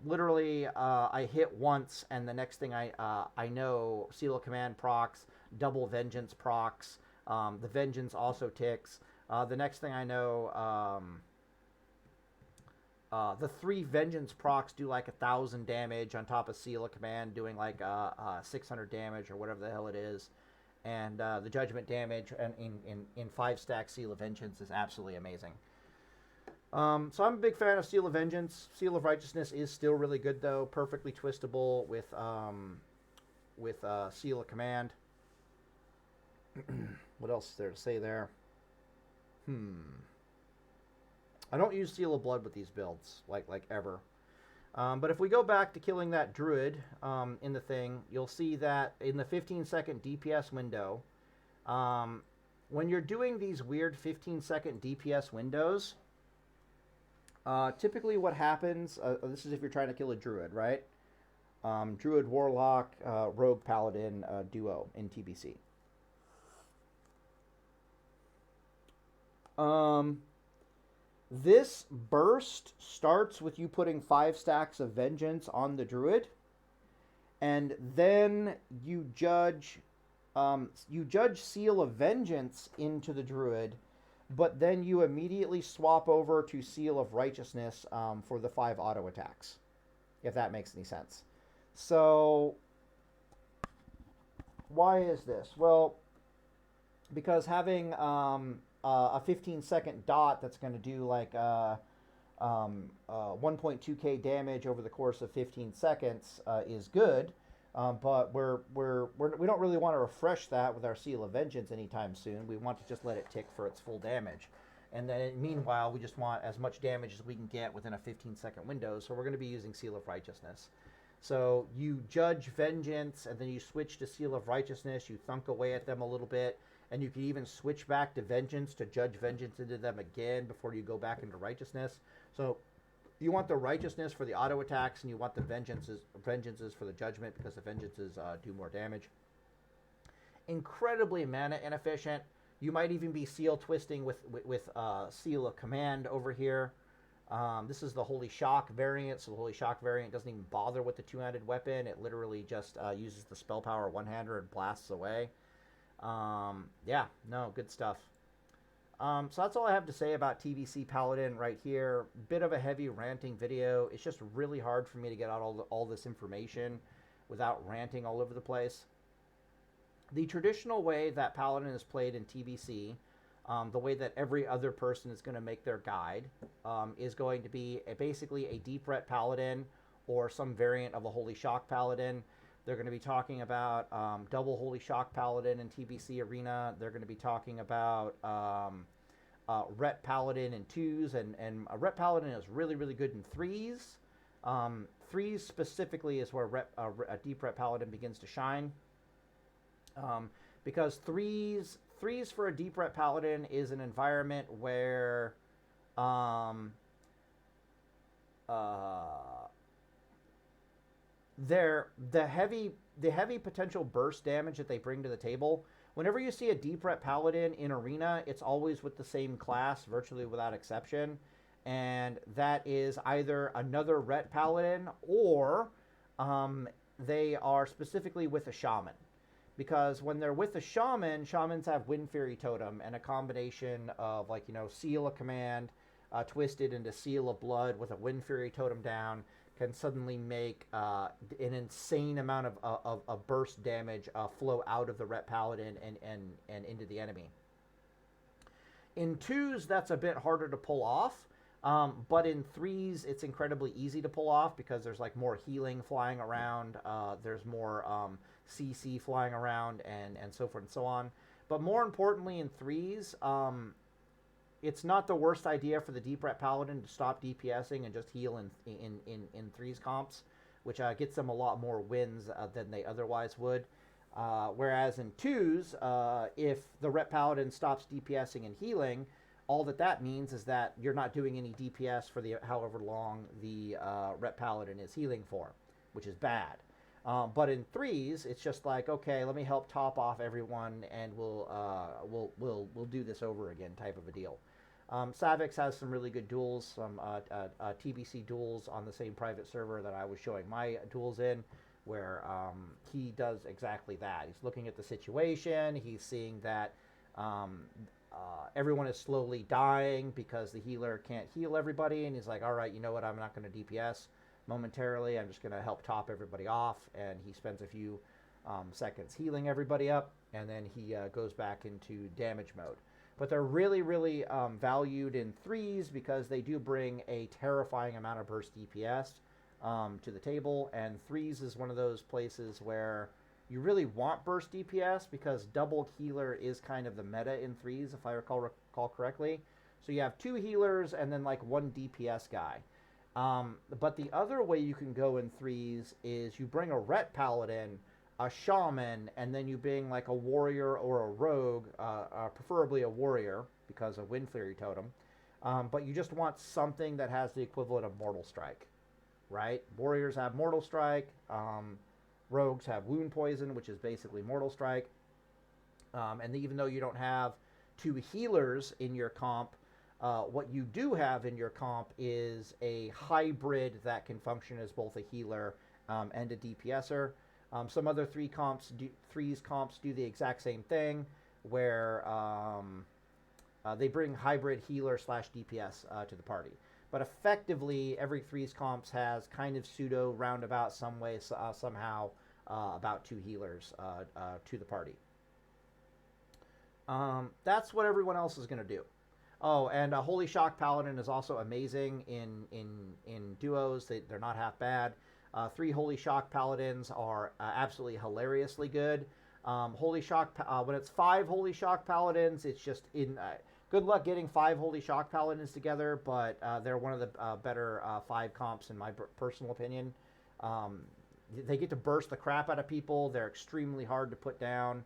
literally I hit once, and the next thing I know, Seal of Command procs, double Vengeance procs, the Vengeance also ticks. The next thing I know, the 3 Vengeance procs do like 1,000 damage on top of Seal of Command doing like 600 damage or whatever the hell it is. And the Judgment damage in 5-stack Seal of Vengeance is absolutely amazing. So I'm a big fan of Seal of Vengeance. Seal of Righteousness is still really good, though. Perfectly twistable with Seal of Command. What else is there to say there? I don't use Seal of Blood with these builds, like ever. But if we go back to killing that Druid in the thing, you'll see that in the 15-second DPS window, when you're doing these weird 15-second DPS windows, typically what happens, this is if you're trying to kill a Druid, right? Druid, Warlock, Rogue, Paladin duo in TBC. This burst starts with you putting 5 stacks of Vengeance on the Druid, and then you judge Seal of Vengeance into the Druid, but then you immediately swap over to Seal of Righteousness for the 5 auto attacks, if that makes any sense. So why is this? Well, because having a 15-second dot that's going to do like 1.2k damage over the course of 15 seconds is good, but we don't really want to refresh that with our Seal of Vengeance anytime soon. We want to just let it tick for its full damage. And then meanwhile, we just want as much damage as we can get within a 15-second window, so we're going to be using Seal of Righteousness. So you judge Vengeance, and then you switch to Seal of Righteousness, you thunk away at them a little bit, and you can even switch back to Vengeance to judge Vengeance into them again before you go back into Righteousness. So you want the Righteousness for the auto attacks, and you want the Vengeances for the Judgment, because the Vengeances do more damage. Incredibly mana inefficient. You might even be seal twisting with Seal of Command over here. This is the Holy Shock variant, so the Holy Shock variant doesn't even bother with the two-handed weapon. It literally just uses the spell power one-hander and blasts away. Yeah, no, good stuff. So that's all I have to say about TBC Paladin right here. Bit of a heavy ranting video. It's just really hard for me to get out all this information without ranting all over the place. The traditional way that Paladin is played in TBC, the way that every other person is going to make their guide, is going to be basically a deep ret Paladin or some variant of a Holy Shock Paladin. They're going to be talking about double Holy Shock Paladin in TBC Arena. They're going to be talking about Ret Paladin in 2s, and a Ret Paladin is really, really good in 3s. 3s specifically is where a deep Ret Paladin begins to shine. Because threes for a deep Ret Paladin is an environment where Um, the heavy potential burst damage that they bring to the table. Whenever you see a deep ret paladin in arena, it's always with the same class, virtually without exception, and that is either another ret paladin or they are specifically with a shaman. Because when they're with a shaman, shamans have Wind Fury Totem and a combination of, like, you know, Seal of Command twisted into Seal of Blood with a Wind Fury Totem down can suddenly make an insane amount of burst damage flow out of the Ret Paladin and into the enemy. In 2s, that's a bit harder to pull off, but in 3s, it's incredibly easy to pull off because there's like more healing flying around, there's more CC flying around, and so forth and so on. But more importantly, in 3s, it's not the worst idea for the Deep Ret Paladin to stop DPSing and just heal in 3s comps, which gets them a lot more wins than they otherwise would. Whereas in 2s, if the Ret Paladin stops DPSing and healing, all that means is that you're not doing any DPS for the however long the Ret Paladin is healing for, which is bad. But in 3s, it's just like, okay, let me help top off everyone, and we'll do this over again, type of a deal. Savix has some really good duels, some TBC duels on the same private server that I was showing my duels in, where he does exactly that. He's looking at the situation. He's seeing that everyone is slowly dying because the healer can't heal everybody, and he's like, all right, you know what, I'm not going to DPS momentarily. I'm just going to help top everybody off, and he spends a few seconds healing everybody up, and then he goes back into damage mode. But they're really, really valued in 3s because they do bring a terrifying amount of burst DPS to the table, and 3s is one of those places where you really want burst DPS because double healer is kind of the meta in 3s, if I recall correctly. So you have 2 healers and then like 1 DPS guy. But the other way you can go in 3s is you bring a Ret Paladin, a Shaman, and then you bring like a Warrior or a Rogue, preferably a Warrior because of Wind Fury Totem. But you just want something that has the equivalent of Mortal Strike, right? Warriors have Mortal Strike, Rogues have Wound Poison, which is basically Mortal Strike. And even though you don't have 2 healers in your comp, what you do have in your comp is a hybrid that can function as both a healer and a DPSer. Some other 3s comps do the exact same thing, where they bring hybrid healer / DPS to the party. But effectively, every 3s comps has kind of pseudo roundabout some way somehow about 2 healers to the party. That's what everyone else is going to do. Oh, and Holy Shock Paladin is also amazing in duos. They're not half bad. 3 Holy Shock Paladins are absolutely hilariously good. Holy Shock, when it's 5 Holy Shock Paladins, it's just good luck getting 5 Holy Shock Paladins together, but they're one of the better 5 comps in my personal opinion. They get to burst the crap out of people. They're extremely hard to put down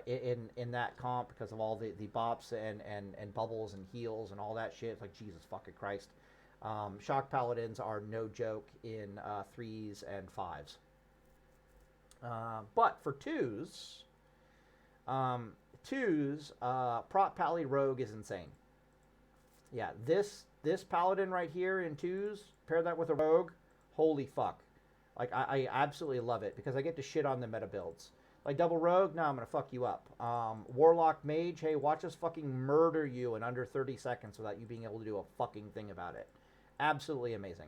in that comp because of all the bops and bubbles and heals and all that shit. It's like, Jesus fucking Christ. Shock Paladins are no joke in 3s and 5s. But for 2s, Prot Pally Rogue is insane. Yeah, this Paladin right here in 2s, pair that with a Rogue, holy fuck. Like, I absolutely love it because I get to shit on the meta builds. Like double Rogue, no, I'm going to fuck you up. Warlock Mage, hey, watch us fucking murder you in under 30 seconds without you being able to do a fucking thing about it. Absolutely amazing.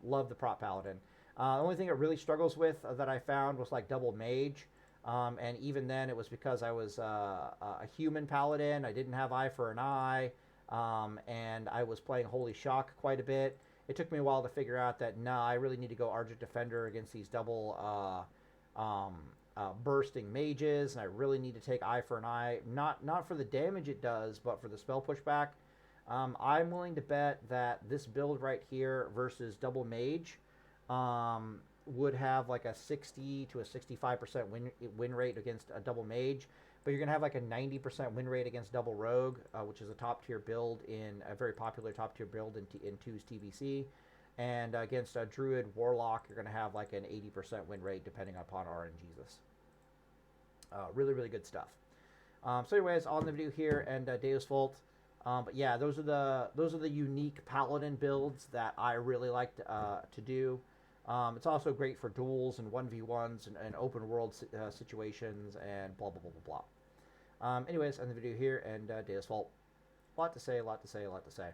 Love the Prot Paladin. The only thing it really struggles with that I found was like double Mage. And even then it was because I was a human Paladin. I didn't have eye for an eye. And I was playing Holy Shock quite a bit. It took me a while to figure out that, nah, I really need to go Argent Defender against these double bursting mages, and I really need to take eye for an eye, not for the damage it does, but for the spell pushback. I'm willing to bet that this build right here versus double mage would have like a 60 to a 65% win rate against a double mage, but you're going to have like a 90% win rate against double rogue, which is a top tier build in a very popular top tier build in 2's TBC. And against a druid warlock, you're going to have like an 80% win rate depending upon RNGesus. Really, really good stuff. So anyways, on the video here, and Deus Vult. But yeah, those are the unique paladin builds that I really like to do. It's also great for duels and 1v1s and open world situations and blah blah blah blah blah. Anyways, on the video here, and Deus Vult. A lot to say, a lot to say, a lot to say.